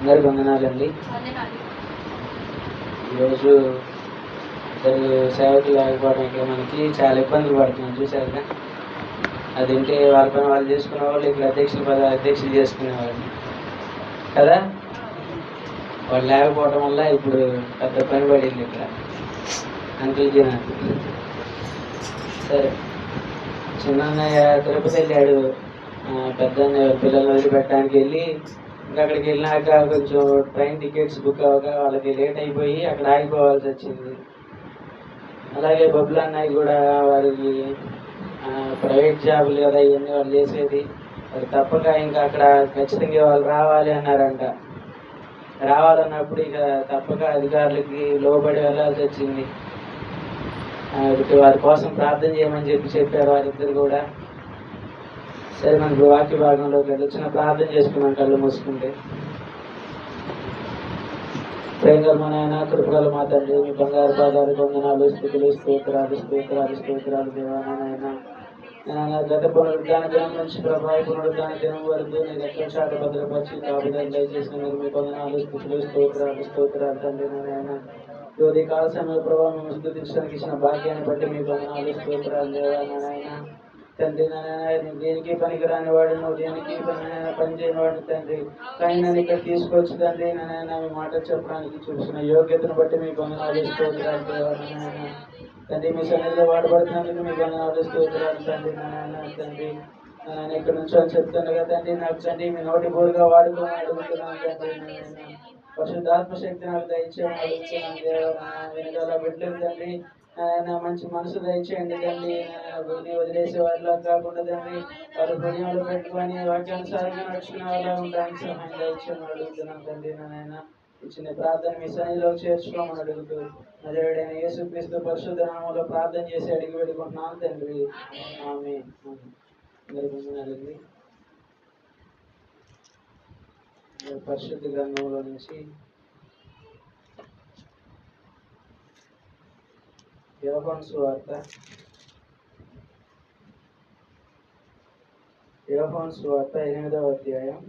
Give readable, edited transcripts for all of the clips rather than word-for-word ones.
అందరికి వందనాలండి. ఈరోజు ఇద్దరు సేవకులు లేకపోవడం ఇక్కడ మనకి చాలా ఇబ్బందులు పడుతున్నాం చూసారుగా. అదేంటి వాళ్ళ పని వాళ్ళు చేసుకునే వాళ్ళు, ఇక్కడ అధ్యక్షులు చేసుకునేవాళ్ళు కదా. వాళ్ళు లేకపోవడం వల్ల ఇప్పుడు పెద్ద పని పడింది ఇక్కడ అంకుల్కి. సరే, చిన్నన్నయ్య తిరుపతి వెళ్ళాడు, పెద్ద అన్నయ్య పిల్లల్ని వదిలిపెట్టడానికి వెళ్ళి ఇంకా అక్కడికి వెళ్ళినాక కొంచెం ట్రైన్ టికెట్స్ బుక్ అవ్వగా వాళ్ళకి లేట్ అయిపోయి అక్కడ ఆగిపోవాల్సి వచ్చింది. అలాగే బొబ్బులు అన్నయ్య కూడా వారికి ప్రైవేట్ జాబులు కదా ఇవన్నీ వాళ్ళు చేసేది, అది తప్పక ఇంకా అక్కడ ఖచ్చితంగా వాళ్ళు రావాలి అన్నారంట. రావాలన్నప్పుడు ఇక తప్పక అధికారులకి లోబడి వెళ్ళాల్సి వచ్చింది. వారి కోసం ప్రార్థన చేయమని చెప్పారు వారిద్దరు కూడా. సరే, మనకు వాక్య భాగంలోకి వచ్చిన ప్రార్థన చేసుకున్నాం కళ్ళు మూసుకుంటే. ప్రేమగల మా నాయన, కృపగల మా తండ్రి, మీ బంగారు పాదాలు వందనాలు, స్తుతులు, స్తోత్రాలు స్తోత్రాలు స్తోత్రాలు దేవానాయన. గత పునరుద్ధాన దినం నుంచి ప్రభావి పునరుద్ధాన దినం వరకు నేను ఎక్కడ శాఖ భద్రపరిచి కాపుదలు దయచేసిన మీరు మీ వందనాలు, స్తుతులు, స్తోత్రాలు స్తోత్రాలు తండ్రి నాయన. యోధి కాల సమయ ప్రభావం మేము స్తుతించడానికి ఇచ్చిన భాగ్యాన్ని బట్టి మీ వందనాలు, స్తోత్రాలు దేవానాయన. తండ్రి నాయన, దేనికి పనికిరాని వాడు, నువ్వు దేనికి పని చేయని వాడు తండ్రి, కానీ నన్ను ఇక్కడ తీసుకొచ్చి తండ్రి నాయన మీ మాట చెప్పడానికి చూసిన యోగ్యతను బట్టి మీ వందనాలు, స్తోత్రాలు దేవానాయన. తండ్రి మీ సన్నిధిలో వాడబడుతున్నందుకు మీ వందనాలు, స్తోత్రాలు తండ్రి నాయన. తండ్రి నేను ఇక్కడ నుంచి అని చెప్తుండగా తండ్రి నాకు తండ్రి మీ నోటి బోరుగా వాడుకోమని అడుగుతున్నాను తండ్రి నాయన. పరిశుద్ధాత్మ శక్తి నాకు దయచేయమని అడుగుతున్నాను దేవా. వెనకాల బిడ్డలు తండ్రి ఆయన మంచి మనసు దయచేయండి తండ్రి. భూమి వదిలేసే వారిలో కాకుండా తండ్రి వారి హృదయంలో పెట్టుకొని వాక్యానుసారంగా నడుచుకునే వాళ్ళ ఉండడానికి సహాయం దయచేయమని అడుగుతున్నాను తండ్రి నాయన. ఇచ్చిన ప్రార్థన మీ సన్నిధిలో చేర్చుకోమని అడుగుతూ నజరేయుడైన యేసుక్రీస్తు పరిశుద్ధ నామములో ప్రార్థన చేసి అడిగి పెట్టుకుంటున్నాను తండ్రి, ఆమేన్. అందరికీ పరిశుద్ధ గ్రంథంలో నుంచి యోహాను సువార్త 8వ అధ్యాయం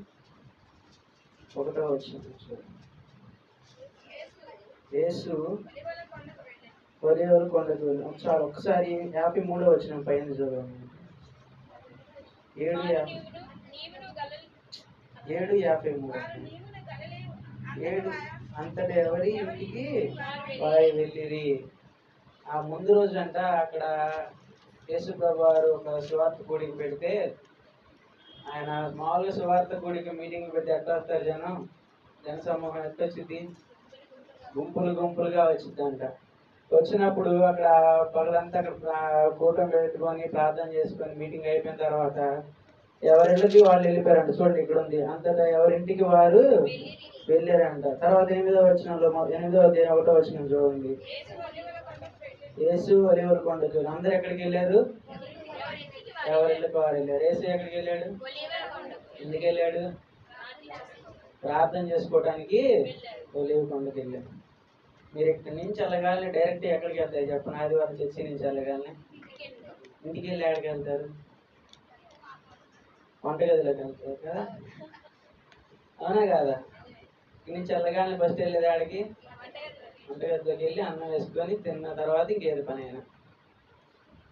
1వ వచనం. యేసు ఒలీవల కొండకు వెళ్ళాం. చాలా ఒకసారి 53వ వచనం పైన చదవండి. 7:53 అంతటా ఎవరి ఇంటికి వారు వెళ్ళిరి. ఆ ముందు రోజు అంట అక్కడ యేసు ప్రభు వారు ఒక సువార్త కూడికి పెడితే, ఆయన మామూలుగా సువార్త కూడికి మీటింగ్ పెడితే ఎట్లా వస్తారు జన సమూహం ఎట్లా వచ్చింది? గుంపులుగా వచ్చిందంట. వచ్చినప్పుడు అక్కడ పగలంతా అక్కడ కూటమి పెట్టుకొని ప్రార్థన చేసుకొని మీటింగ్ అయిపోయిన తర్వాత ఎవరింటికి వాళ్ళు వెళ్ళిపోయారంట. చూడండి ఇక్కడ ఉంది, అంతటా ఎవరింటికి వారు వెళ్ళారంట. తర్వాత 8వ వచనంలో 8వ అధ్యాయం 1వ వచనం చూడండి. యేసు ఒలీవల కొండకు. అందరూ ఎక్కడికి వెళ్ళారు? ఎవరింటికి వారు వెళ్ళారు. యేసు ఎక్కడికి వెళ్ళాడు? ఎందుకు వెళ్ళాడు? ప్రార్థన చేసుకోవడానికి ఒలీవ కొండకు వెళ్ళాడు. మీరు ఇక్కడి నుంచి వెళ్ళగానే డైరెక్ట్ ఎక్కడికి వెళ్తారు చెప్పండి? ఆదివారం చర్చి నుంచి వెళ్ళగానే ఇంటికి వెళ్ళి ఎక్కడికి వెళ్తారు? వంటగదిలోకి వెళ్తారు కదా, అవునా కాదా? ఇక్కడి నుంచి వెళ్ళగానే ఫస్ట్ వెళ్ళేది ఆడికి వంటగదిలోకి వెళ్ళి అన్నం వేసుకొని తిన్న తర్వాత ఇంకేది పని అయినా.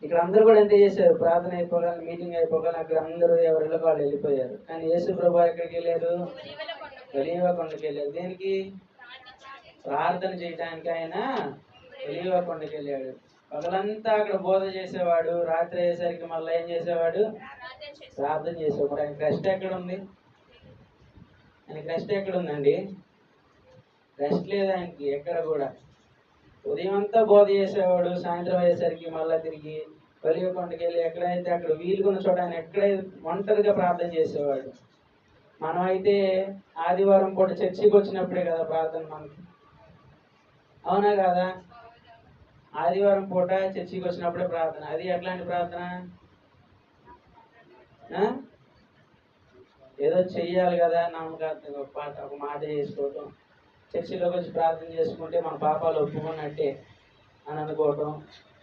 ఇక్కడ అందరూ కూడా ఎంత చేశారు? ప్రార్థన అయిపోగానే మీటింగ్ అయిపోగానే అక్కడ అందరూ ఎవరిలో వాళ్ళు వెళ్ళిపోయారు. కానీ యేసు ప్రభు ఎక్కడికి వెళ్ళారు? ఒలీవ కొండకి వెళ్ళారు. దేనికి? ప్రార్థన చేయడానికి ఆయన ఒలీవ కొండకి వెళ్ళాడు. పగలంతా అక్కడ బోధ చేసేవాడు, రాత్రి అయ్యేసరికి మళ్ళీ ఏం చేసేవాడు? ప్రార్థన చేసేవాడు. ఆయన రెస్ట్ ఎక్కడ ఉంది? ఆయనకి రెస్ట్ ఎక్కడ ఉందండి? రెస్ట్ లేదు ఆయనకి ఎక్కడ కూడా. ఉదయం అంతా బోధ చేసేవాడు, సాయంత్రం అయ్యేసరికి మళ్ళీ తిరిగి ఒలీవ కొండకి వెళ్ళి ఎక్కడైతే అక్కడ వీలుకున్న చోట ఆయన ఎక్కడైతే ఒంటరిగా ప్రార్థన చేసేవాడు. మనం అయితే ఆదివారం పూట చర్చికి వచ్చినప్పుడే కదా ప్రార్థన మనకి, అవునా కాదా? ఆదివారం పూట చర్చికి వచ్చినప్పుడే ప్రార్థన. అది ఎట్లాంటి ప్రార్థన? ఏదో చెయ్యాలి కదా, నమ్మకార్థంగా ఒక మాట చేసుకోవటం, చర్చిలోకి వచ్చి ప్రార్థన చేసుకుంటే మన పాపాలు ఒప్పుకున్నట్టే అని అనుకోవటం,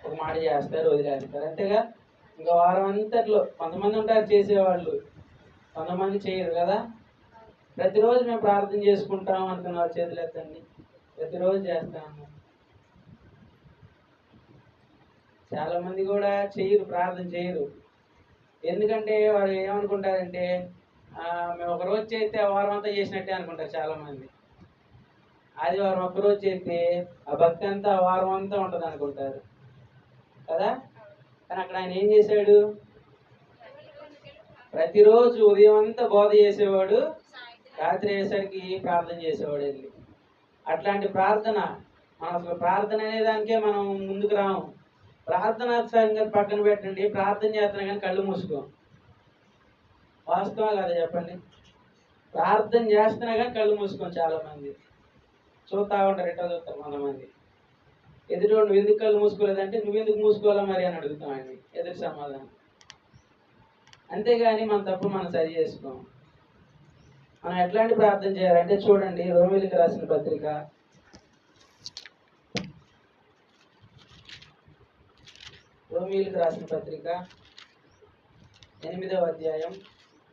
ఒక మాట చేస్తారు వదిలేస్తారు అంతేగా. ఇంకా వారం అంతట్లో కొంతమంది ఉంటారు చేసేవాళ్ళు, కొంతమంది చేయరు కదా. ప్రతిరోజు మేము ప్రార్థన చేసుకుంటాం అనుకున్న వాళ్ళ చేతులు ఎత్తండి. ప్రతిరోజు చేస్తాము. చాలా మంది కూడా చేయరు, ప్రార్థన చేయరు. ఎందుకంటే వారు ఏమనుకుంటారంటే మేము ఒకరోజు చేస్తే ఆ వారం అంతా చేసినట్టే అనుకుంటారు చాలా మంది. ఆదివారం ఒక్కరోజు చేస్తే ఆ భక్తి అంతా ఆ వారం అంతా ఉంటుంది అనుకుంటారు కదా. కానీ అక్కడ ఆయన ఏం చేశాడు? ప్రతిరోజు ఉదయం అంతా బోధ చేసేవాడు, రాత్రి అయ్యేసరికి ప్రార్థన చేసేవాడు వెళ్ళి. అట్లాంటి ప్రార్థన, మనం అసలు ప్రార్థన అనే దానికే మనం ముందుకు రాము. ప్రార్థన సంగతి పక్కన పెట్టండి, ప్రార్థన చేస్తున్నా కానీ కళ్ళు మూసుకోం. వాస్తవం కదా చెప్పండి? ప్రార్థన చేస్తున్నా కానీ కళ్ళు మూసుకోం. చాలా మంది చూస్తా ఉంటారు, ఎట్లా చూస్తారు కొంతమంది. ఎదురు నువ్వు ఎందుకు కళ్ళు మూసుకోలేదంటే నువ్వెందుకు మూసుకోవాలా మరి అని అడుగుతామండి, ఎదురు సమాధానం. అంతేగాని మన తప్పు మనం సరి చేసుకోం. మనం ఎట్లాంటి ప్రార్థన చేయాలంటే చూడండి, రోమీయులకు రాసిన పత్రిక 8వ అధ్యాయం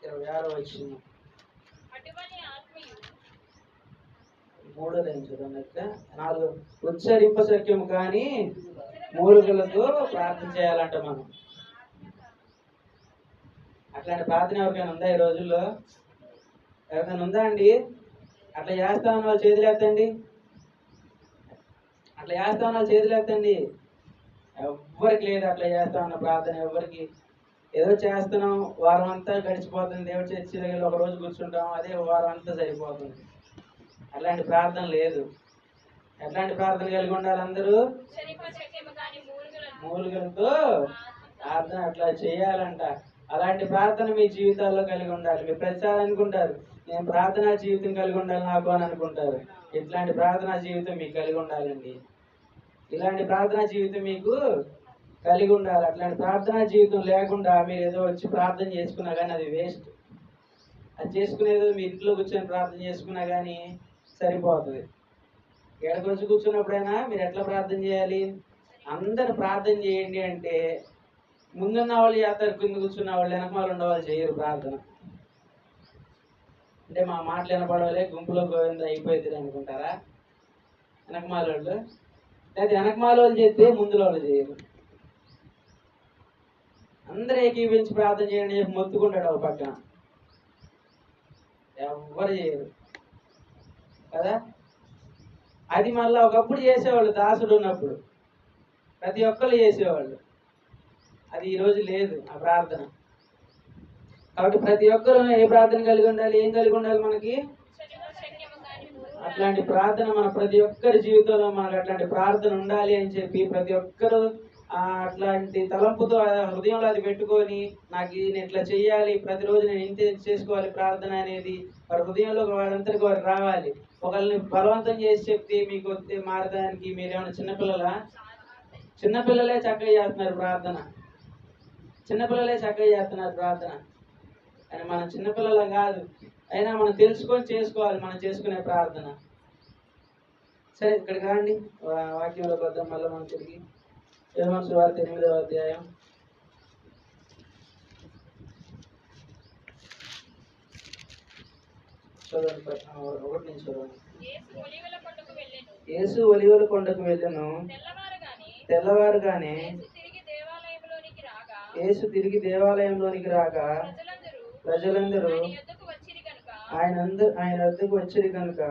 26వ వచనం. 3వ లైన్ చూడండి. 4 ఉచ్చరింప సఖ్యము కానీ మూలుగులతో ప్రార్థన చేయాలంట మనం. అట్లాంటి ప్రార్థన ఎవరికైనా ఉందా ఈ రోజుల్లో? ఎవరికైనా ఉందా అండి? అట్లా చేస్తామని వాళ్ళు చేతులు ఎత్తండి. అట్లా చేస్తామని వాళ్ళు చేతులు ఎత్తండి. ఎవ్వరికి లేదు అట్లా చేస్తామన్న ప్రార్థన ఎవరికి. ఏదో చేస్తున్నాం, వారం అంతా గడిచిపోతుంది, దేవుడి చర్చి దగ్గర ఒక రోజు కూర్చుంటాం, అదే వారం అంతా సరిపోతుంది. అట్లాంటి ప్రార్థన లేదు. ఎట్లాంటి ప్రార్థన కలిగి ఉండాలి? అందరూ మూలుగులతో ప్రార్థన అట్లా చేయాలంట. అలాంటి ప్రార్థన మీ జీవితాల్లో కలిగి ఉండాలి. మీరు ప్రతిసారి అనుకుంటారు నేను ప్రార్థనా జీవితం కలిగి ఉండాలి నాకు అని అనుకుంటారు. ఇట్లాంటి ప్రార్థనా జీవితం మీకు కలిగి ఉండాలండి. ఇలాంటి ప్రార్థనా జీవితం మీకు కలిగి ఉండాలి. అట్లాంటి ప్రార్థనా జీవితం లేకుండా మీరు ఏదో వచ్చి ప్రార్థన చేసుకున్నా కానీ అది వేస్ట్. అది చేసుకునేదో మీ ఇంట్లో కూర్చొని ప్రార్థన చేసుకున్నా కానీ సరిపోతుంది. ఎక్కడికి వచ్చి కూర్చున్నప్పుడైనా మీరు ఎట్లా ప్రార్థన చేయాలి? అందరు ప్రార్థన చేయండి అంటే ముందున్న వాళ్ళు చేస్తారు, కింద కూర్చున్న వాళ్ళు వెనకమాలు ఉండవాళ్ళు చేయరు ప్రార్థన. అంటే మా మాటలు వినపడవలే, గుంపులో గోవింద అయిపోయింది అనుకుంటారా వెనకమాల వాళ్ళు? లేదా వెనకమాల వాళ్ళు చేస్తే ముందులో వాళ్ళు చేయరు. అందరూ ఏకీవించి ప్రార్థన చేయండి చెప్పి మొత్తుకుంటాడు ఒక పక్కన, ఎవ్వరు చేయరు కదా. అది మళ్ళీ ఒకప్పుడు చేసేవాళ్ళు, దాసుడు ఉన్నప్పుడు ప్రతి ఒక్కళ్ళు చేసేవాళ్ళు. అది ఈరోజు లేదు ఆ ప్రార్థన. కాబట్టి ప్రతి ఒక్కరు ఏ ప్రార్థన కలిగి ఉండాలి? ఏం కలిగి ఉండాలి మనకి? అట్లాంటి ప్రార్థన మన ప్రతి ఒక్కరి జీవితంలో మనకు అట్లాంటి ప్రార్థన ఉండాలి అని చెప్పి ప్రతి ఒక్కరు అట్లాంటి తలంపుతో హృదయంలో అది పెట్టుకొని నాకు నేను ఇట్లా చెయ్యాలి, ప్రతిరోజు నేను ఇంత చేసుకోవాలి ప్రార్థన అనేది వారి హృదయంలో వారంతరికి వారు రావాలి. ఒకళ్ళని బలవంతం చేసి చెప్తే మీకు వస్తే మారడానికి మీరేమైనా చిన్నపిల్లలా? చిన్నపిల్లలే చక్కగా చేస్తున్నారు ప్రార్థన. చిన్నపిల్లలే చక్కగా చేస్తున్నారు ప్రార్థన. అని మనం చిన్నపిల్లల కాదు, అయినా మనం తెలుసుకొని చేసుకోవాలి మనం చేసుకునే ప్రార్థన. సరే ఇక్కడికి రండి, వాక్యంలోకి వద్దాం మళ్ళీ మనం తిరిగి. యోహాను సువార్త 8వ అధ్యాయం 1 నుంచి చూడండి. యేసు ఒలీవల కొండకు వెళ్ళెను. తెల్లవారుగానే యేసు తిరిగి దేవాలయంలోనికి రాగా ప్రజలందరూ ఆయన వద్దకు వచ్చిరి కనుక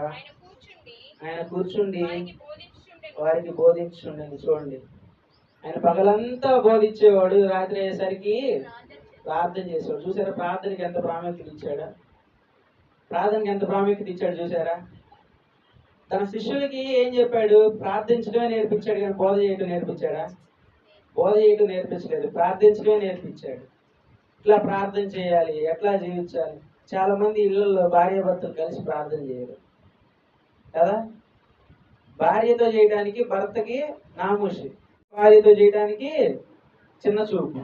ఆయన కూర్చుండి వారికి బోధించుండని. చూడండి, ఆయన పగలంతా బోధించేవాడు, రాత్రి అయ్యేసరికి ప్రార్థన చేసేవాడు. చూసారా ప్రార్థనకి ఎంత ప్రాముఖ్యత ఇచ్చాడా? ప్రార్థనకి ఎంత ప్రాముఖ్యత ఇచ్చాడు చూసారా? తన శిష్యులకి ఏం చెప్పాడు? ప్రార్థించడమే నేర్పించాడు, కానీ బోధ చేయడం నేర్పించాడా? బోధ చేయడం నేర్పించలేదు, ప్రార్థించడమే నేర్పించాడు. ఇట్లా ప్రార్థన చేయాలి, ఎట్లా జీవించాలి. చాలా మంది ఇళ్లలో భార్యాభర్తలు కలిసి ప్రార్థన చేయరు కదా. భార్యతో చేయడానికి భర్తకి నామూషి, భార్యతో చేయడానికి చిన్న చూపు.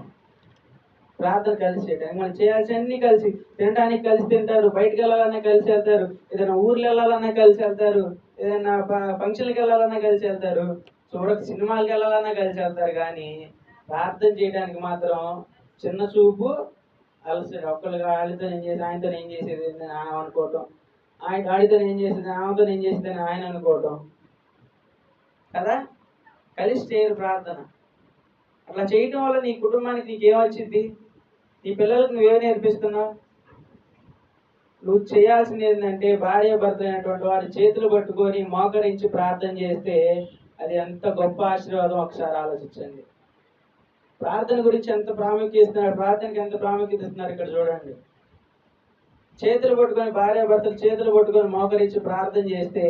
ప్రార్థన కలిసి చేయడానికి మనం చేయాల్సి అన్ని కలిసి, తినడానికి కలిసి తింటారు, బయటకు వెళ్ళాలన్నా కలిసి వెళ్తారు, ఏదైనా ఊర్లు వెళ్ళాలన్నా కలిసి వెళ్తారు, ఏదైనా ఫంక్షన్కి వెళ్ళాలన్నా కలిసి వెళ్తారు, సినిమాలకు వెళ్ళాలన్నా కలిసి వెళ్తారు. కానీ ప్రార్థన చేయడానికి మాత్రం చిన్న చూపు, అలసి ఒక్కళ్ళు వాళ్ళతో ఏం చేసి ఆయనతో ఏం చేసేది అనుకోవటం, ఆడితో ఏం చేసింది, ఆమెతో ఏం చేసిందని ఆయన అనుకోవటం కదా. కలిసి చేయరు ప్రార్థన. అట్లా చేయటం వల్ల నీ కుటుంబానికి నీకేమొచ్చింది? నీ పిల్లలకు నువ్వేం నేర్పిస్తున్నావు? నువ్వు చేయాల్సింది ఏంటంటే భార్య భర్త అయినటువంటి వారి చేతులు పట్టుకొని మోకరించి ప్రార్థన చేస్తే అది ఎంత గొప్ప ఆశీర్వాదం ఒకసారి ఆలోచించండి. ప్రార్థన గురించి ఎంత ప్రాముఖ్యత ఇస్తున్నారు, ప్రార్థనకి ఎంత ప్రాముఖ్యత ఇస్తున్నారు ఇక్కడ చూడండి. చేతులు పట్టుకొని భార్య భర్తలు చేతులు పట్టుకొని మోకరించి ప్రార్థన చేస్తే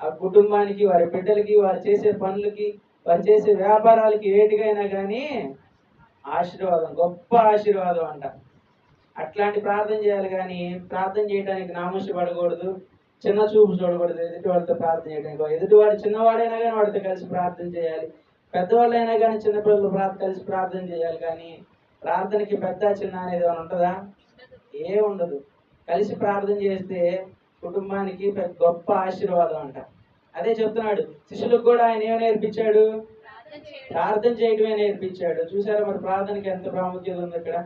ఆ కుటుంబానికి, వారి బిడ్డలకి, వారు చేసే పనులకి, వారు చేసే వ్యాపారాలకి ఏటికైనా కానీ ఆశీర్వాదం, గొప్ప ఆశీర్వాదం అంట. అట్లాంటి ప్రార్థన చేయాలి. కానీ ప్రార్థన చేయడానికి నామూష పడకూడదు, చిన్న చూపు చూడకూడదు. ఎదుటి వాడితో ప్రార్థన చేయడానికి, ఎదుటివాడు చిన్నవాడైనా కానీ వాడితో కలిసి ప్రార్థన చేయాలి. పెద్దవాళ్ళైనా కానీ చిన్నపిల్లలు కలిసి ప్రార్థన చేయాలి. కానీ ప్రార్థనకి పెద్ద చిన్న అనేది ఏమైనా ఉంటుందా? ఏ ఉండదు. కలిసి ప్రార్థన చేస్తే కుటుంబానికి గొప్ప ఆశీర్వాదం అంట. అదే చెప్తున్నాడు. శిష్యులకు కూడా ఆయన ఏమో నేర్పించాడు? ప్రార్థన చేయడమే నేర్పించాడు. చూసారా మరి ప్రార్థనకి ఎంత ప్రాముఖ్యత ఉంది ఇక్కడ?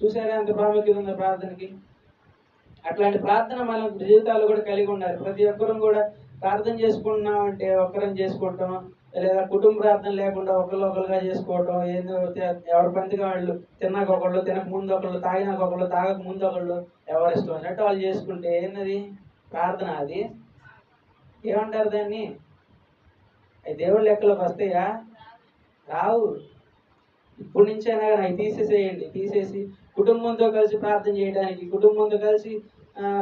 చూసారా ఎంత ప్రాముఖ్యత ఉంది ప్రార్థనకి? అట్లాంటి ప్రార్థన మన జీవితాల్లో కూడా కలిగి ఉండాలి. ప్రతి ఒక్కరం కూడా ప్రార్థన చేసుకుంటున్నాం అంటే ఒక్కరం చేసుకుంటాం, లేదా కుటుంబ ప్రార్థన లేకుండా ఒకరుగా చేసుకోవటం, ఏందో ఎవరి పంతిగా వాళ్ళు తిన్నాక ఒకళ్ళు, తినక ముందు ఒకళ్ళు, తాగినాక ఒకళ్ళు, తాగక ముందు ఒకళ్ళు, ఎవరు ఇష్టం అన్నట్టు వాళ్ళు చేసుకుంటే ఏంటది ప్రార్థన? అది ఏమంటారు దాన్ని? అవి దేవుడి లెక్కలోకి వస్తాయా? రావు. ఇప్పటి నుంచైనా కానీ అవి తీసేసేయండి. తీసేసి కుటుంబంతో కలిసి ప్రార్థన చేయడానికి, కుటుంబంతో కలిసి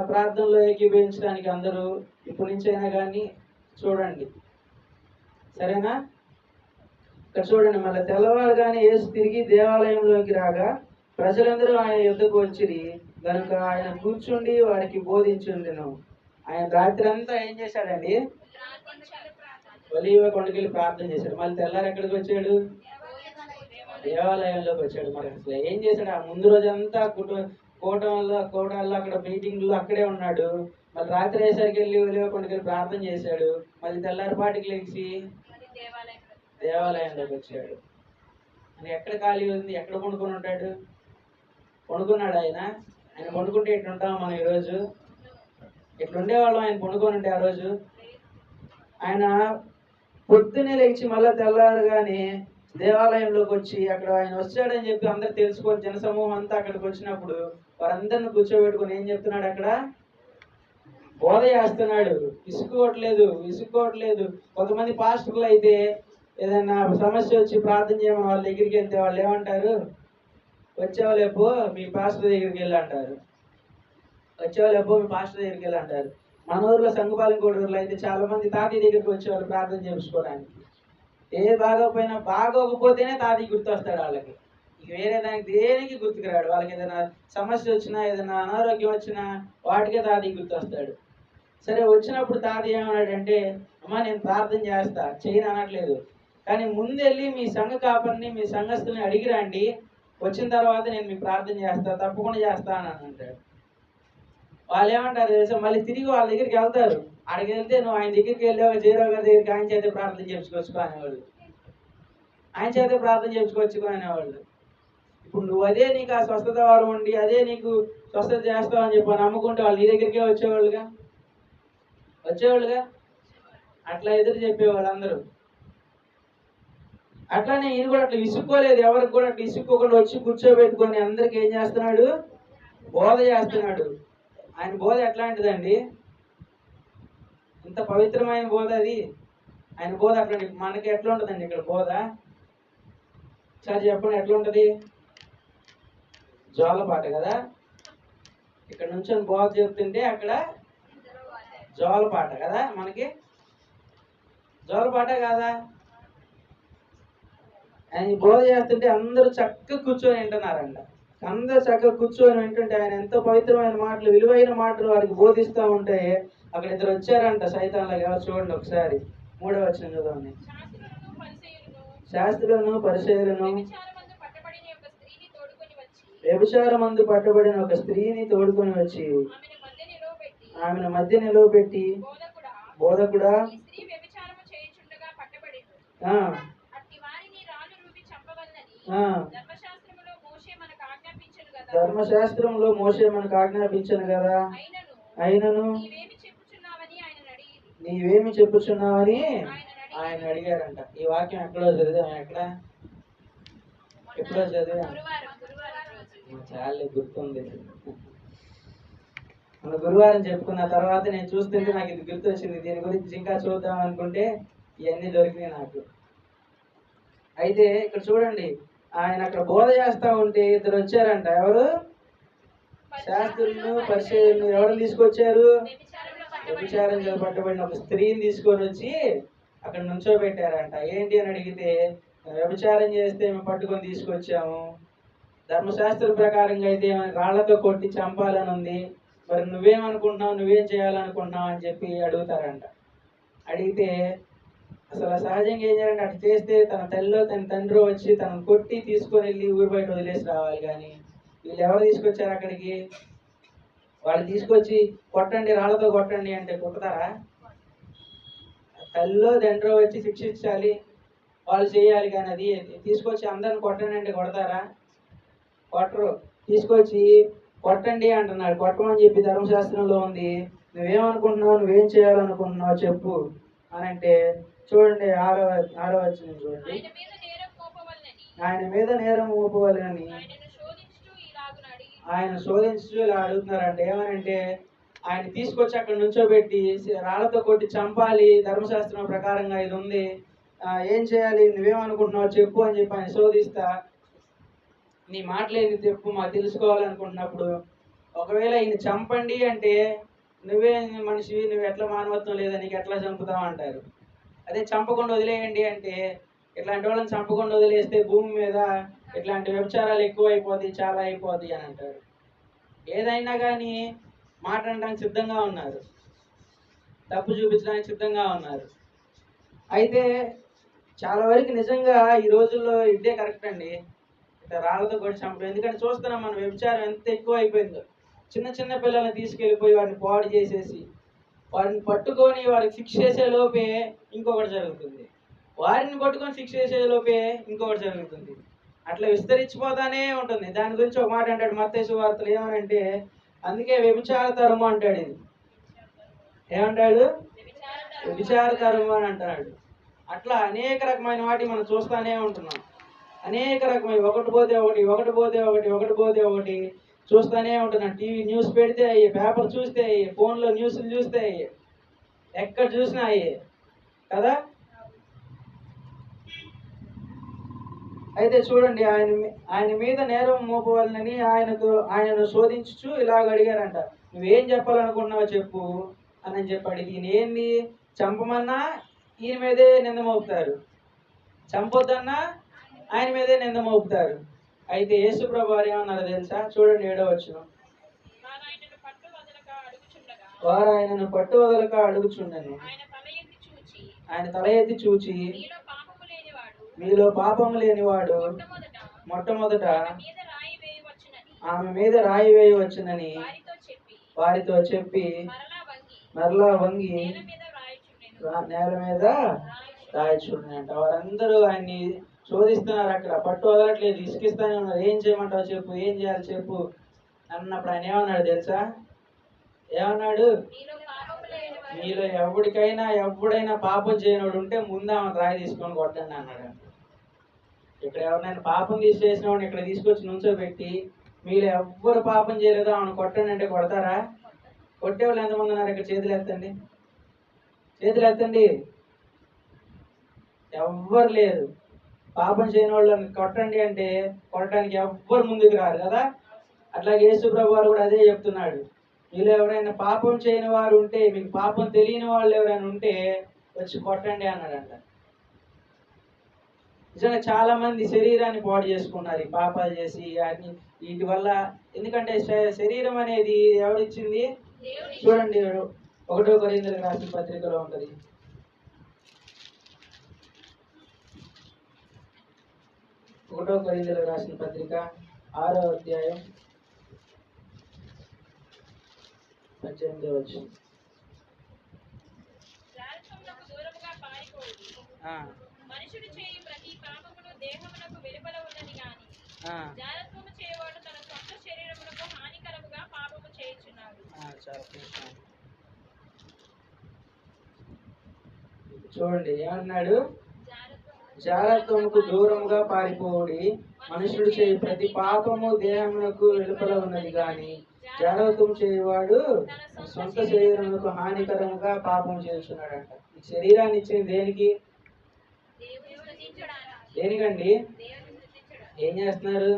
ప్రార్థనలో ఏకీభవించడానికి అందరూ ఇప్పటి నుంచైనా కానీ చూడండి. సరేనా? ఇక్కడ చూడండి. మళ్ళీ తెల్లవారుగానే యేసు తిరిగి దేవాలయంలోకి రాగా ప్రజలందరూ ఆయన యుద్ధకు వచ్చిరి కనుక ఆయన కూర్చుండి వారికి బోధించుండెను. ఆయన రాత్రి అంతా ఏం చేశాడండి? ఒలీవ కొండకెళ్ళి ప్రార్థన చేశాడు. మళ్ళీ తెల్లారు ఎక్కడికి వచ్చాడు? దేవాలయంలోకి వచ్చాడు. మరి అసలు ఏం చేశాడు? ఆ ముందు రోజంతా కోటల్లో అక్కడ మీటింగ్లో అక్కడే ఉన్నాడు. మళ్ళీ రాత్రి అయ్యేసరికి వెళ్ళి ఒలీవ కొండకెళ్ళి ప్రార్థన చేశాడు. మళ్ళీ తెల్లారిపాటికి లేచి దేవాలయంలోకి వచ్చాడు. అని ఎక్కడ ఖాళీ ఉంది? ఎక్కడ పండుకొని ఉంటాడు? పండుకున్నాడు ఆయన. ఆయన పండుకుంటే ఎట్లుంటాం మనం ఈరోజు? ఎట్లుండేవాళ్ళం ఆయన పండుకొని ఉంటే ఆ రోజు? ఆయన పొద్దున్నే లేచి మళ్ళీ తెల్లారుగానే దేవాలయంలోకి వచ్చి అక్కడ ఆయన వచ్చాడని చెప్పి అందరు తెలుసుకొని జనసమూహం అంతా అక్కడికి వచ్చినప్పుడు వారందరిని కూర్చోబెట్టుకొని ఏం చెప్తున్నాడు? అక్కడ బోధ చేస్తున్నాడు. విసుక్కోవట్లేదు. కొంతమంది పాస్టర్లు అయితే ఏదైనా సమస్య వచ్చి ప్రార్థన చేయమని వాళ్ళ దగ్గరికి వెళ్తే వాళ్ళు ఏమంటారు? వచ్చేవాళ్ళేపో మీ పాస్టర్ దగ్గరికి వెళ్ళి అంటారు. మన ఊర్లో సంఘపాలెం ఊర్లో అయితే చాలా మంది తాతయ్య దగ్గరికి వచ్చేవాళ్ళు ప్రార్థన చేసుకోవడానికి. బాగోకపోతేనే తాతయ్య గుర్తొస్తాడు వాళ్ళకి. ఇక వేరే దానికి దేనికి గుర్తుకు రాడు. వాళ్ళకి ఏదైనా సమస్య వచ్చినా, ఏదైనా అనారోగ్యం వచ్చినా వాటికే తాతయ్య గుర్తొస్తాడు. సరే, వచ్చినప్పుడు తాతయ్య ఏమన్నాడంటే, అమ్మా నేను ప్రార్థన చేస్తా, చేయను అనట్లేదు. కానీ ముందెళ్ళి మీ సంఘ కాపరిని, మీ సంఘస్థుల్ని అడిగిరండి, వచ్చిన తర్వాత నేను మీకు ప్రార్థన చేస్తా, తప్పకుండా చేస్తా అని అంటాడు. వాళ్ళు ఏమంటారు తెలుసా? మళ్ళీ తిరిగి వాళ్ళ దగ్గరికి వెళ్తారు. అక్కడికి వెళ్తే నువ్వు ఆయన దగ్గరికి వెళ్ళావు, జీరావు గారి దగ్గరికి ఆయన చేత ప్రార్థన చేయించుకోవచ్చు అనేవాళ్ళు. ఇప్పుడు నువ్వు అదే నీకు ఆ స్వస్థత వారం ఉండి అదే నీకు స్వస్థత చేస్తావు అని చెప్పి నమ్ముకుంటే వాళ్ళు నీ దగ్గరికే వచ్చేవాళ్ళుగా. అట్లా ఎదురు చెప్పేవాళ్ళు అందరూ. అట్లానే ఈయన కూడా అట్లా విసుక్కోలేదు. ఎవరికి కూడా అట్లా విసుక్కోకుండా వచ్చి కూర్చోబెట్టుకొని అందరికి ఏం చేస్తున్నాడు? బోధ చేస్తున్నాడు. ఆయన బోధ ఎట్లాంటిదండి? ఇంత పవిత్రమైన బోధ అది. ఆయన బోధ అట్లాంటి. మనకి ఎట్లా ఉంటుందండి ఇక్కడ బోధ? సార్ చెప్పండి, ఎట్లా ఉంటుంది? జోలపాట కదా. ఇక్కడ నుంచి బోధ చెప్తుంటే అక్కడ జోలపాట కదా. మనకి జోలపాట కాదా? ఆయన బోధ చేస్తుంటే అందరూ చక్కగా కూర్చొని వింటున్నారంట. అందరూ చక్కగా కూర్చొని వింటుంటే ఆయన ఎంతో పవిత్రమైన మాటలు, విలువైన మాటలు వారికి బోధిస్తూ ఉంటే అక్కడ ఇద్దరు వచ్చారంట సైతాన్లాగా. ఎవరు చూడండి ఒకసారి 3వ వచనం చదవండి. శాస్త్రులను పరిసయ్యులను వ్యభిచారమందు పట్టబడిన ఒక స్త్రీని తోడుకొని వచ్చి ఆమెను మధ్య నిలవబెట్టి, బోధకుడా, ధర్మశాస్త్రంలో మోషే మనకు ఆజ్ఞాపించను కదా, ఆయనను నీవేమి చెప్పుచున్నావని ఆయన అడిగారంట. ఈ వాక్యం ఎక్కడో చదివాం, ఎప్పుడో చదివాం, చాలా గుర్తుంది. మన గురువారం చెప్పుకున్న తర్వాత నేను చూస్తుంటే నాకు ఇది గుర్తొచ్చింది. దీని గురించి ఇంకా చూద్దాం అనుకుంటే ఇవన్నీ దొరికినాయి నాకు. అయితే ఇక్కడ చూడండి, ఆయన అక్కడ బోధ చేస్తా ఉంటే ఇద్దరు వచ్చారంట. ఎవరు? శాస్త్రులను పరిచయులను. ఎవరిని తీసుకొచ్చారు? వ్యభిచారం పట్టబడిన ఒక స్త్రీని తీసుకొని వచ్చి అక్కడ నుంచోబెట్టారంట. ఏంటి అని అడిగితే, వ్యభిచారం చేస్తే మేము పట్టుకొని తీసుకొచ్చాము, ధర్మశాస్త్రం ప్రకారంగా అయితే రాళ్లతో కొట్టి చంపాలని ఉంది, మరి నువ్వేమనుకుంటున్నావు, నువ్వేం చేయాలనుకుంటున్నావు అని చెప్పి అడుగుతారంట. అడిగితే అసలు సహజంగా ఏం చేయాలంటే, అటు చేస్తే తన తల్లిలో తన తండ్రి వచ్చి తనను కొట్టి తీసుకొని వెళ్ళి ఊరి బయట వదిలేసి రావాలి. కానీ వీళ్ళు ఎవరు తీసుకొచ్చారు అక్కడికి? వాళ్ళు తీసుకొచ్చి కొట్టండి, రాళ్లతో కొట్టండి అంటే కొడతారా? తల్లిలో తండ్రి వచ్చి శిక్షించాలి, వాళ్ళు చేయాలి. కానీ అది తీసుకొచ్చి అందరిని కొట్టండి అంటే కొడతారా? కొట్టరు. తీసుకొచ్చి కొట్టండి అంటున్నాడు. కొట్టమని చెప్పి ధర్మశాస్త్రంలో ఉంది. నువ్వేమనుకుంటున్నావు, నువ్వేం చేయాలనుకుంటున్నావు చెప్పు అని అంటే, చూడండి ఆరో వచనం చూడండి. ఆయన మీద నేరం మోపవలెనని ఆయన శోధించు ఇలా అడుగుతున్నారంట. ఏమనంటే, ఆయన తీసుకొచ్చి అక్కడ నుంచోబెట్టి రాళ్లతో కొట్టి చంపాలి, ధర్మశాస్త్రం ప్రకారంగా ఇది ఉంది, ఏం చేయాలి, నువ్వేమనుకుంటున్నావు చెప్పు అని చెప్పి ఆయన శోధిస్తా, నీ మాటలేని చెప్పు మాకు తెలుసుకోవాలనుకుంటున్నప్పుడు, ఒకవేళ ఈయన చంపండి అంటే నువ్వే మనిషివి, నువ్వు ఎట్లా మానవత్వం లేదా, నీకు ఎట్లా చంపుతావు అంటారు. అదే చంపకుండా వదిలేయండి అంటే, ఇట్లాంటి వాళ్ళని చంపకుండా వదిలేస్తే భూమి మీద ఇట్లాంటి వ్యభిచారాలు ఎక్కువ అయిపోతాయి, చాలా అయిపోతాయి అని అంటారు. ఏదైనా కానీ మాట్లాడడానికి సిద్ధంగా ఉన్నారు, తప్పు చూపించడానికి సిద్ధంగా ఉన్నారు. అయితే చాలా వరకు నిజంగా ఈ రోజుల్లో ఇదే కరెక్ట్ అండి, ఇట్లా రాళ్ళతో కొట్టి చంపడం. ఎందుకంటే చూస్తున్నాం మనం, వ్యభిచారం ఎంత ఎక్కువ అయిపోయిందో. చిన్న చిన్న పిల్లల్ని తీసుకెళ్ళిపోయి వారిని పాడు చేసేసి, వారిని పట్టుకొని వారికి శిక్ష చేసే లోపే ఇంకొకటి జరుగుతుంది, వారిని పట్టుకొని శిక్ష చేసే లోపే ఇంకొకటి జరుగుతుంది. అట్లా విస్తరించిపోతానే ఉంటుంది. దాని గురించి ఒక మాట అంటాడు మత్తయి సువార్తలో, ఏమనంటే, అందుకే వ్యభిచార తరము అంటాడు. ఇది ఏమంటాడు? వ్యభిచార తరము అని అంటాడు. అట్లా అనేక రకమైన వాటి మనం చూస్తూనే ఉంటున్నాం. అనేక రకమైన, ఒకటి పోతే ఒకటి, ఒకటి పోతే ఒకటి, ఒకటి పోతే ఒకటి చూస్తూనే ఉంటున్నాం. టీవీ న్యూస్ పెడితే అయ్యి, పేపర్ చూస్తే అయ్యి, ఫోన్లో న్యూస్లు చూస్తే అయ్యి, ఎక్కడ చూసినా అయ్యి కదా. అయితే చూడండి, ఆయన మీద నేరం మోపవాలని ఆయనను శోధించు ఇలాగ అడిగారంట. నువ్వేం చెప్పాలనుకున్నావో చెప్పు అని చెప్పి అడిగి, ఏంది చంపమన్నా ఈయన మీదే నింద మోపుతారు, చంపొద్దన్నా ఆయన మీదే నింద మోపుతారు. అయితే యేసు ప్రభు వారు ఏమన్నారో తెలుసా? చూడండి 7వ వచనం. వారు ఆయనను పట్టు వదలక అడుగుచుండెను. ఆయన తల ఎత్తి చూచి, మీలో పాపము లేనివాడు మొట్టమొదట ఆమె మీద రాయి వేయవచ్చునని వారితో చెప్పి మరలా వంగి నేల మీద రాయి చూడండి. వారందరూ ఆయన్ని శోధిస్తున్నారు, అక్కడ పట్టు వదలట్లేదు, ఇసుకిస్తానే ఉన్నారు. ఏం చేయమంటావు చెప్పు, ఏం చేయాలి చెప్పు అన్నప్పుడు ఆయన ఏమన్నాడు తెలుసా? ఏమన్నాడు? మీలో ఎవడైనా పాపం చేయనోడు ఉంటే ముందు ఆమె రాయి తీసుకొని కొట్టండి అన్నాడు. ఇక్కడ ఎవరినైనా పాపం చేసిన వాడిని ఇక్కడ తీసుకొచ్చి నుంచోబెట్టి, మీరు ఎవ్వరు పాపం చేయలేదో ఆమెను కొట్టండి అంటే కొడతారా? కొట్టేవాళ్ళు ఎంతమంది ఉన్నారు ఇక్కడ? చేతులు ఎత్తండి, చేతులు ఎత్తండి. ఎవ్వరు లేరు. పాపం చేయని వాళ్ళని కొట్టండి అంటే కొట్టడానికి ఎవ్వరు ముందుకు రారు కదా. అట్లాగే యేసు ప్రభు వారు కూడా అదే చెప్తున్నాడు. మీలో ఎవరైనా పాపం చేయని వారు ఉంటే, మీకు పాపం తెలియని వాళ్ళు ఎవరైనా ఉంటే వచ్చి కొట్టండి అన్నాడంట. నిజంగా చాలా మంది శరీరాన్ని పాడు చేసుకున్నారు ఈ పాపాలు చేసి వీటి వల్ల. ఎందుకంటే శరీరం అనేది ఎవరిచ్చింది? చూడండి 1 కొరింథీయులకు రాసిన పత్రికలో ఉంటది. 1 కొరింథీయులకు రాసిన పత్రిక 6వ అధ్యాయం 18వ వచనం. మనుషుడు చేయు ప్రతి పాపమును దేహమునకు వెలుపల ఉన్నది గాని జారత్వము చేయవాడు తన సొంత శరీరమునకు హానికరముగా పాపము చేయుచున్నాడు. చాలా కృష్ణ. చూడండి ఏమన్నాడు, జారత్వముకు దూరముగా పారిపోడి మనుషుడు చేయి ప్రతి పాపము దేహమునకు వెలుపల ఉన్నది కానీ జారత్వం చేయువాడు సొంత శరీరమునకు హానికరముగా పాపం చేస్తున్నాడంట. ఈ శరీరాన్ని ఇచ్చింది దేనికి? దేనికండి? ఏం చేస్తున్నారు?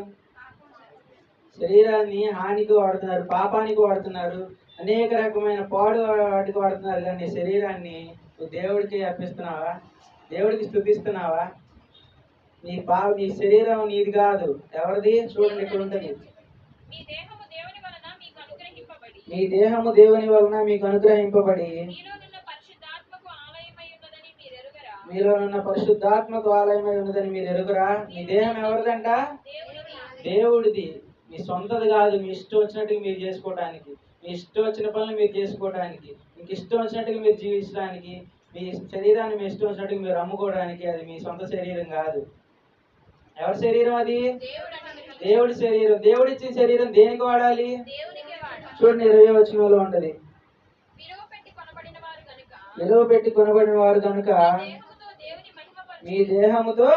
శరీరాన్ని హానికి వాడుతున్నారు, పాపానికి వాడుతున్నారు, అనేక రకమైన పాడు వాటికి వాడుతున్నారు. కానీ శరీరాన్ని నువ్వు దేవుడికి అర్పిస్తున్నావా? దేవుడికి స్తుతిస్తున్నావా? నీ శరీరం నీది కాదు, ఎవరిది? చూడండి ఇక్కడ ఉంటుంది, మీ దేహము దేవుని వలన మీకు అనుగ్రహింపబడి మీ దేహము దేవుని వలన మీకు అనుగ్రహింపబడి మీలోనున్న పరిశుద్ధాత్మకు ఆలయమై ఉన్నదని మీరు ఎరుగరా? మీలోనున్న పరిశుద్ధాత్మకు ఆలయమై ఉన్నదని మీరు ఎరుగురా? మీ దేహం ఎవరిదంట? దేవుడిది, మీ సొంతది కాదు. మీ ఇష్టం వచ్చినట్టుగా మీరు చేసుకోవడానికి, మీ ఇష్టం వచ్చిన పనులు మీరు చేసుకోవడానికి, మీకు ఇష్టం వచ్చినట్టుగా మీరు జీవించడానికి, మీ శరీరాన్ని మీ ఇష్టం వచ్చినట్టుగా మీరు అమ్ముకోవడానికి అది మీ సొంత శరీరం కాదు. ఎవరి శరీరం అది? దేవుడి శరీరం. దేవుడి ఇచ్చిన శరీరం దేనికి వాడాలి? చూడండి 20వ వచనంలో ఉంటది, విలువ పెట్టి కొనబడిన వారు కనుక మీ దేహముతో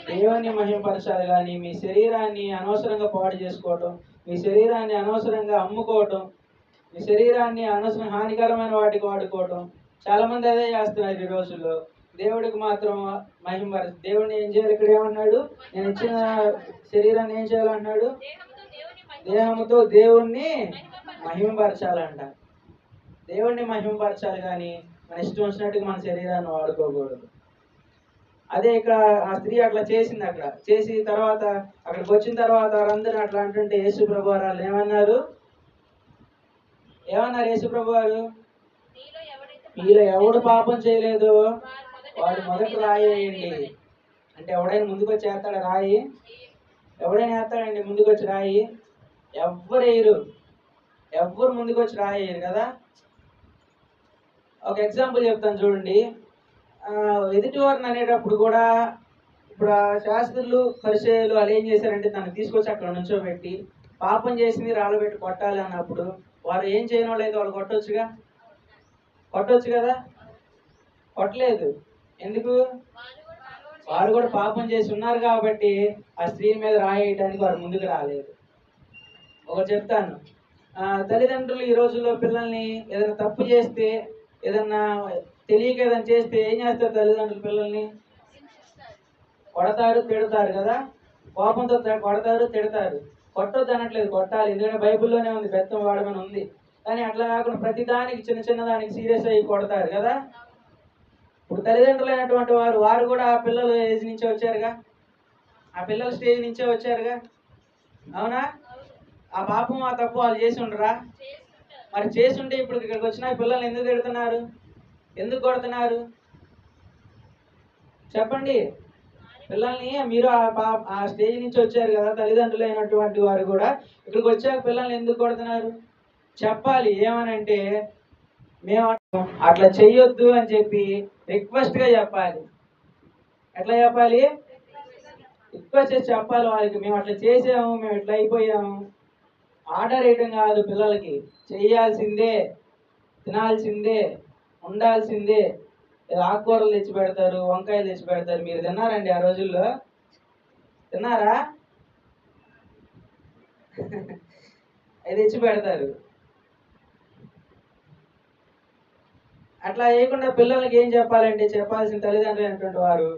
దేవుని మహిమపరచాలి. కానీ మీ శరీరాన్ని అనవసరంగా పాడు చేసుకోవటం, మీ శరీరాన్ని అనవసరంగా అమ్ముకోవటం, మీ శరీరాన్ని అనవసరం హానికరమైన వాటికి వాడుకోవటం చాలా మంది అదే చేస్తున్నారు ఈ రోజుల్లో. దేవుడికి మాత్రం దేవుడిని ఏం చేయాలి? ఇక్కడ ఏమన్నాడు? నేను ఇచ్చిన శరీరాన్ని ఏం చేయాలన్నాడు? దేహముతో దేవుణ్ణి మహిమపరచాలంట. దేవుణ్ణి మహిమపరచాలి కానీ మన ఇష్టం వచ్చినట్టుగా మన శరీరాన్ని వాడుకోకూడదు. అదే ఇక్కడ ఆ స్త్రీ అట్లా చేసింది. అక్కడ చేసి తర్వాత అక్కడికి వచ్చిన తర్వాత వారందరూ అట్లా అంటుంటే యేసు ప్రభు వారు ఏమన్నారు? యేసు ప్రభు వారు, మీలో ఎవడు పాపం చేయలేదు వాడు మొదట రాయి వేయండి అంటే, ఎవడైనా ముందుకు వచ్చి వేస్తాడా రాయి? ఎవడైనా వేస్తాడండి ముందుకు వచ్చి రాయి? ఎవ్వరు వేయరు, ఎవ్వరు ముందుకు వచ్చి రాయి వేయరు కదా. ఒక ఎగ్జాంపుల్ చెప్తాను చూడండి. ఎదుటివారిని అనేటప్పుడు కూడా ఇప్పుడు ఆ శాస్త్రులు పరిచయాలు వాళ్ళు ఏం చేశారంటే తనకు తీసుకొచ్చి అక్కడ నుంచోబెట్టి పాపం చేసింది రాళ్ళబెట్టి కొట్టాలి అన్నప్పుడు వారు ఏం చేయని వాళ్ళు అయితే వాళ్ళు కొట్టొచ్చు కదా. కొట్టలేదు. ఎందుకు? వారు కూడా పాపం చేసి ఉన్నారు కాబట్టి ఆ స్త్రీ మీద రాయడానికి వారు ముందుకు రాలేదు. ఒకటి చెప్తాను, తల్లిదండ్రులు ఈ రోజుల్లో పిల్లల్ని ఏదైనా తప్పు చేస్తే, ఏదన్నా తెలియక ఏదైనా చేస్తే ఏం చేస్తారు? తల్లిదండ్రులు పిల్లల్ని కొడతారు, తిడతారు కదా. కోపంతో కొడతారు, తిడతారు. కొట్టొద్దు అనట్లేదు, కొట్టాలి. ఎందుకంటే బైబిల్లోనే ఉంది, బెత్తం వాడమని ఉంది. కానీ అట్లా కాకుండా ప్రతి దానికి చిన్న దానికి సీరియస్ అయ్యి కొడతారు కదా. ఇప్పుడు తల్లిదండ్రులు అయినటువంటి వారు కూడా ఆ పిల్లల ఏజ్ నుంచే వచ్చారుగా, ఆ పిల్లల స్టేజ్ నుంచే వచ్చారుగా, అవునా? ఆ పాపం ఆ తప్పు వాళ్ళు చేసి ఉండరా? మరి చేసి ఉంటే ఇప్పుడు ఇక్కడికి వచ్చిన పిల్లల్ని ఎందుకు తిడుతున్నారు, ఎందుకు కొడుతున్నారు? చెప్పండి. పిల్లల్ని మీరు ఆ స్టేజ్ నుంచి వచ్చారు కదా, తల్లిదండ్రులు అయినటువంటి వారు కూడా ఇక్కడికి వచ్చాక పిల్లల్ని ఎందుకు కొడుతున్నారు? చెప్పాలి. ఏమనంటే మేము అట్లా చెయ్యొద్దు అని చెప్పి రిక్వెస్ట్గా చెప్పాలి. ఎట్లా చెప్పాలి? రిక్వెస్ట్ చేసి చెప్పాలి వాళ్ళకి, మేము అట్లా చేసాము, మేము ఇట్లా అయిపోయాము. ఆర్డర్ వేయటం కాదు, పిల్లలకి చెయ్యాల్సిందే, తినాల్సిందే, ఉండాల్సిందే. ఆకుకూరలు తెచ్చి పెడతారు, వంకాయలు తెచ్చి పెడతారు. మీరు తిన్నారండి ఆ రోజుల్లో? తిన్నారా? అది తెచ్చి పెడతారు. అట్లా వేయకుండా పిల్లలకి ఏం చెప్పాలంటే, చెప్పాల్సిన తల్లిదండ్రులు అయినటువంటి వారు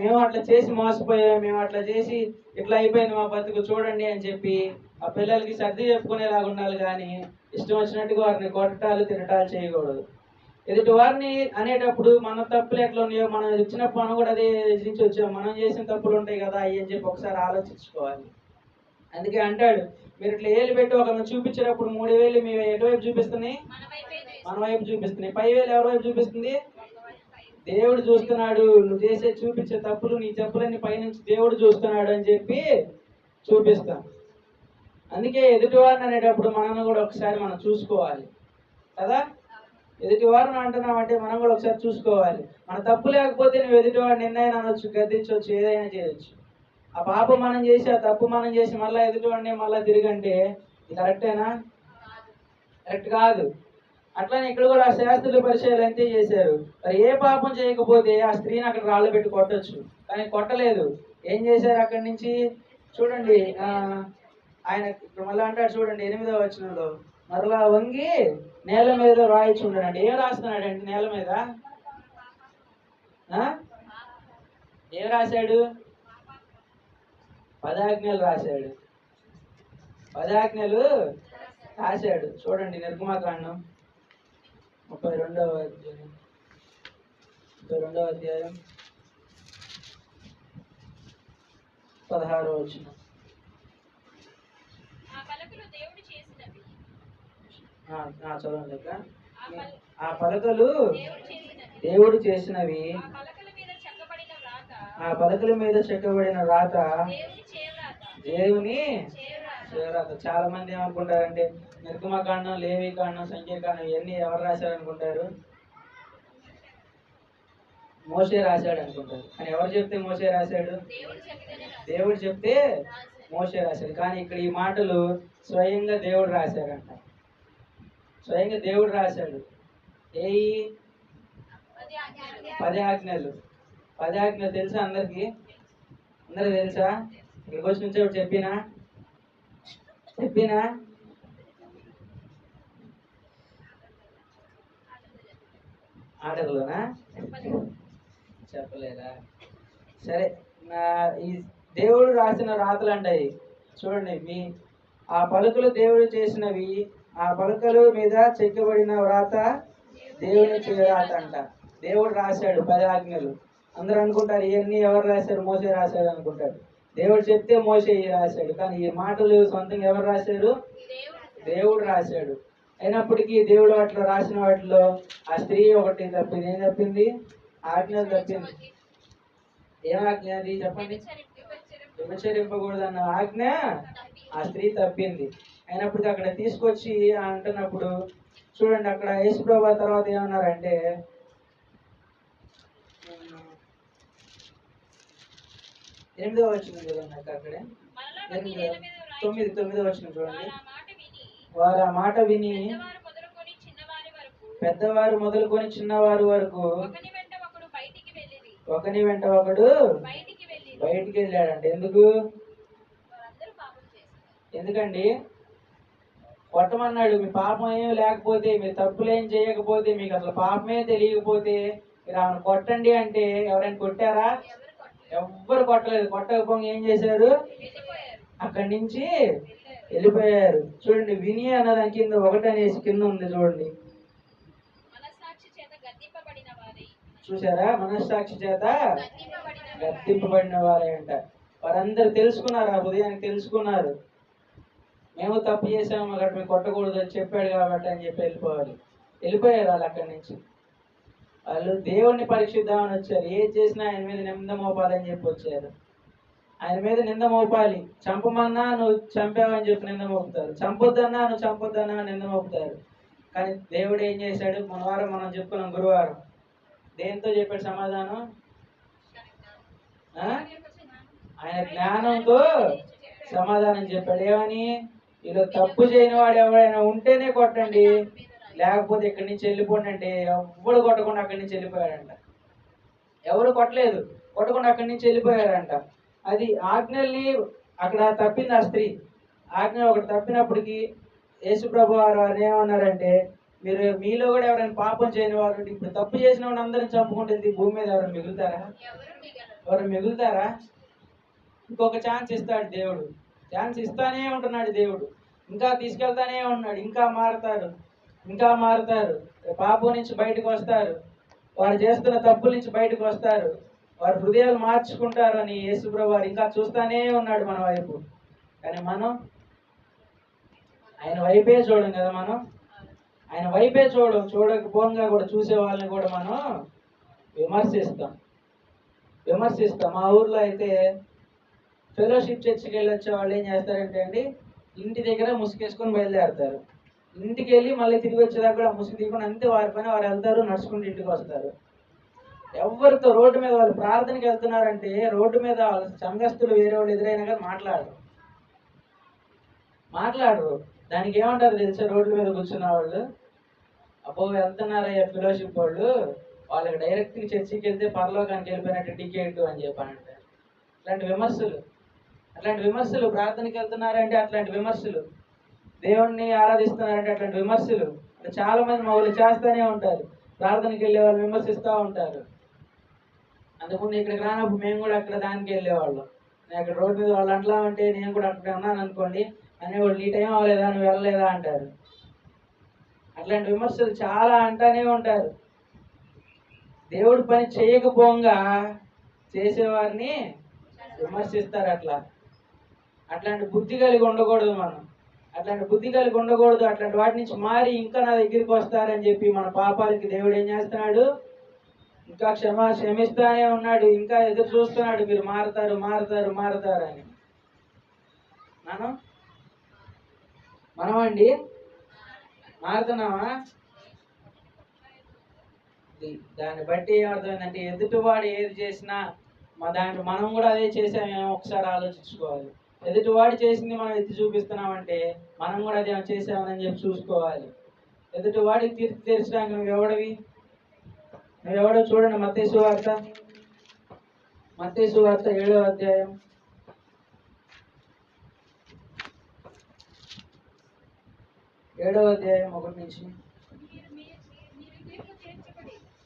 మేము అట్లా చేసి మోసపోయాం, మేము అట్లా చేసి ఇట్లా అయిపోయింది మా బతుకు చూడండి అని చెప్పి ఆ పిల్లలకి సర్ది చెప్పుకునేలాగా ఉండాలి. కానీ ఇష్టం వచ్చినట్టుగా వారిని కొట్టటాలు తినటాలు చేయకూడదు. ఎదుటి వారిని అనేటప్పుడు మన తప్పులు ఎట్లా ఉన్నాయో, మనం ఇచ్చినప్పుడు మనం కూడా అదే నుంచి వచ్చాం, మనం చేసిన తప్పులు ఉంటాయి కదా అవి అని చెప్పి ఒకసారి ఆలోచించుకోవాలి. అందుకే అంటాడు, మీరు ఇట్లా ఏళ్ళు పెట్టి ఒకరిని చూపించేటప్పుడు 3 వేలు మీ ఎటువైపు చూపిస్తున్నాయి? మన వైపు చూపిస్తున్నాయి. 5 వేలు ఎవరి వైపు చూపిస్తుంది? దేవుడు చూస్తున్నాడు. నువ్వు చూపించే తప్పులు, నీ తప్పులన్నీ పైనుంచి దేవుడు చూస్తున్నాడు అని చెప్పి చూపిస్తాం. అందుకే ఎదుటివారిని అనేటప్పుడు మనం కూడా ఒకసారి మనం చూసుకోవాలి కదా. ఎదుటివారిని అంటున్నామంటే మనం కూడా ఒకసారి చూసుకోవాలి. మన తప్పు లేకపోతే నువ్వు ఎదుటివాడిని ఎన్నైనా అనొచ్చు, గద్దించవచ్చు, ఏదైనా చేయొచ్చు. ఆ పాపం మనం చేసి, ఆ తప్పు మనం చేసి మళ్ళీ ఎదుటివాడిని మళ్ళీ తిరిగంటే ఇది కరెక్టేనా? కరెక్ట్ కాదు. అట్లానే ఇక్కడ కూడా ఆ శాస్త్రుల పరిచయాలు అంతే చేశారు. మరి ఏ పాపం చేయకపోతే ఆ స్త్రీని అక్కడ రాళ్ళు పెట్టి కొట్టొచ్చు, కానీ కొట్టలేదు. ఏం చేశారు అక్కడి నుంచి? చూడండి, ఆయన ఇప్పుడు మళ్ళీ అంటాడు చూడండి 8వ వచనంలో, మరలా వంగి నేల మీద రాయిచుండనండి. ఏం రాస్తున్నాడంటే నేల మీద ఏం రాశాడు? 10 ఆజ్ఞలు రాశాడు. 10 ఆజ్ఞలు రాశాడు. చూడండి నిర్గమకాండం 32వ అధ్యాయం 16వ వచనం. చదవండి అక్క. ఆ పలకలు దేవుడు చేసినవి, ఆ పలకల మీద చెక్కబడిన రాత దేవుని చేరాత. చాలా మంది ఏమనుకుంటారంటే నిర్గమకాండం, లేవికాండం, సంఖ్యాకాండం ఇవన్నీ ఎవరు రాశారు అనుకుంటారు? మోషే రాశాడు అనుకుంటారు. కానీ ఎవరు చెప్తే మోషే రాశాడు? దేవుడు చెప్తే మోషే రాశాడు. కానీ ఇక్కడ ఈ మాటలు స్వయంగా దేవుడు రాశాడంట. స్వయంగా దేవుడు రాశాడు. 10 ఆజ్ఞలు. 10 ఆజ్ఞలు తెలుసా అందరికి? అందరికి తెలుసా? ఇక్కడికి వచ్చి నుంచి చెప్పినా ఆర్డర్లోనా చెప్పలేదా? సరే, ఈ దేవుడు రాసిన రాతలు అంటాయి చూడండి. ఆ పలుకులు దేవుడు చేసినవి, ఆ పలుకల మీద చెక్కబడిన వ్రాత దేవుని చేరాత అంట. దేవుడు రాశాడు 10 ఆజ్ఞలు. అందరూ అనుకుంటారు ఇవన్నీ ఎవరు రాశారు? మోసే రాశాడు అనుకుంటారు. దేవుడు చెప్తే మోసే రాశాడు. కానీ ఈ మాటలు సొంతంగా ఎవరు రాశారు? దేవుడు రాశాడు. అయినప్పటికీ దేవుడు అట్లా రాసిన వాటిలో ఆ స్త్రీ ఒకటి తప్పింది. ఏం తప్పింది? ఆజ్ఞలు తప్పింది. ఏం ఆజ్ఞ అది చెప్పండి? వ్యభిచరింపకూడదన్న ఆజ్ఞ ఆ స్త్రీ తప్పింది. అయినప్పటికీ అక్కడ తీసుకొచ్చి అంటున్నప్పుడు చూడండి, అక్కడ యేసుప్రభు తర్వాత ఏమన్నారంటే 8వ వచనం చూడండి. అక్కడే 9వ వచనం చూడండి. వారు ఆ మాట విని పెద్దవారు మొదలుకొని చిన్నవారు వరకు ఒకని వెంట ఒకడు బయటికి వెళ్ళాడంటే ఎందుకండి? కొట్టమన్నాడు. మీ పాపం ఏం లేకపోతే, మీరు తప్పులేం చేయకపోతే, మీకు అసలు పాపమే తెలియకపోతే మీరు ఆమెను కొట్టండి అంటే ఎవరైనా కొట్టారా? ఎవ్వరు కొట్టలేదు. కొట్టకపోగా ఏం చేశారు? అక్కడి నుంచి వెళ్ళిపోయారు. చూడండి, విని అన్నదాని కింద 1 అనేసి కింద ఉంది చూడండి. చూసారా? మనస్సాక్షి చేత గద్దింపబడిన వారే అంట. వారందరూ తెలుసుకున్నారు, ఆ ఉదయానికి తెలుసుకున్నారు. మేము తప్పు చేసాము, అక్కడ మేము కొట్టకూడదు అని చెప్పాడు కాబట్టి అని చెప్పి వెళ్ళిపోయారు వాళ్ళు అక్కడి నుంచి. వాళ్ళు దేవుణ్ణి పరీక్షిద్దామని వచ్చారు. ఏది చేసినా ఆయన మీద నింద మోపాలని చెప్పి వచ్చారు. ఆయన మీద నింద మోపాలి. చంపమన్నా నువ్వు చంపావని చెప్పి నింద మోపుతారు, చంపొద్దన్నా నువ్వు చంపొద్దన్నా నింద మోపుతారు. కానీ దేవుడు ఏం చేశాడు? మన వారం మనం చెప్పుకున్నాం, గురువారం. దేంతో చెప్పాడు సమాధానం? ఆయన జ్ఞానంతో సమాధానం చెప్పాడు. ఏమని? ఇలా తప్పు చేయని వాడు ఎవరైనా ఉంటేనే కొట్టండి, లేకపోతే ఇక్కడి నుంచి వెళ్ళిపోండి అంటే ఎవ్వడు కొట్టకుండా అక్కడి నుంచి వెళ్ళిపోయాడంట. ఎవరు కొట్టలేదు, కొట్టకుండా అక్కడి నుంచి వెళ్ళిపోయారంట. అది ఆజ్ఞల్ని అక్కడ తప్పింది ఆ స్త్రీ. ఆజ్ఞ ఒకటి తప్పినప్పటికీ యేసుప్రభు వారు ఏమన్నారంటే, మీలో కూడా ఎవరైనా పాపం చేయని వారు, ఇప్పుడు తప్పు చేసిన వాడు అందరిని చంపుకుంటుంది భూమి మీద ఎవరైనా మిగులుతారా? ఇంకొక ఛాన్స్ ఇస్తాడు దేవుడు. ఛాన్స్ ఇస్తానే ఉంటున్నాడు దేవుడు. ఇంకా తీసుకెళ్తానే ఉన్నాడు. ఇంకా మారుతారు. పాపం నుంచి బయటకు వస్తారు. వారు చేస్తున్న తప్పుల నుంచి బయటకు వస్తారు. వారి హృదయాలు మార్చుకుంటారు అని యేసుప్రభు వారు ఇంకా చూస్తానే ఉన్నాడు మన వైపు. కానీ మనం ఆయన వైపే చూడం కదా. మనం ఆయన వైపే చూడకపోగా కూడా చూసే వాళ్ళని కూడా మనం విమర్శిస్తాం. మా ఊర్లో అయితే ఫెలోషిప్ చర్చికి వెళ్ళి వచ్చే వాళ్ళు ఏం చేస్తారంటే అండి, ఇంటి దగ్గర ముసుగేసుకొని బయలుదేరుతారు. ఇంటికి వెళ్ళి మళ్ళీ తిరిగి వచ్చేదాకా కూడా ముసుగు తీయకుండా అంతే వారి పని వారు వెళ్తారు, నడుచుకుంటూ ఇంటికి వస్తారు. ఎవరితో రోడ్డు మీద వాళ్ళు ప్రార్థనకి వెళ్తున్నారంటే రోడ్డు మీద వాళ్ళ సంఘస్థులు వేరే వాళ్ళు ఎదురైనా కానీ మాట్లాడరు. దానికి ఏమంటారు తెలుసా? రోడ్ల మీద కూర్చున్న వాళ్ళు, అబ్బో వెళ్తున్నారయ్యా ఫెలోషిప్ వాళ్ళు, వాళ్ళకి డైరెక్ట్గా చర్చికి వెళ్తే పరలోకానికి వెళ్ళిపోయినట్టు టికెట్ అని చెప్పానంటారు. అట్లాంటి విమర్శలు ప్రార్థనకి వెళ్తున్నారంటే అట్లాంటి విమర్శలు, దేవుణ్ణి ఆరాధిస్తున్నారంటే అట్లాంటి విమర్శలు చాలా మంది మా వాళ్ళు చేస్తూనే ఉంటారు. ప్రార్థనకి వెళ్ళే వాళ్ళు విమర్శిస్తూ ఉంటారు. అంతకుముందు ఇక్కడికి రానప్పుడు మేము కూడా అక్కడ దానికి వెళ్ళేవాళ్ళం. నేను అక్కడ రోడ్డు మీద వాళ్ళు అంటలా అంటే నేను కూడా అక్కడ ఉన్నాను అనుకోండి, అనేవాళ్ళు నీ టైం అవ్వలేదా, నువ్వు వెళ్ళలేదా అంటారు. అట్లాంటి విమర్శలు చాలా అంటానే ఉంటారు. దేవుడు పని చేయకపోగా చేసేవారిని విమర్శిస్తారు. అట్లాంటి బుద్ధి కలిగి ఉండకూడదు మనం. అట్లాంటి వాటి నుంచి మారి ఇంకా నా దగ్గరికి వస్తారని చెప్పి మన పాపాలకి దేవుడు ఏం చేస్తున్నాడు? ఇంకా క్షమిస్తానే ఉన్నాడు. ఇంకా ఎదురు చూస్తున్నాడు, మీరు మారుతారు అని. మనమండి మారుతున్నామా? దాన్ని బట్టి ఏమర్థమైందంటే, ఎదుటివాడు ఏది చేసినా దాంట్లో మనం కూడా అదే చేసామేమో ఒకసారి ఆలోచించుకోవాలి. ఎదుటివాడు చేసింది మనం ఎత్తి చూపిస్తున్నామంటే మనం కూడా అదే చేసామని చెప్పి చూసుకోవాలి. ఎదుటివాడికి తీర్పు తీర్చడానికి నువ్వెవడో చూడండి. మత్తయి సువార్త 7వ అధ్యాయం 1 నుంచి.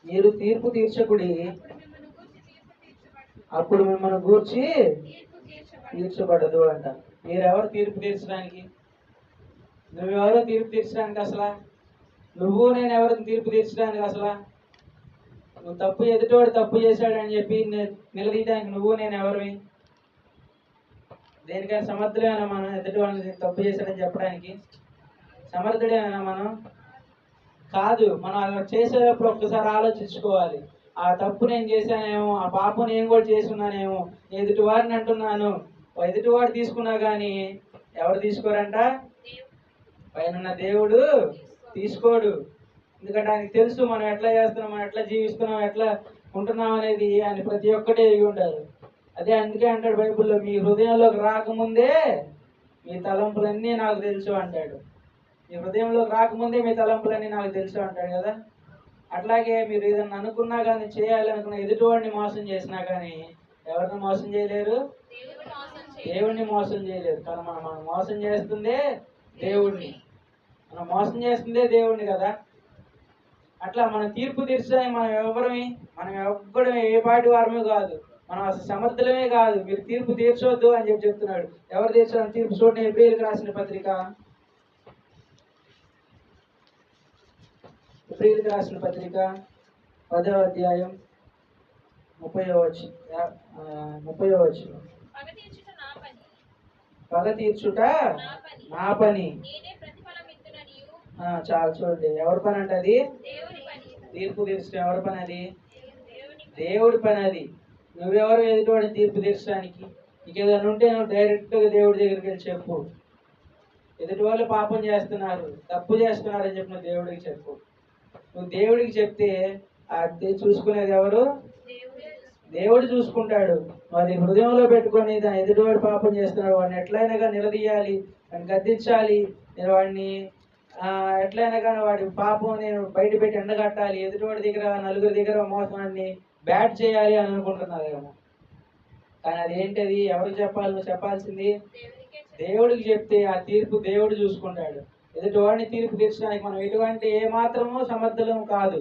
మీరు తీర్పు తీర్చకుడి, అప్పుడు మిమ్మల్ని గూర్చి తీర్చబడదు అంట. మీరెవరు తీర్పు తీర్చడానికి? నువ్వెవరో తీర్పు తీర్చడానికి అసలు? నువ్వు నేను ఎవరికి తీర్పు తీర్చడానికి అసలు? నువ్వు ఎదుటివాడు తప్పు చేశాడని చెప్పి నిలదీయడానికి నువ్వు నేను ఎవరివి? దేనికైనా సమర్థుడేనా మనం? ఎదుటివాడిని తప్పు చేశాడని చెప్పడానికి సమర్థుడేనా మనం? కాదు. మనం అలా చేసేటప్పుడు ఒక్కసారి ఆలోచించుకోవాలి. ఆ తప్పు నేను చేశానేమో, ఆ పాపం నేను కూడా చేసుకున్నానేమో, ఎదుటివాడిని అంటున్నాను. ఎదుటివాడు తీసుకున్నా కానీ ఎవరు తీసుకోరంట? పైన దేవుడు తీసుకోడు. ఎందుకంటే ఆయనకి తెలుసు మనం ఎట్లా చేస్తున్నాం, మనం ఎట్లా జీవిస్తున్నాం, ఎట్లా ఉంటున్నాం అనేది ఆయన ప్రతి ఒక్కటే ఎరిగి ఉంటారు. అందుకే అంటాడు బైబిల్లో, మీ హృదయంలోకి రాకముందే మీ తలంపులన్నీ నాకు తెలుసు అంటాడు. మీ హృదయంలోకి రాకముందే మీ తలంపులన్నీ నాకు తెలుసు అంటాడు కదా. అట్లాగే మీరు ఏదన్నా అనుకున్నా కానీ, చేయాలనుకున్న ఎదుటివాడిని మోసం చేసినా కానీ ఎవరిని మోసం చేయలేరు? దేవుణ్ణి మోసం చేయలేరు. కానీ మనం మోసం చేస్తుందే దేవుణ్ణి. కదా. అట్లా మనం తీర్పు తీర్చడానికి మనం ఎవ్వడం ఏ పాటి వారమే కాదు, మనం అసలు సమర్థులమే కాదు. మీరు తీర్పు తీర్చవద్దు అని చెప్తున్నాడు. ఎవరు తీర్చాలని తీర్పు చూడండి. ఎబ్రీయులకు రాసిన పత్రిక 10వ అధ్యాయం 30వ వచనం. పగ తీర్చుట నా పని. చాలా చూడండి, ఎవరి పని అంటే అది? తీర్పు తీర్చడం ఎవరి పని? అది దేవుడి పని. అది నువ్వెవరు ఎదుటివాడిని తీర్పు తీర్చడానికి? నీకేదైనా ఉంటే నువ్వు డైరెక్ట్గా దేవుడి దగ్గరికి వెళ్ళి చెప్పు. ఎదుటి వాళ్ళు పాపం చేస్తున్నారు, తప్పు చేస్తున్నారు అని చెప్పి నువ్వు దేవుడికి చెప్పు. నువ్వు దేవుడికి చెప్తే అది చూసుకునేది ఎవరు? దేవుడు చూసుకుంటాడు. వాడి హృదయంలో పెట్టుకొని దాని ఎదుటివాడు పాపం చేస్తున్నాడు, వాడిని ఎట్లయినా నిలదీయాలి, వాడిని గద్దించాలి, నేను వాడిని ఎట్లయినా కానీ వాడి పాపం నేను బయట పెట్టి ఎండగట్టాలి, ఎదుటివాడి దగ్గర నలుగురి దగ్గర మోసాన్ని బ్యాట్ చేయాలి అని అనుకుంటున్నారేమో. కానీ అదేంటది? ఎవరికి చెప్పాలి? నువ్వు చెప్పాల్సింది దేవుడికి చెప్తే ఆ తీర్పు దేవుడు చూసుకుంటాడు. ఎదుటివాడిని తీర్పు తీర్చడానికి మనం ఎటువంటి ఏ మాత్రమూ సమర్థులం కాదు.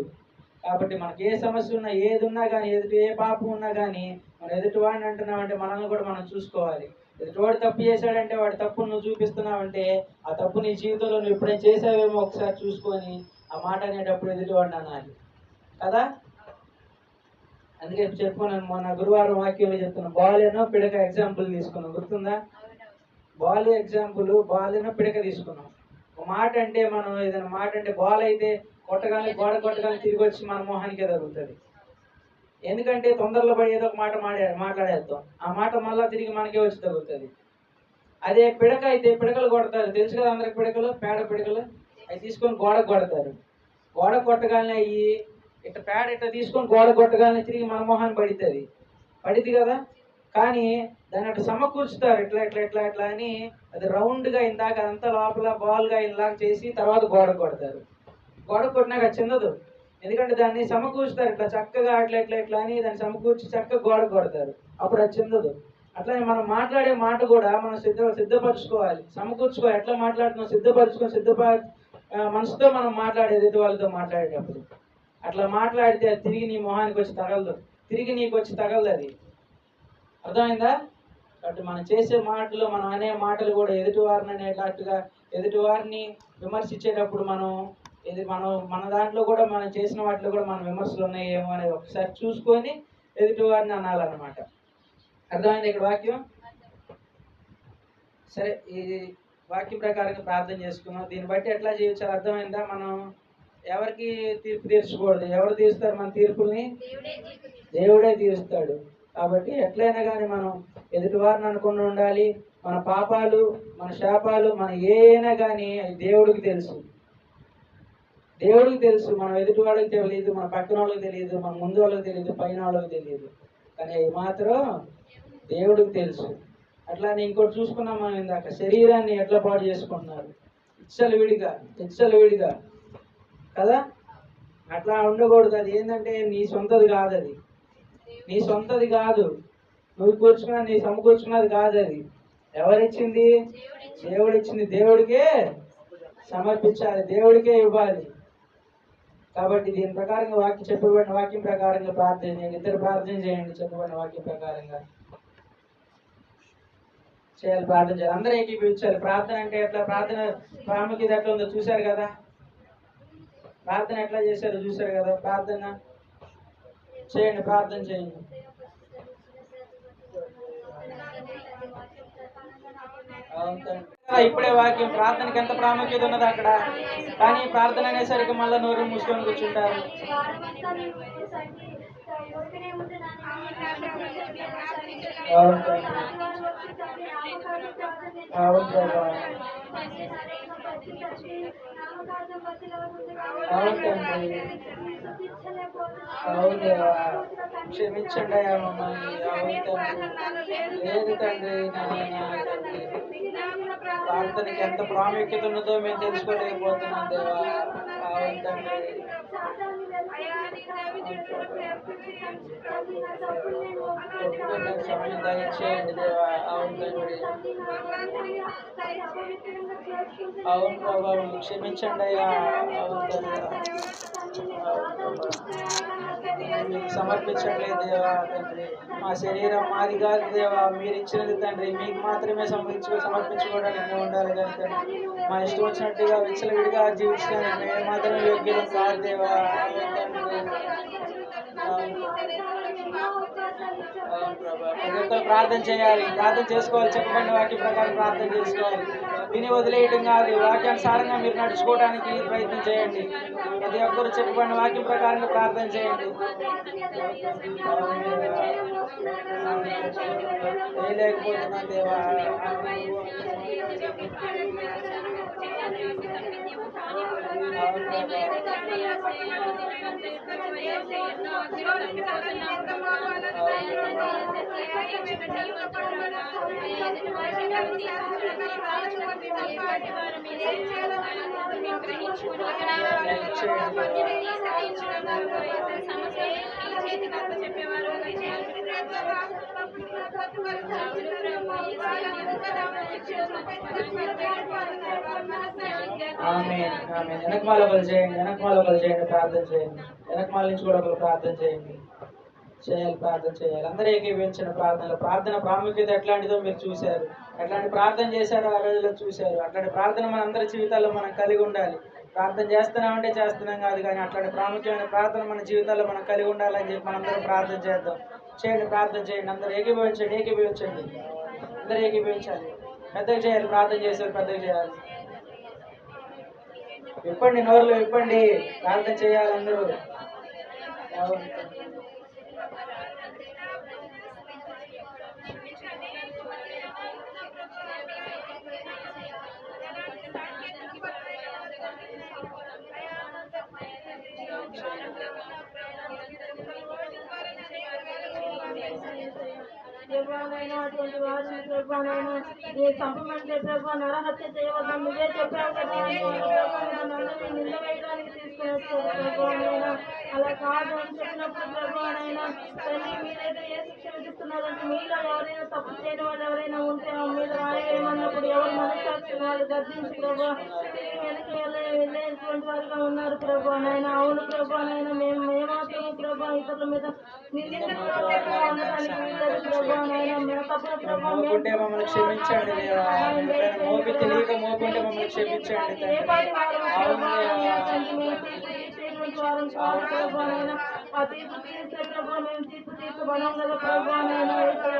కాబట్టి మనకి ఏ సమస్య ఉన్నా, ఏది ఉన్నా కానీ, ఏ పాపం ఉన్నా కానీ, మనం ఎదుటివాడిని అంటున్నామంటే మనల్ని కూడా మనం చూసుకోవాలి. ఎదుటివాడు తప్పు చేశాడంటే వాడి తప్పును నువ్వు చూపిస్తున్నావంటే ఆ తప్పు నీ జీవితంలో నువ్వు ఎప్పుడైనా చేసావేమో ఒకసారి చూసుకొని ఆ మాట అనేటప్పుడు ఎదుటివాడిని అనాలి కదా. అందుకే చెప్పుకున్నాను, మొన్న గురువారం వాక్యంలో చెప్తున్నాను, బాలేనో పిడక ఎగ్జాంపుల్ తీసుకున్నాం, గుర్తుందా? బాల్ ఎగ్జాంపుల్, బాలేనో పిడక తీసుకున్నాం. ఒక మాట అంటే మనం ఏదైనా మాట అంటే బాల్ అయితే గోడ కొట్టగానే తిరిగి వచ్చి మన మొహానికే తగులుతుంది. ఎందుకంటే తొందరలో పడి ఏదో ఒక మాట మాట్లాడేస్తాం, ఆ మాట మళ్ళీ తిరిగి మనకే వచ్చి తగులుతుంది. అదే పిడక అయితే పిడకలు కొడతారు, తెలుసు కదా అందరికి. పిడకలు, పేడ పిడకలు, అవి తీసుకొని గోడకు కొడతారు. గోడ కొట్టగానే అయ్యి పేడ తీసుకొని గోడ కొట్టగానే తిరిగి మన మొహాన్ని పడుతుంది కదా. కానీ దాన్ని అట్లా సమకూర్చుతారు, ఇట్లా ఇట్లా ఇట్లా ఇట్లా అని. అది రౌండ్గా ఇందాక అదంతా లోపల బాల్గా ఇలా చేసి తర్వాత గోడ కొడతారు. గోడ కొట్టినాక అది చెందదు, ఎందుకంటే దాన్ని సమకూర్చుతారు ఇట్లా చక్కగా అట్లా ఇట్లా ఇట్లా అని దాన్ని సమకూర్చి చక్కగా గోడ కొడతారు, అప్పుడు అది చెందదు. అట్లానే మనం మాట్లాడే మాట కూడా మనం సిద్ధపరచుకోవాలి, సమకూర్చుకోవాలి. ఎట్లా మాట్లాడుతున్నాం సిద్ధపరచుకొని మనసుతో మనం మాట్లాడేది ఎదుటి వాళ్ళతో మాట్లాడేటప్పుడు. అట్లా మాట్లాడితే అది తిరిగి నీ మొహానికి వచ్చి తగలదు, తిరిగి నీకు వచ్చి తగలదు. అది అర్థమైందా? కాబట్టి మనం చేసే మాటలు, మనం అనే మాటలు కూడా ఎదుటివారిని అనేటట్టుగా, ఎదుటివారిని విమర్శించేటప్పుడు మనం మన దాంట్లో కూడా మనం చేసిన వాటిలో కూడా మన విమర్శలు ఉన్నాయేమో అనేది ఒకసారి చూసుకొని ఎదుటివారిని అనాలన్నమాట. అర్థమైంది ఇక్కడ వాక్యం? సరే, ఈ వాక్యం ప్రకారంగా ప్రార్థన చేసుకున్నాం. దీన్ని బట్టి ఎట్లా జీవించాలి అర్థమైందా? మనం ఎవరికి తీర్పు తీర్చకూడదు. ఎవరు తీరుస్తారు మన తీర్పుల్ని? దేవుడే తీరుస్తాడు. కాబట్టి ఎట్లయినా కానీ మనం ఎదుటివారిని అనుకుని ఉండాలి. మన పాపాలు, మన శాపాలు, మన ఏమైనా కానీ దేవుడికి తెలుసు. దేవుడికి తెలుసు. మనం ఎదుటి వాళ్ళకి తెలియదు, మన పక్కన వాళ్ళకి తెలియదు, మన ముందు వాళ్ళకి తెలియదు, పైన వాళ్ళకి తెలియదు, కానీ అవి మాత్రం దేవుడికి తెలుసు. అట్లానే ఇంకోటి చూసుకున్నాం మనం ఇందాక, శరీరాన్ని ఎట్లా పాడు చేసుకుంటున్నారు, విడిగా కదా. అట్లా ఉండకూడదు. అది ఏంటంటే నీ సొంతది కాదు, అది నీ సొంతది కాదు, నువ్వు కూర్చున్నా నీ సమకూర్చున్నది కాదు. అది ఎవరిచ్చింది? దేవుడిచ్చింది. దేవుడికే సమర్పించాలి, దేవుడికే ఇవ్వాలి. కాబట్టి దీని ప్రకారంగా చెప్పబడిన వాక్యం ప్రకారంగా ప్రార్థన చేయండి. ఇద్దరు ప్రార్థన చేయండి, చెప్పబడిన వాక్యం ప్రకారంగా చేయాలి, ప్రార్థన చేయాలి. అందరూ ఏకీభవించాలి. ప్రార్థన అంటే ఎట్లా, ప్రార్థన ప్రాముఖ్యత ఎట్లా ఉందో చూశారు కదా, ప్రార్థన ఎట్లా చేశారో చూశారు కదా. ప్రార్థన చేయండి, ప్రార్థన చేయండి. ఇప్పుడే వాక్యం ప్రార్థనకి ఎంత ప్రాముఖ్యత ఉన్నది అక్కడ, కానీ ప్రార్థన అనేసరికి మళ్ళీ నోరు మూసుకొని కూర్చుంటారు. క్షమించండి అయ్యా మమ్మల్ని. లేదు తండ్రి, ప్రార్థనకి ఎంత ప్రాముఖ్యత ఉన్నదో మేము తెలుసుకోలేకపోతున్నాం దేవా. అవును తండ్రి, సమయం దయచేయండి దేవా. అవును తండ్రి, అవును ప్రభా, క్షమించండి అయ్యా. అవును తండ్రి, మీకు సమర్పించట్లేదు దేవా. తండ్రి, మా శరీరం మాది కాదు దేవా, మీరు ఇచ్చినది తండ్రి. మీకు మాత్రమే సమర్పించుకోవడానికి మేము ఉండాలి కానీ తండ్రి, మా ఇష్టం వచ్చినట్టుగా విచ్చలవిడిగా జీవించడానికి మేము మాత్రమే యోగ్యం కాదు దేవా. ప్రార్థన చేయాలి, ప్రార్థన చేసుకోవాలి, చెప్పబడిన వాక్యం ప్రకారం ప్రార్థన చేసుకోవాలి. విని వదిలేయటం కాదు, వాక్యానుసారంగా మీరు నడుచుకోవడానికి ప్రయత్నం చేయండి. ప్రతి ఒక్కరు చెప్పబడిన వాక్యం ప్రకారంగా ప్రార్థన చేయండి. చేయలేకపోతున్నా దేవా. వెనకమాల ఒకరు చేయండి, ప్రార్థన చేయండి. వెనకమాల నుంచి కూడా ఒకరు ప్రార్థన చేయండి. ప్రార్థన చేయాలి. అందరూ ఏకీభవించిన ప్రార్థన ప్రాముఖ్యత ఎట్లాంటిదో మీరు చూశారు. ఎట్లాంటి ప్రార్థన చేశారో ఆ రోజుల్లో చూశారు. అట్లాంటి ప్రార్థన మన అందరి జీవితాల్లో మనం కలిగి ఉండాలి. ప్రార్థన చేస్తున్నామంటే చేస్తున్నాం కాదు, కానీ అట్లాంటి ప్రాముఖ్యమైన ప్రార్థన మన జీవితాల్లో మనం కలిగి ఉండాలని చెప్పి మనందరం ప్రార్థన చేద్దాం. ప్రార్థన చేయండి. అందరూ ఏకీభవించండి. అందరూ ఏకీభవించాలి. పెద్దగా చేయాలి, ప్రార్థన చేశారు, పెద్దగా చేయాలి. విప్పండి, నోరులో విప్పండి, ప్రార్థన చేయాలి అందరూ. దేవాలైన అటువంటి వారిని ప్రభానైనా ఏ చంపమంటే ప్రభా నరహత్య చేయవద్దని నువ్వే చెప్పావు కదా అని నన్ను నింద వేయడానికి తీసుకుని వచ్చారు ప్రభానైనా అలా కాదు అని చెప్పినప్పుడు ప్రభానైనా తల్లి మీరైతే ఏ శిక్ష విధిస్తున్నారంటే మీలో ఎవరైనా తప్పు చేయని వాళ్ళు ఎవరైనా ఉంటే ఆ మీద రాయమన్నప్పుడు ఎవరు మనసాక్షి వాళ్ళు గర్జించి ప్రభా వెనక్కి వెళ్ళేటువంటి వారుగా ఉన్నారు ప్రభా నాయన అవును ప్రభా నాయన మేమాత్రము ప్రభా ఇతరుల మీద నిందించకుండా ఉండటానికి వీల్లేదు ప్రభా నాయన మేము తప్పుల ప్రభా మోపుంటే మమ్మల్ని క్షమించండి దేవా. మోపి తెలియక మోపుంటే మమ్మల్ని క్షమించండి ఏ పాటి వారు ప్రభా తండ్రి. తండ్రి మేము తీర్పు తీర్చేటువంటి వారం కాదు ప్రభా నాయన ఆ తీర్పు తీర్చే ప్రభా మేము తీర్పు తీర్చబడం కదా ప్రభా నాయన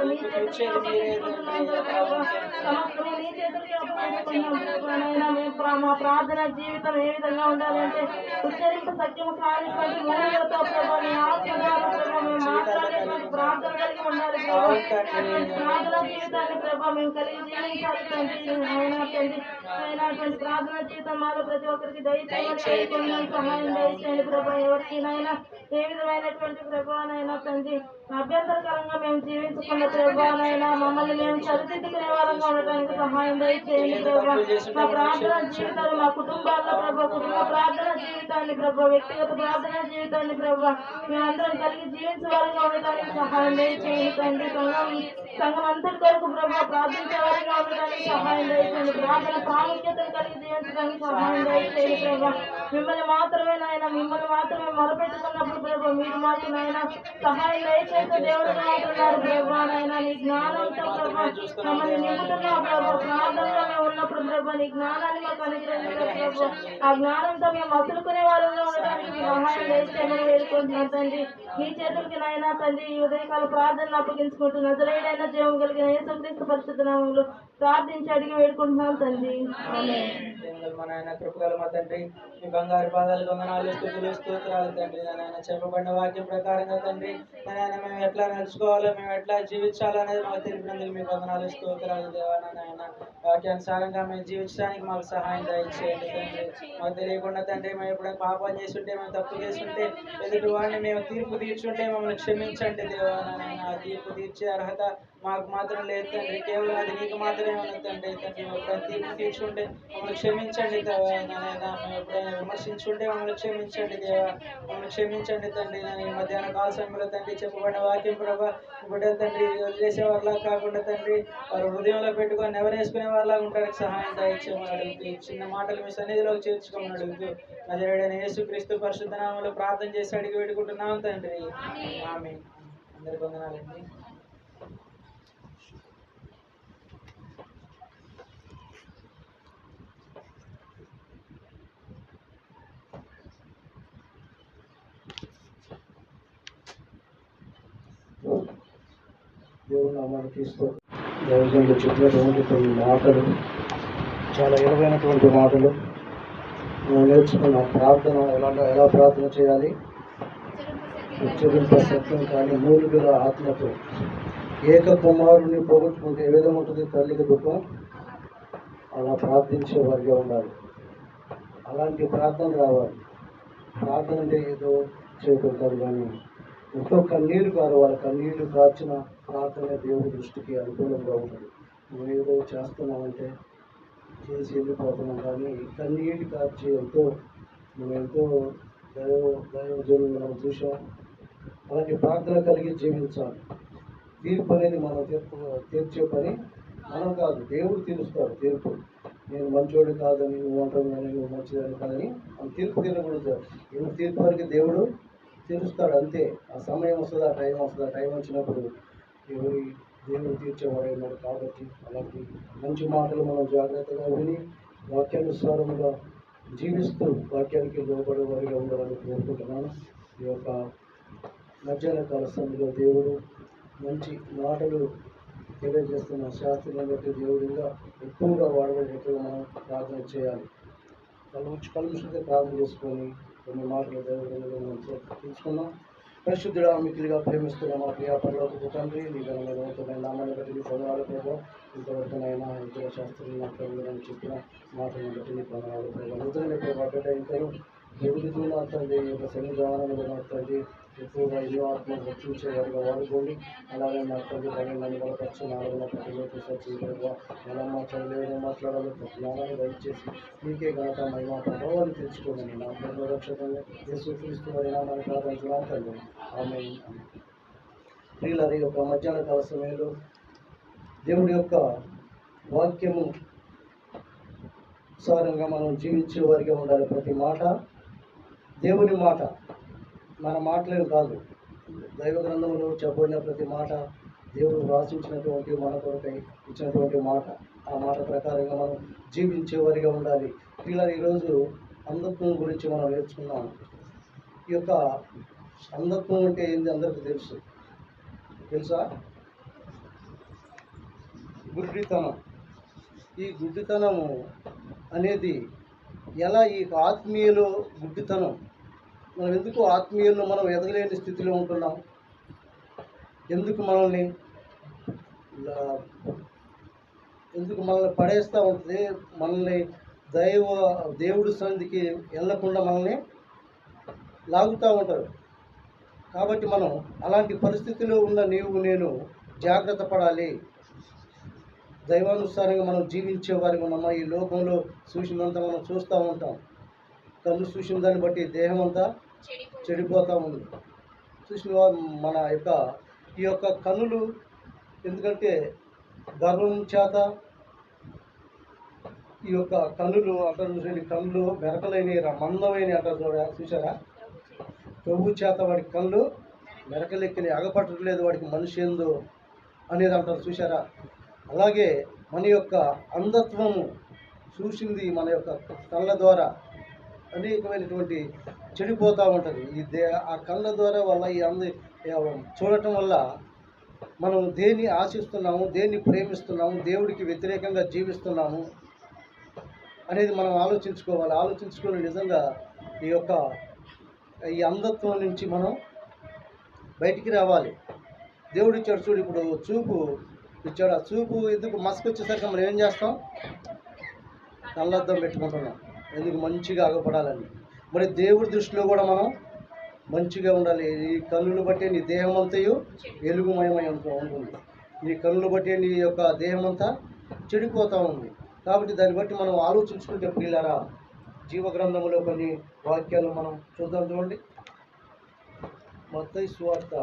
నీ చేతులకి అప్పగించుకుంటున్నాం కదా ప్రభా సమస్తము నీ చేతులకి అప్పగించుకుంటున్నాం ప్రభా నాయన మేము మా ప్రార్థన జీవితం ఏ విధంగా ఉండాలంటే ఉచ్చరింపు సత్యము కానిటువంటి మూలలతో ప్రభా నీ ఆత్మ ద్వారా ప్రభా మేము మాట్లాడేటువంటి ప్రార్థన కలిగి ఉండాలి ప్రభా ప్రార్థన జీవితాన్ని ప్రభా మేము కలిగి జీవించాలి తండ్రి అయినటువంటి ప్రార్థన జీవితం మాలో ప్రతి ఒక్కరికి దయచేయమని సహాయం దయచేయండి ప్రభా ఎవరికైనా ఏ విధమైనటువంటి ప్రభానైనా తండ్రి అభ్యంతరకరంగా మేము జీవించకుండా ప్రభానైనా మమ్మల్ని మేము సరిదిద్దుకునే వారంగా ఉండడానికి సహాయం దయచేయండి ప్రభా మా ప్రార్థన జీవితాలు మా కుటుంబాల్లో ప్రభా కుటుంబ ప్రార్థన జీవితాన్ని ప్రభా వ్యక్తిగత ప్రార్థన జీవితాన్ని ప్రభా మేమందరం కలిగి జీవించే వారంగా ఉండడానికి సహాయం దయచేయండి తండ్రి సంఘం అంతటి కొరకు ప్రభా ప్రార్థించే వారిగా ఉండడానికి సహాయం దయచేయండి ప్రార్థన ప్రాముఖ్యతను కలిగి జీవించడానికి సహాయం దయచేయండి ప్రభా మిమ్మల్ని మాత్రమే నాయన మిమ్మల్ని మాత్రమే మొరపెట్టుకున్నప్పుడు ప్రభా మీరు మాకు నాయన సహాయం దయచేసే దేవుడుగా ఉంటున్నారు ప్రభా నాయన నీ జ్ఞానంతో ప్రభా మమ్మల్ని నింపుతున్నావు ప్రభా ప్రార్థనలో మేము ఉన్నప్పుడు ప్రభా నీ జ్ఞానాన్ని మాకు అనుగ్రహించారు ప్రభా ఆ జ్ఞానంతో మేము వదులుకునే వారంగా ఉండడానికి మీ సహాయం దయచేయమని వేడుకుంటున్నాం తండ్రి మీ చేతులకి నాయన తండ్రి ఈ ఉదయకాల ప్రార్థనలు అప్పగించుకుంటూ నజరేయుడైన జీవం కలిగిన యేసుక్రీస్తు పరిశుద్ధ నామములో ప్రార్థించి అడిగి వేడుకుంటున్నాం తండ్రి మా నాయన కృపగల మా తండ్రి మీ బంగారు పాదాలు వందనాలు స్తుతులు స్తోత్రాలు తండ్రి నాయన చెప్పబడిన వాక్యం ప్రకారంగా తండ్రి నాయన మేము ఎట్లా నడుచుకోవాలో మేము ఎట్లా జీవించాలో అనేది మాకు తెలిపినందుకు మీ వందనాలు స్తోత్రాలు దేవా నాయన వాక్యానుసారంగా మేము జీవించడానికి మాకు సహాయం దయచేయండి తండ్రి మాకు తెలియకుండా తండ్రి మేము ఎప్పుడైనా పాపం చేస్తుంటే మేము తప్పు చేస్తుంటే ఎదుటి వాడిని మేము తీర్పు తీర్చుంటే మమ్మల్ని క్షమించండి దేవా నాయన ఆ తీర్పు తీర్చే అర్హత మాకు మాత్రం లేదు తండ్రి కేవలం అది నీకు మాత్రమే ఉన్నది తండ్రి ఎప్పుడైనా తీర్పు తీర్చుంటే మమ్మల్ని క్షమించండి దేవా నాయన మేము ఎప్పుడైనా విమర్శించుంటే మమ్మల్ని క్షమించండి దేవా మమ్మల్ని క్షమించండి తండ్రి నేను ఈ మధ్యాహ్న కాల సమయంలో తండ్రి చెప్పబడిన వాక్యం ప్రభా బిడ్డలు తండ్రి వదిలేసే వారిలా కాకుండా తండ్రి వారు హృదయంలో పెట్టుకొని నెవరేసుకునే వారిలాగా ఉండడానికి సహాయం దయచేయమని అడుగుతూ చిన్న మాటలు మీ సన్నిధిలోకి చేర్చుకోమని అడుగుతూ నజరేయుడైన యేసుక్రీస్తు పరిశుద్ధ నామములో ప్రార్థన చేసి అడిగి పెట్టుకుంటున్నాం తండ్రి ఆమేన్. అందరికి వందనాలండి. దేవుని నామాన్ని తీస్తూ దైవజనులు చెప్పినటువంటి కొన్ని మాటలు చాలా విలువైనటువంటి మాటలు మనం నేర్చుకున్న ప్రార్థన ఎలా ప్రార్థన చేయాలి ఉచ్చరింప సత్యం కానీ మూలుగుల ఆత్మతో ఏక కుమారుని పోగొట్టుకుంటే ఏ విధంగా ఉంటుంది తల్లికి దుఃఖం అలా ప్రార్థించే వారిగా ఉండాలి. అలాంటి ప్రార్థన రావాలి. ప్రార్థన అంటే ఏదో చేయకుంటారు కానీ ఎంతో కన్నీరు కావాలి. కన్నీరు కార్చిన ప్రార్థన దేవుడి దృష్టికి అనుకూలంగా ఉంటుంది. మనం ఏదో చేస్తున్నామంటే చేసి వెళ్ళిపోతున్నాం కానీ కన్నీటి కార్చి మనం ఎంతో దైవజనులు మనం చూసాం. అలాంటి ప్రార్థన కలిగి జీవించాలి. తీర్పు అనేది మనం తీర్చే పని మనం కాదు, దేవుడు తీరుస్తాడు తీర్పు. నేను మంచోడు కాదని నువ్వు అంటావు కానీ నువ్వు మంచిదని కాదని మనం తీర్పు తీరకూడదు. ఏమో తీర్పు వరకు దేవుడు తీరుస్తాడు అంతే. ఆ సమయం వస్తుంది, ఆ టైం వస్తుంది. ఆ టైం వచ్చినప్పుడు దేవుడు తీర్చేవాడు ఉన్నాడు. కాబట్టి అలాంటి మంచి మాటలు మనం జాగ్రత్తగా విని వాక్యానుసారంగా జీవిస్తూ వాక్యానికి లోబడే వారిగా ఉండాలని కోరుకుంటున్నాను. ఈ యొక్క మధ్యాహ్న కాల సమయంలో దేవుడు మంచి మాటలు తెలియజేస్తున్న శాస్త్రం బట్టి దేవుడిగా ఎక్కువగా వాడబడేట్టుగా మనం ప్రార్థన చేయాలి. కలుషిత ప్రార్థన చేసుకొని కొన్ని మాటలు దేవుడు మనం తెలుసుకున్నాం. పరిశుద్ధుడా మిక్కిలిగా ప్రేమిస్తున్న మా ప్రియ పరలోకపు తండ్రి నీ ఘనమైన నామాన్ని బట్టి నీ పొందాలు ప్రభావ ఇంతవరకునైనా ఇతర శాస్త్రులు నాకు చెప్పిన మాటలను బట్టి నీ పొందాలు ప్రభావ నిజంగా ప్రభావ బిడ్డ ఇంకా దేవుడితో నా తండ్రి ఈ యొక్క శనివారంలో నా తండ్రి ఎక్కువగా ఇల్లు ఆత్మను రక్షించేవారుగా వాడుకోండి. అలాగే నా తండ్రి పన్నెండు బలపరిచి నాలుగున ప్రతిలోకి సచివులుగా ఎలా మాట్లాడలేదు మాట్లాడాలో జ్ఞానాన్ని దయచేసి మీకే ఘనత మహిమ ప్రభావాన్ని తెచ్చుకోమని నా రక్షకంగా యేసుక్రీస్తు వారి నామాన్ని ప్రార్థించున్నాను తండ్రి. ఆమేన్. ప్రియులారా, ఈ యొక్క మధ్యాహ్న కాల సమయంలో దేవుడి యొక్క వాక్యము సారంగా మనం జీవించే వారిగా ఉండాలి. ప్రతి మాట దేవుని మాట, మన మాటలేం కాదు. దైవ గ్రంథంలో చెప్పబడిన ప్రతి మాట దేవుడు రాసించినటువంటి మన కొరకై ఇచ్చినటువంటి మాట. ఆ మాట ప్రకారంగా మనం జీవించే వారిగా ఉండాలి. పిల్లలు ఈరోజు అంధత్వం గురించి మనం నేర్చుకున్నాం. ఈ యొక్క అంధత్వం అంటే ఏంది అందరికీ తెలుసా? గుడ్డితనం. ఈ గుడ్డితనము అనేది ఎలా, ఈ ఆత్మీయలో గుడ్డితనం, మనం ఎందుకు ఆత్మీయుల్లో మనం ఎదగలేని స్థితిలో ఉంటున్నాం? ఎందుకు మనల్ని పడేస్తూ ఉంటుంది? మనల్ని దేవుడి సన్నిధికి వెళ్ళకుండా మనల్ని లాగుతూ ఉంటారు. కాబట్టి మనం అలాంటి పరిస్థితిలో ఉన్న నేను జాగ్రత్త పడాలి. దైవానుసారంగా మనం జీవించే వారికి ఉన్నామా? ఈ లోకంలో చూసినంత మనం చూస్తూ ఉంటాం. కళ్ళు చూసిన దాన్ని బట్టి దేహం అంతా చెడిపోతూ ఉంది. చూసిన మన ఈ యొక్క కన్నులు, ఎందుకంటే గర్వం చేత ఈ యొక్క కన్నులు అంటారు చూసండి, కళ్ళు మెరకలేని మందమైన అంటారు చూసారా? ప్రభు చేత వాడికి కళ్ళు మెరకలెక్కిన అగపట్టలేదు, వాడికి మనిషి ఏందో అనేది అంటారు చూసారా? అలాగే మన యొక్క అంధత్వము చూసింది మన యొక్క కళ్ళ ద్వారా అనేకమైనటువంటి చెడిపోతూ ఉంటుంది. ఆ కళ్ళ ద్వారా వల్ల చూడటం వల్ల మనం దేన్ని ఆశిస్తున్నాము, దేన్ని ప్రేమిస్తున్నాము, దేవుడికి వ్యతిరేకంగా జీవిస్తున్నాము అనేది మనం ఆలోచించుకోవాలి. ఆలోచించుకొని నిజంగా ఈ అంధత్వం నుంచి మనం బయటికి రావాలి. దేవుడు ఇచ్చాడు చూడు, ఇప్పుడు చూపు ఇచ్చాడు. ఆ చూపు ఎందుకు మసకు వచ్చేసరికి మనం ఏం చేస్తాం? కళ్ళద్దం పెట్టుకుంటున్నాం. ఎందుకు? మంచిగా అగపడాలని. మరి దేవుడి దృష్టిలో కూడా మనం మంచిగా ఉండాలి. ఈ కన్నులు బట్టి నీ దేహం అంతయు వెలుగుమయమై ఉంటుంది. నీ కన్నులు బట్టి నీ యొక్క దేహం అంతా చెడిపోతూ ఉంది. కాబట్టి దాన్ని బట్టి మనం ఆలోచించుకుంటే ప్రియులారా, జీవగ్రంథంలో కొన్ని వాక్యాలు మనం చూద్దాం. చూడండి, మత్తయి సువార్త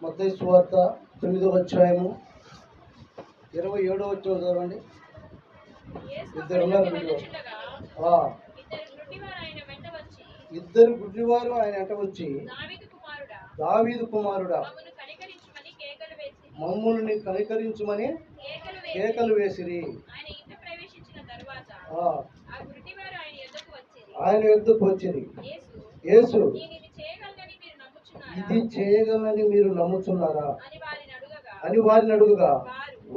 9వ అధ్యాయము 27వ వచనం చదవండి. ఇద్దరు గుడ్డివారు ఆయన వెంట వచ్చి దావీదు కుమారుడా మమ్ముల్ని కనికరించుమని కేకలు వేసిరి. ఆయన యుద్ధకు వచ్చింది. యేసు, ఇది చేయగలని మీరు నమ్ముచున్నారా అని వారిని అడుగుగా,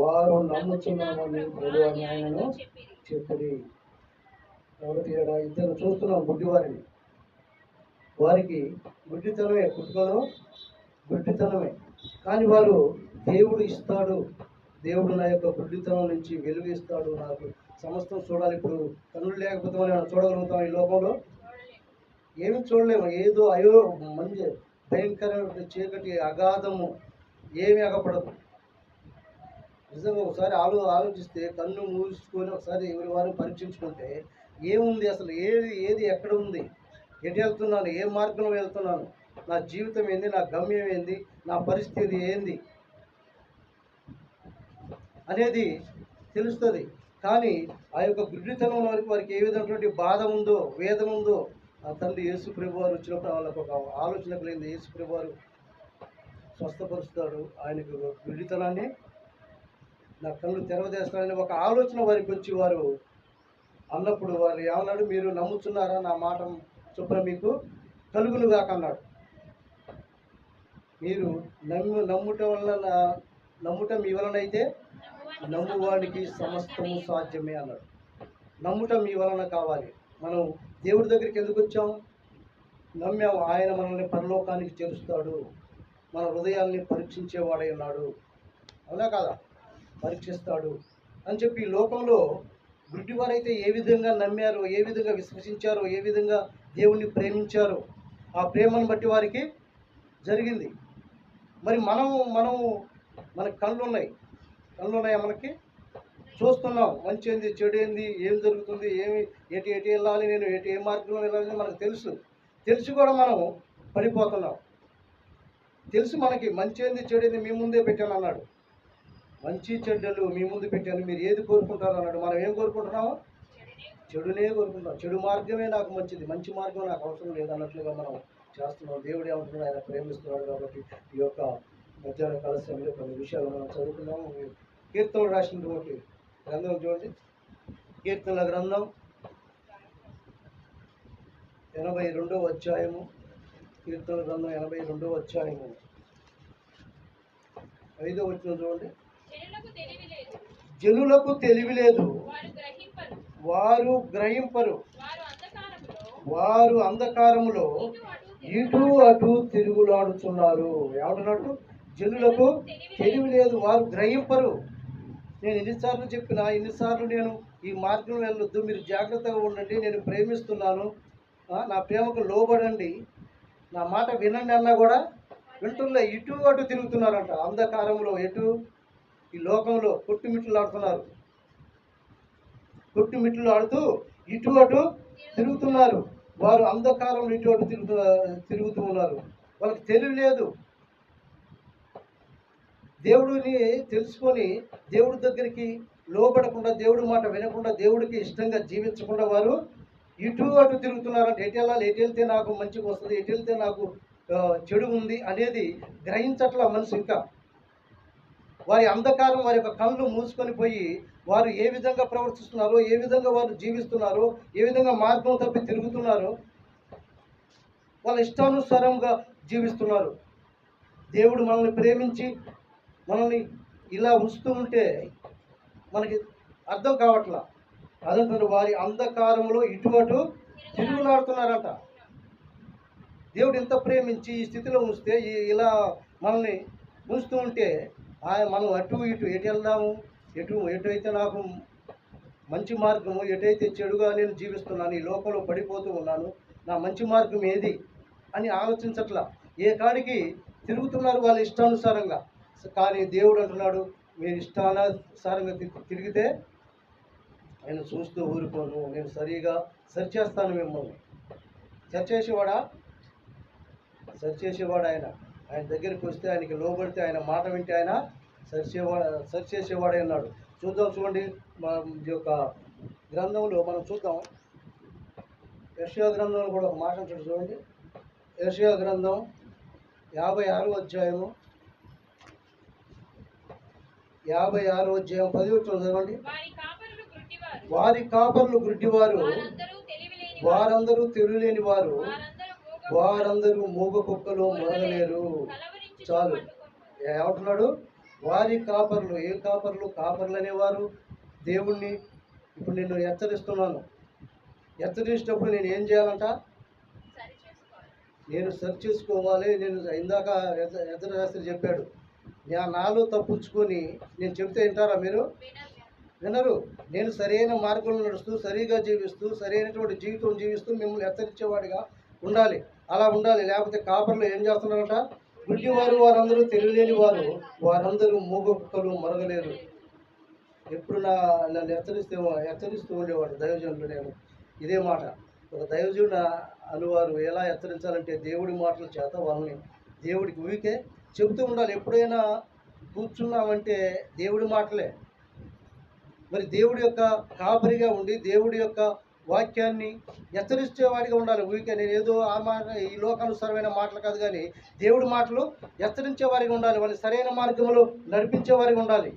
వారు నమ్ముచున్నామని ప్రభువు అని ఆయనను చెప్పిరి. కాబట్టి ఇద్దరు చూస్తున్నాం గుడ్డివారిని. వారికి గుడ్డితనమే, పుట్టుకలో గుడ్డితనమే. కానీ వారు దేవుడు ఇస్తాడు, దేవుడు నా యొక్క గుడ్డితనం నుంచి వెలుగు ఇస్తాడు, నాకు సమస్తం చూడాలి. ఇప్పుడు కన్నులు లేకపోతే మనం చూడగలుగుతాం? ఈ లోకంలో ఏమి చూడలేము. ఏదో మంచి భయంకరమైన చీకటి అగాధము ఏమి అగపడదు. నిజంగా ఒకసారి ఆలోచిస్తే, కన్ను మూసుకొని ఒకసారి ఎవరి వారు పరీక్షించుకుంటే ఏముంది అసలు, ఏది ఎక్కడ ఉంది, ఎటు వెళ్తున్నాను, ఏ మార్గంలో వెళ్తున్నాను, నా జీవితం ఏంది, నా గమ్యం ఏంది, నా పరిస్థితి ఏంది అనేది తెలుస్తుంది. కానీ ఆ యొక్క గుడ్డితనం వారికి ఏ విధమైనటువంటి బాధ ఉందో, వేదన ఉందో, ఆ తండ్రి యేసు ప్రభు వారు వచ్చినప్పుడు వాళ్ళకు ఒక ఆలోచన కలిగింది. యేసు ప్రభు వారు స్వస్థపరుస్తాడు, ఆయనకు గుడ్డితనాన్ని నా కళ్ళు తెరవదేస్తాడని ఒక ఆలోచన వారికి వచ్చి వారు అన్నప్పుడు వారు ఏమన్నాడు? మీరు నమ్ముతున్నారా? నా మాట చొప్పున మీకు కలుగును గాక అన్నాడు. మీరు నమ్ముట మీ వలనైతే నమ్మువానికి సమస్తము సాధ్యమే అన్నాడు. నమ్ముట మీ వలన కావాలి. మనం దేవుడి దగ్గరికి ఎందుకు వచ్చాం? నమ్మాము. ఆయన మనల్ని పరలోకానికి చేరుస్తాడు, మన హృదయాల్ని పరీక్షించేవాడై ఉన్నాడు. అవునా కాదా? పరీక్షిస్తాడు. అని చెప్పి ఈ లోకంలో గుడ్డివారైతే ఏ విధంగా నమ్మారో, ఏ విధంగా విశ్వసించారో, ఏ విధంగా దేవుణ్ణి ప్రేమించారో ఆ ప్రేమను బట్టి వారికి జరిగింది. మరి మనకి కళ్ళు ఉన్నాయా? మనకి చూస్తున్నాం మంచి ఏంది, చెడు ఏంది, ఏం జరుగుతుంది, ఎటు వెళ్ళాలి, నేను ఏ మార్గంలో వెళ్ళాలని మనకు తెలిసి కూడా మనం పడిపోతున్నాం. తెలుసు మనకి మంచి ఏంది, చెడు ఏంది మీ ముందే పెట్టాను అన్నాడు. మంచి చెడ్డలు మీ ముందు పెట్టాను, మీరు ఏది కోరుకుంటారు అన్నాడు. మనం ఏం కోరుకుంటున్నాము? చెడునే కోరుకుంటున్నాం. చెడు మార్గమే నాకు మంచిది, మంచి మార్గం నాకు అవసరం లేదు అన్నట్లుగా మనం చేస్తున్నాం. దేవుడు ఏమంటున్నాడు? ఆయన ప్రేమిస్తున్నాడు. కాబట్టి ఈ యొక్క మధ్యాహ్న కాల సమయంలో కొన్ని విషయాలు మనం చదువుకున్నాము. కీర్తనలు రాసినటువంటి గ్రంథం చూడండి. కీర్తనల గ్రంథం 82వ అధ్యాయము. కీర్తనల గ్రంథం 82వ అధ్యాయము 5వ వచనం చూడండి. జనులకు తెలివి లేదు, వారు గ్రహింపరు, వారు అంధకారములో ఇటు అటు తిరుగులాడుతున్నారు. ఏమంటున్నాడు? జనులకు తెలివి లేదు, వారు గ్రహింపరు. నేను ఎన్నిసార్లు చెప్పినా, ఎన్నిసార్లు నేను ఈ మార్గంలో వెళ్ళొద్దు, మీరు జాగ్రత్తగా ఉండండి, నేను ప్రేమిస్తున్నాను, నా ప్రేమకు లోబడండి, నా మాట వినండి అన్నా కూడా వింటున్నా. ఇటు అటు తిరుగుతున్నారంట. అంధకారంలో ఎటు? ఈ లోకంలో కొట్టుమిట్లు ఆడుతున్నారు. కొట్టుమిట్లు ఆడుతూ ఇటు అటు తిరుగుతున్నారు. వారు అంధకారంలో ఇటు అటు తిరుగుతూ ఉన్నారు. వాళ్ళకి తెలివి లేదు. దేవుడిని తెలుసుకొని దేవుడి దగ్గరికి లోబడకుండా, దేవుడి మాట వినకుండా, దేవుడికి ఇష్టంగా జీవించకుండా వారు ఇటు అటు తిరుగుతున్నారంటే ఎటు వెళ్ళాలి, ఎటు వెళ్తే నాకు మంచిగా వస్తుంది, ఎటు వెళ్తే నాకు చెడు ఉంది అనేది గ్రహించట్లా మనసు. ఇంకా వారి అంధకారం, వారి యొక్క కళ్ళు మూసుకొని పోయి వారు ఏ విధంగా ప్రవర్తిస్తున్నారో, ఏ విధంగా వారు జీవిస్తున్నారో, ఏ విధంగా మార్గం తప్పి తిరుగుతున్నారో వాళ్ళ ఇష్టానుసారంగా జీవిస్తున్నారు. దేవుడు మనల్ని ప్రేమించి మనల్ని ఇలా ఉంచుతూ ఉంటే మనకి అర్థం కావట్లా. అదంటే వారి అంధకారంలో ఇటు అటు తిరుగులాడుతున్నారంట. దేవుడు ఎంత ప్రేమించి ఈ స్థితిలో ఉంచితే, ఇలా మనల్ని ఉంచుతూ ఉంటే మనం అటు ఇటు ఎటు వెళ్దాము, ఎటు అయితే నాకు మంచి మార్గము, ఎటైతే చెడుగా నేను జీవిస్తున్నాను, ఈ లోకంలో పడిపోతూ ఉన్నాను, నా మంచి మార్గం ఏది అని ఆలోచించట్లా. ఏ కాడికి తిరుగుతున్నారు వాళ్ళ ఇష్టానుసారంగా. కానీ దేవుడు అంటున్నాడు, మీరు ఇష్టానుసారంగా తిరిగితే నేను చూస్తూ ఊరుకోను, నేను సరిగా సరిచేస్తాను మిమ్మల్ని. సరిచేసేవాడు ఆయన దగ్గరికి వస్తే, ఆయనకి లోబడితే, ఆయన మాట వింటే ఆయన సరిచేసేవాడే అన్నాడు. చూడండి మా యొక్క గ్రంథంలో మనం చూద్దాం. యెషయా గ్రంథంలో కూడా ఒక మాట ఉంటుంది చూడండి. యెషయా గ్రంథం 56వ అధ్యాయము 10వ వచనం చదవండి. వారి కాపరులు గుడ్డివారు, వారందరూ తెలివిలేని వారు, వారందరూ మూగ కుక్కలు మొరగలేరు. చాలు. ఏమంటున్నాడు? వారి కాపర్లు. ఏ కాపర్లు? కాపర్లు అనేవారు దేవుణ్ణి. ఇప్పుడు నేను హెచ్చరిస్తున్నాను. హెచ్చరించినప్పుడు నేను ఏం చేయాలంట? నేను సరి చేసుకోవాలి. నేను ఇందాక హెచ్చరిక చెప్పాడు, నాలో తప్పించుకొని నేను చెప్తే వింటారా? మీరు వినరు. నేను సరైన మార్గంలో నడుస్తూ, సరిగా జీవిస్తూ, సరైనటువంటి జీవితం జీవిస్తూ మిమ్మల్ని హెచ్చరించేవాడిగా ఉండాలి. అలా ఉండాలి. లేకపోతే కాపర్లు ఏం చేస్తున్నారంట? గుడ్డివారు, వారందరూ తెలియలేని వారు, వారందరూ మూగ కుక్కలు మొరగలేరు. ఎప్పుడు నన్ను హెచ్చరిస్తూ ఉండేవాడు దైవజనుడు. నేను ఇదే మాట, ఒక దైవజనుడు అనువారు ఎలా హెచ్చరించాలంటే దేవుడి మాటల చేత వాళ్ళని దేవుడికి ఊరికే చెబుతూ ఉండాలి. ఎప్పుడైనా కూర్చున్నామంటే దేవుడి మాటలే. మరి దేవుడి యొక్క కాపరిగా ఉండి దేవుడి యొక్క వాక్యాన్ని హెచ్చరించేవాడిగా ఉండాలి. ఊరికే నేను ఏదో ఆ మాట, ఈ లోకానుసారమైన మాటలు కాదు, కానీ దేవుడి మాటలు హెచ్చరించేవారిగా ఉండాలి. వాళ్ళని సరైన మార్గంలో నడిపించేవారిగా ఉండాలి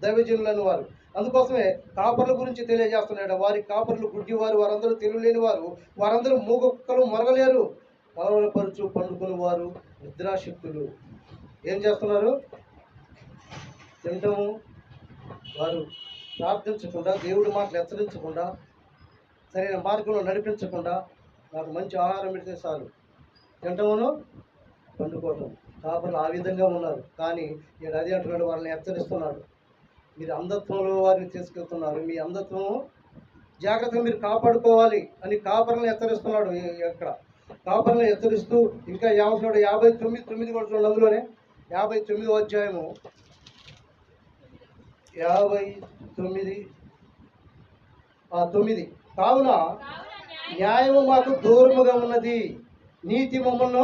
దైవజనులను వారు. అందుకోసమే కాపర్ల గురించి తెలియజేస్తున్నాడు. వారి కాపర్లు గుడ్డివారు, వారందరూ తెలియలేని వారు, వారందరూ మూగ కుక్కలు మొరగలేరు. కలవరపరుచు పండుకుని వారు నిద్రాశక్తులు. ఏం చేస్తున్నారు? తినటము. వారు ప్రార్థించకుండా, దేవుడి మాటలు హెచ్చరించకుండా, సరైన మార్గంలో నడిపించకుండా, నాకు మంచి ఆహారం పెడితే చాలు, తింటమును పండుకోవటం. కాపర్లు ఆ విధంగా ఉన్నారు. కానీ ఈయన అది అంటున్నాడు, వాళ్ళని హెచ్చరిస్తున్నాడు. మీరు అంధత్వంలో వారిని తీసుకెళ్తున్నారు. మీ అంధత్వం జాగ్రత్తగా మీరు కాపాడుకోవాలి అని కాపర్లను హెచ్చరిస్తున్నాడు. ఇక్కడ కాపర్లను హెచ్చరిస్తూ ఇంకా ఏమంటున్నాడు? 59 కూడా చూడండి. అందులోనే 59వ అధ్యాయము 59:9. కావున న్యాయము మాకు దూరముగా ఉన్నది, నీతి మమ్మల్ని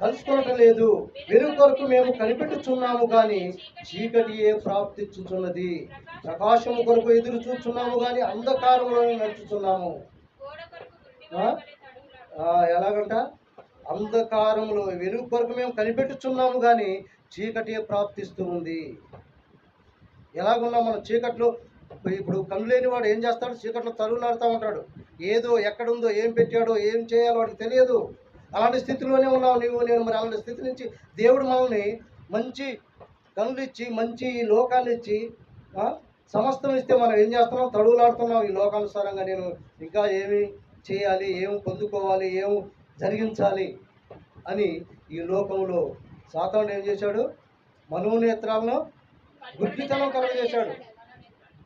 కలుసుకోవటం లేదు. వెలుగు కొరకు మేము కనిపెట్టుచున్నాము కానీ చీకటియే ప్రాప్తించుచున్నది. ప్రకాశము కొరకు ఎదురు చూస్తున్నాము కానీ అంధకారంలో నడుచుతున్నాము. ఎలాగంట? అంధకారంలో వెలుగు కొరకు మేము కనిపెట్టుచున్నాము కానీ చీకటియే ప్రాప్తిస్తూ ఉంది. ఎలాగున్నా మనం చీకట్లో, ఇప్పుడు కన్ను లేని వాడు ఏం చేస్తాడు? చీకట్లో తరువులాడుతూ ఉంటాడు. ఏదో ఎక్కడుందో, ఏం పెట్టాడో, ఏం చేయాలో వాడికి తెలియదు. అలాంటి స్థితిలోనే ఉన్నావు నీవు నేను. మరి అలాంటి స్థితి నుంచి దేవుడు మనల్ని మంచి కళ్ళు ఇచ్చి, మంచి లోకాన్ని ఇచ్చి, సమస్తం ఇస్తే మనం ఏం చేస్తున్నాం? తడువులాడుతున్నాం ఈ లోకానుసారంగా. నేను ఇంకా ఏమి చేయాలి, ఏం పొందుకోవాలి, ఏం జరిగించాలి అని ఈ లోకంలో సాతానుడు ఏం చేశాడు? మనోనేత్రాలను గుడ్డితనం కలుగజేశాడు.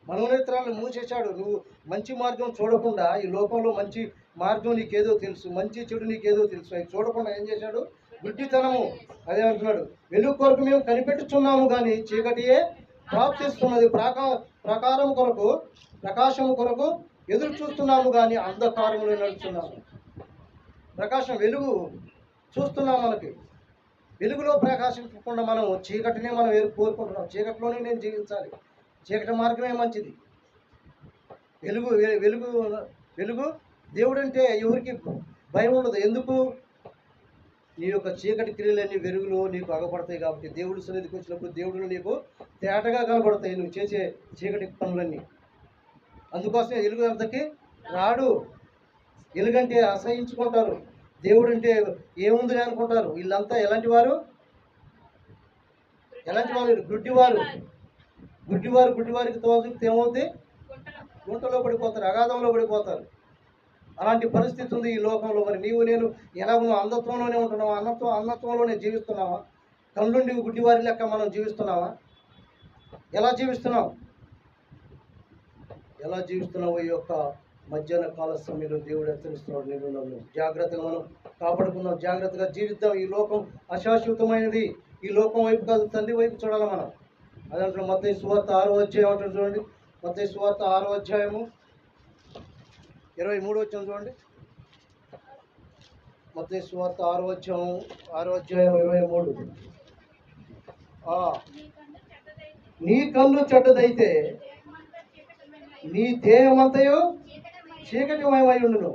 మనోనేత్రాలను మూసేశాడు. నువ్వు మంచి మార్గం చూడకుండా, ఈ లోకంలో మంచి మార్గం నీకేదో తెలుసు, మంచి చెడు నీకేదో తెలుసు, అవి చూడకుండా ఏం చేశాడు? గుడ్డితనము. అదే అంటున్నాడు, వెలుగు కొరకు మేము కనిపెట్టుచున్నాము కానీ చీకటియే ప్రాప్తిస్తున్నది. ప్రకాశము కొరకు ఎదురు చూస్తున్నాము కానీ అంధకారంలో నడుస్తున్నాము. ప్రకాశం, వెలుగు చూస్తున్నాం. మనకి వెలుగులో ప్రకాశించకుండా మనం చీకటినే మనం కోరుకుంటున్నాం. చీకటిలోనే నేను జీవించాలి, చీకటి మార్గమే మంచిది. వెలుగు దేవుడంటే ఎవరికి భయం ఉండదు. ఎందుకు? నీ యొక్క చీకటి క్రియలన్నీ వెలుగులో నీకు అగపడతాయి కాబట్టి, దేవుడు సన్నిధికి వచ్చినప్పుడు దేవుడు నీకు తేటగా కనబడతాయి నువ్వు చేసే చీకటి పనులన్నీ. అందుకోసమే వెలుగు అంతకి రాడు. వెలుగంటే అసహించుకుంటారు, దేవుడు అంటే ఏముందని అనుకుంటారు. వీళ్ళంతా ఎలాంటి వారు? గుడ్డివారికి తోచితే ఏమవుతుంది? గుంటలో పడిపోతారు, అగాధంలో పడిపోతారు. అలాంటి పరిస్థితి ఉంది ఈ లోకంలో. మరి నీవు నేను ఎలా ఉన్నావు? అంధత్వంలోనే ఉంటున్నావా? అంధత్వంలోనే జీవిస్తున్నావా? కళ్ళుండి గుడ్డివారి లెక్క మనం జీవిస్తున్నావా? ఎలా జీవిస్తున్నావు? ఈ యొక్క మధ్యాహ్న కాల సమయంలో దేవుడు హెచ్చరిస్తున్నాడు. నేను నన్ను జాగ్రత్తగా మనం కాపాడుకుందాం, జాగ్రత్తగా జీవిద్దాం. ఈ లోకం అశాశ్వతమైనది. ఈ లోకం వైపు కాదు, తండ్రి వైపు చూడాలి మనం. అదంటే మత్తయి సువార్త 6వ అధ్యాయం అంటారు చూడండి. మత్తయి సువార్త 6వ అధ్యాయము 23 వచ్చిన చూడండి. మత్తయి సువార్త 6వ అధ్యాయం 23. నీ కన్ను చెడ్డదైతే నీ దేహమంతయు చీకటిమయమై ఉండును.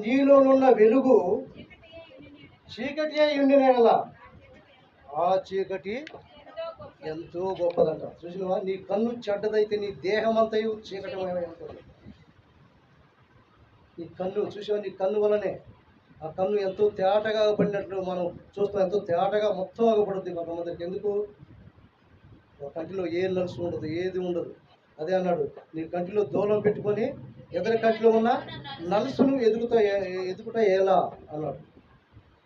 నీలోనున్న వెలుగు చీకటి అయి ఉండిన ఎలా ఆ చీకటి ఎంతో గొప్పదంట. చూసినవా? నీ కన్ను చెడ్డదైతే నీ దేహమంతయు చీకటిమయమై ఉంటుంది. నీ కన్ను చూసావా? నీ కన్ను వలనే ఆ కన్ను ఎంతో తేటగా పడినట్లు మనం చూస్తాం. ఎంతో తేటగా మొత్తం ఆగపడుతుంది కొంతమందికి. ఎందుకు? కంటిలో ఏ నలుసు ఉండదు, ఏది ఉండదు. అదే అన్నాడు, నీ కంటిలో దూలం పెట్టుకొని ఎదరి కంటిలో ఉన్న నలుసును ఎదుగుట ఎలా అన్నాడు.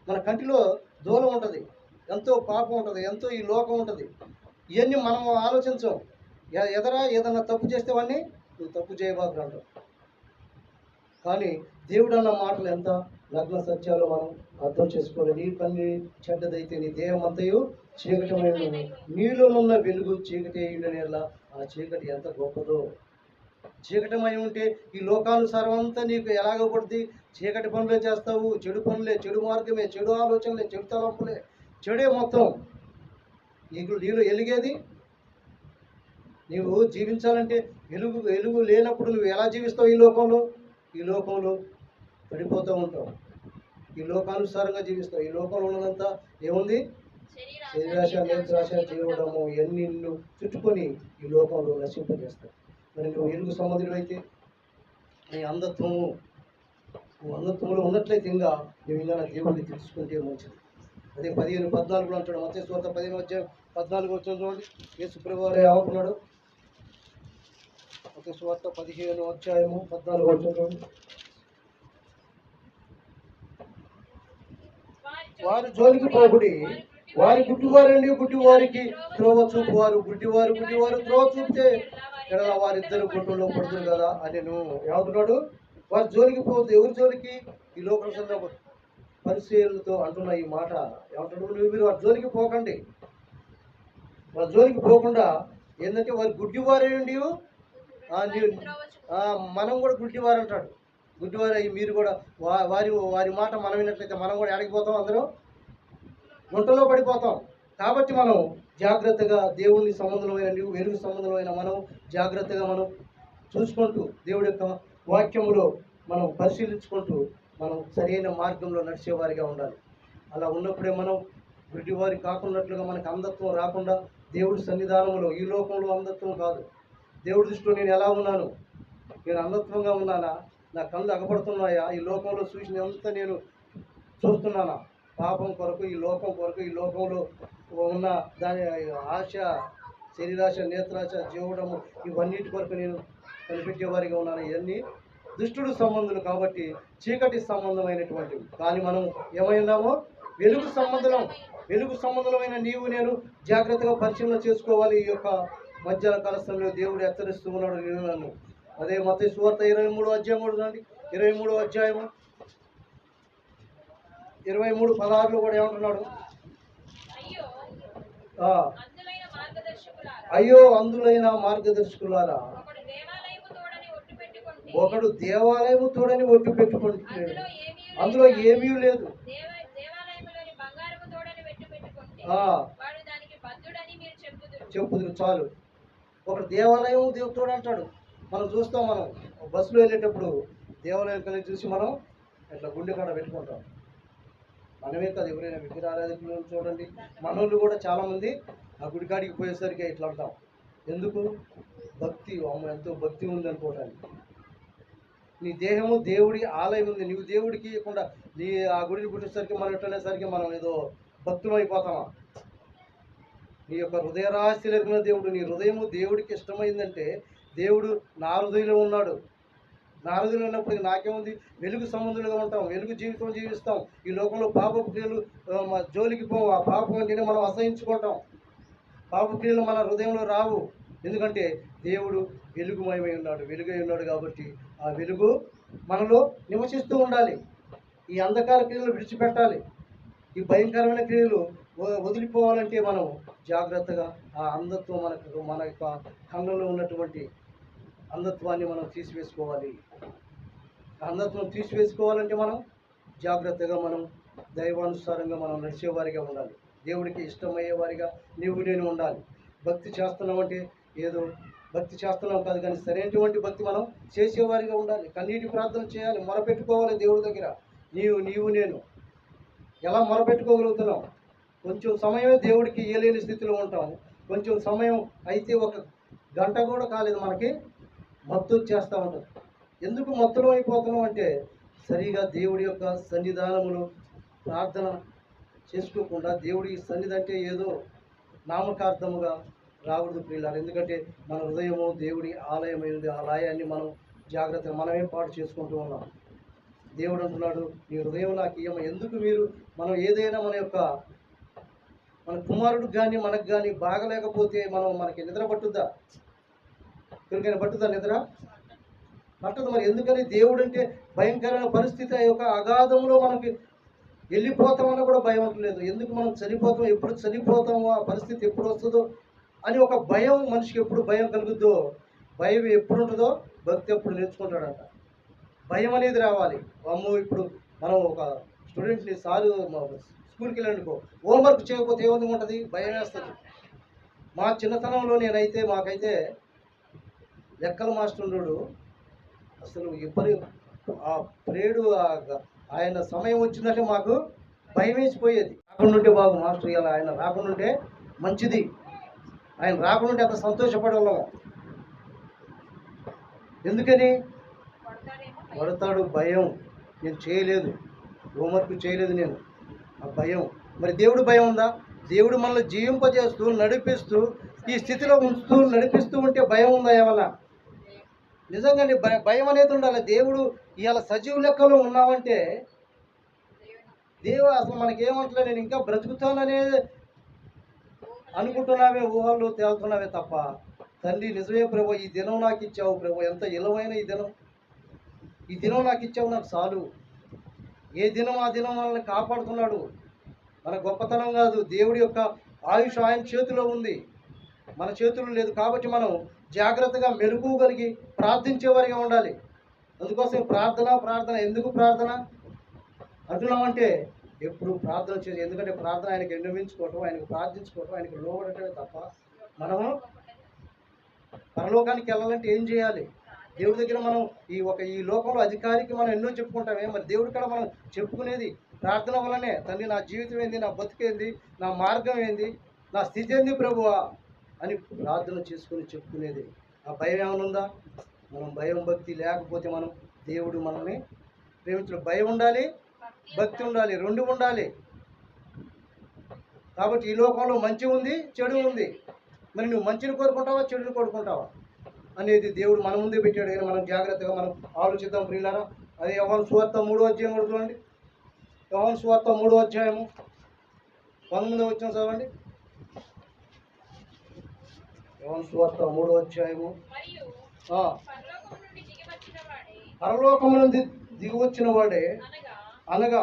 మన కంటిలో దూలం ఉంటుంది, ఎంతో పాపం ఉంటుంది, ఎంతో ఈ లోకం ఉంటుంది. ఇవన్నీ మనం ఆలోచించాం. ఏదన్నా తప్పు చేస్తే వాడిని నువ్వు తప్పు చేయబాకు అంటాం. కానీ దేవుడు అన్న మాటలు ఎంత నగ్న సత్యాలు మనం అర్థం చేసుకోవాలి. నీ కన్ను చెడ్డదైతే నీ దేహం అంతయు చీకటమైన, నీలోనున్న వెలుగు చీకటి అయ్యిండనేలా ఆ చీకటి ఎంత గొప్పదో. చీకటమై ఉంటే ఈ లోకానుసారం అంతా నీకు ఎలాగపడుతుంది? చీకటి పనులే చేస్తావు, చెడు పనులే, చెడు మార్గమే, చెడు ఆలోచనలే, చెడు తలంపులే, చెడే మొత్తం. నీలో ఎలిగేది నీవు జీవించాలంటే వెలుగు లేనప్పుడు నువ్వు ఎలా జీవిస్తావు? ఈ లోకంలో పడిపోతూ ఉంటావు, ఈ లోకానుసారంగా జీవిస్తావు. ఈ లోకంలో ఉన్నదంతా ఏముంది? శరీరాశ, నేత్రాశ, జీవడము, ఇవన్నీ నిన్ను చుట్టుకొని ఈ లోకంలో నశింపజేస్తావు. మరి నువ్వు వెలుగు సంబంధుడు అయితే నీ అంధత్వంలో ఉన్నట్లయితే ఇంకా నువ్వు ఇంకా దేవుడిని తెలుసుకుంటే మంచిది. అదే 15:14 అంటాడు. మత్తయి సువార్త 15:14 వచ్చిన చూడండి. యేసు ప్రభువారు ఏమంటున్నాడు? మత్తయి సువార్త 15:14 వచ్చిన చూడండి. వారి జోలికి పోకుడి, వారి గుడ్డివారండి గుడ్డివారికి త్రోవ చూపువారు, గుడ్డివారు త్రోవ చూపితే ఎడల వారిద్దరు గుంటలో పడుతుంది కదా అని నువ్వు ఏమంటున్నాడు. వారి జోలికి పోవద్దు. ఎవరి జోలికి? ఈ లోక పరిశీలనతో అంటున్న ఈ మాట ఏమంటున్నాడు. మీరు వారి జోలికి పోకండి. వారి జోలికి పోకుండా ఏంటంటే వారి గుడ్డివారేండి, మనం కూడా గుడ్డివారు అంటాడు. గుడ్డివారు మీరు కూడా వారి మాట మనం విన్నట్లయితే మనం కూడా ఆడిపోతాం, అందరూ గుంటలో పడిపోతాం. కాబట్టి మనం జాగ్రత్తగా దేవుని సంబంధమైన వెలుగు సంబంధమైన మనం జాగ్రత్తగా మనం చూసుకుంటూ దేవుడి యొక్క వాక్యములో మనం పరిశీలించుకుంటూ మనం సరైన మార్గంలో నడిచేవారిగా ఉండాలి. అలా ఉన్నప్పుడే మనం గుడ్డివారి కాకున్నట్లుగా మనకు అంధత్వం రాకుండా దేవుడి సన్నిధానంలో, ఈ లోకంలో అంధత్వం కాదు, దేవుడి దృష్టిలో నేను ఎలా ఉన్నాను, నేను అంధత్వంగా ఉన్నానా, నా కళ్ళు అగపడుతున్నాయా, ఈ లోకంలో చూసినంత నేను చూస్తున్నానా, పాపం కొరకు, ఈ లోకం కొరకు, ఈ లోకంలో ఉన్న దాని ఆశ, శరీరాశ, నేత్రాశ, జీవడము, ఇవన్నిటి కొరకు నేను కనిపెట్టేవారిగా ఉన్నాను. ఇవన్నీ దుష్టుడు సంబంధులు కాబట్టి చీకటి సంబంధమైనటువంటివి. కానీ మనం ఏమైనామో వెలుగు సంబంధమైన నీవు నేను జాగ్రత్తగా పరిశీలన చేసుకోవాలి. ఈ యొక్క మధ్యాహ్న కాల సమయంలో దేవుడు హెచ్చరిస్తూ ఉన్నాడు నేను నన్ను. అదే మత్తయి సువార్త 23వ అధ్యాయం చూడండి. 23వ అధ్యాయము 23:16 కూడా ఏమంటున్నాడు. అయ్యో అందులైన మార్గదర్శకులారా, ఒకడు దేవాలయము తోడని ఒట్టు పెట్టుకుంటున్నాడు, అందులో ఏమీ లేదు. చెప్పుదురు చాలు. ఒకడు దేవాలయం దేవుడు అంటాడు. మనం చూస్తాం, మనం బస్సులో వెళ్ళేటప్పుడు దేవాలయం కలిసి చూసి మనం ఇట్లా గుండె కాడ పెట్టుకుంటాం. మనమే కాదు, ఎవరైనా విగ్రహారాధకులను చూడండి, మనోళ్ళు కూడా చాలామంది ఆ గుడికాడికి పోయేసరికి ఇట్లా అంటాం. ఎందుకు? భక్తి, ఎంతో భక్తి ఉంది అనుకోవడానికి. నీ దేహము దేవుడి ఆలయం ఉంది, నీవు దేవుడికి ఇవ్వకుండా నీ ఆ గుడిని పుట్టేసరికి మనం ఎట్లనేసరికి మనం ఏదో భక్తులు అయిపోతామా? నీ యొక్క హృదయ రహస్యాలు ఎరిగిన దేవుడు, నీ హృదయము దేవుడికి ఇష్టమైందంటే దేవుడు నా హృదయంలో ఉన్నాడు. నా హృదయంలో ఉన్నప్పటికీ నాకేముంది, వెలుగు సంబంధులుగా ఉంటాం, వెలుగు జీవితం జీవిస్తాం. ఈ లోకంలో పాప క్రియలు జోలికి పోవు. ఆ పాపం అంటేనే మనం అసహించుకుంటాం. పాప క్రియలు మన హృదయంలో రావు. ఎందుకంటే దేవుడు వెలుగుమయమై ఉన్నాడు, వెలుగై ఉన్నాడు. కాబట్టి ఆ వెలుగు మనలో నివసిస్తూ ఉండాలి. ఈ అంధకార క్రియలు విడిచిపెట్టాలి. ఈ భయంకరమైన క్రియలు వదిలిపోవాలంటే మనం జాగ్రత్తగా ఆ అంధత్వం మన యొక్క కళ్ళలో ఉన్నటువంటి అంధత్వాన్ని మనం తీసివేసుకోవాలి. అంధత్వం తీసివేసుకోవాలంటే మనం జాగ్రత్తగా మనం దైవానుసారంగా మనం నడిచేవారిగా ఉండాలి. దేవుడికి ఇష్టమయ్యేవారిగా నేను ఉండాలి. భక్తి చేస్తున్నాం అంటే ఏదో భక్తి చేస్తున్నాం కాదు, కానీ సరైనటువంటి భక్తి మనం చేసేవారిగా ఉండాలి. కన్నీటి ప్రార్థన చేయాలి, మొరపెట్టుకోవాలి దేవుడి దగ్గర. నేను ఎలా మొరపెట్టుకోగలుగుతున్నాం? కొంచెం సమయమే దేవుడికి ఇయ్యలేని స్థితిలో ఉంటాం. కొంచెం సమయం అయితే 1 గంట కూడా కాలేదు మనకి మత్తు వచ్చేస్తూ ఉంటుంది. ఎందుకు మత్తులో అయిపోతున్నాం అంటే సరిగా దేవుడి యొక్క సన్నిధానములు ప్రార్థన చేసుకోకుండా, దేవుడి సన్నిధి అంటే ఏదో నామకార్థముగా రాకూడదు ప్రియులారా. ఎందుకంటే మన హృదయము దేవుడి ఆలయమైనది. ఆ ఆలయాన్ని మనం జాగ్రత్తగా మనమేం పాటు చేసుకుంటూ ఉన్నాం. దేవుడు అంటున్నాడు, నీ హృదయం నాకు ఇయ్యమ. ఎందుకు మనం ఏదైనా మన కుమారుడికి కానీ మనకు కానీ బాగలేకపోతే మనకి నిద్ర పట్టుద్దా? ఎవరికైనా పట్టుద్దా నిద్ర? పట్టదు. మరి ఎందుకని? దేవుడు అంటే భయంకరమైన పరిస్థితి, ఆ యొక్క అగాధంలో మనకి వెళ్ళిపోతామన్నా కూడా భయం అంటలేదు. ఎందుకు? మనం చనిపోతాం, ఎప్పుడు చనిపోతామో, ఆ పరిస్థితి ఎప్పుడు వస్తుందో అని ఒక భయం. మనిషికి ఎప్పుడు భయం కలుగుద్దో, భయం ఎప్పుడు ఉంటుందో భక్తి ఎప్పుడు నేర్చుకుంటాడంట. భయం అనేది రావాలి. అమ్మో, ఇప్పుడు మనం ఒక స్టూడెంట్ని స్కూల్కి వెళ్ళండుకో, హోంవర్క్ చేయకపోతే ఏమని ఉంటుంది? భయం వేస్తుంది. మా చిన్నతనంలో మాకైతే లెక్కల మాస్టర్ ఉన్నాడు. అసలు ఆ ప్రేడు ఆయన సమయం వచ్చిందంటే మాకు భయం వేసిపోయేది. రాకుండా బాగు మాస్టర్, ఇలా ఆయన రాకుండా మంచిది, ఆయన రాకుండా అంత సంతోషపడేవాళ్ళము. ఎందుకని? పడతాడు, భయం. నేను చేయలేదు, హోంవర్క్ చేయలేదు నేను, ఆ భయం. మరి దేవుడు భయం ఉందా? దేవుడు మనల్ని జీవింపజేస్తూ నడిపిస్తూ ఈ స్థితిలో ఉంచుతూ నడిపిస్తూ ఉంటే భయం ఉందా ఏమన్నా? నిజంగానే భయం అనేది ఉండాలి. దేవుడు ఇవాళ సజీవ లెక్కలో ఉన్నామంటే దేవుడు అసలు మనకేమంటలే, నేను ఇంకా బ్రతుకుతాననే అనుకుంటున్నావే, ఊహల్లో తేలుతున్నావే తప్ప తండ్రి నిజమే ప్రభు, ఈ దినం నాకు ఇచ్చావు ప్రభు, ఎంత ఇలవైన ఈ దినం నాకు ఇచ్చావు, నాకు చాలు. ఏ దినం ఆ దినం మనల్ని కాపాడుతున్నాడు. మన గొప్పతనం కాదు, దేవుడి యొక్క ఆయుష్ ఆయన చేతిలో ఉంది, మన చేతుల్లో లేదు. కాబట్టి మనం జాగ్రత్తగా మెలుగుగలిగి ప్రార్థించేవారిగా ఉండాలి. అందుకోసం ప్రార్థన. ఎందుకు ప్రార్థన అంటున్నామంటే ఎప్పుడు ప్రార్థన చేసి, ఎందుకంటే ప్రార్థన ఆయనకి విన్నవించుకోవటం, ఆయనకు ప్రార్థించుకోవటం, ఆయనకు లోబడటమే తప్ప మనము పరలోకానికి వెళ్ళాలంటే ఏం చేయాలి? దేవుడి దగ్గర మనం ఈ లోకంలో అధికారికి మనం ఎన్నో చెప్పుకుంటామే, మరి దేవుడి కాడ మనం చెప్పుకునేది ప్రార్థన వల్లనే. తండ్రి నా జీవితం ఏంది, నా బతుకేంది, నా మార్గం ఏంది, నా స్థితి ఏంది ప్రభువా అని ప్రార్థన చేసుకుని చెప్పుకునేది. ఆ భయం ఏమైనా ఉందా? మనం భయం భక్తి లేకపోతే మనం దేవుడు మనల్ని ప్రేమించడం. భయం ఉండాలి, భక్తి ఉండాలి, రెండు ఉండాలి. కాబట్టి ఈ లోకంలో మంచి ఉంది, చెడు ఉంది. మరి నువ్వు మంచిని కోరుకుంటావా, చెడుని కోరుకుంటావా అనేది దేవుడు మన ముందే పెట్టాడు. కానీ మనం జాగ్రత్తగా మనం ఆలోచిద్దాం ప్రియులారా. అది యోహాను సువార్త 3వ అధ్యాయం కూడా చూడండి. యోహాను సువార్త 3వ అధ్యాయము 19వ వచనం చదవండి. యోహాను సువార్త 3వ అధ్యాయము. పరలోకము నుండి దిగి వచ్చిన వాడే అనగా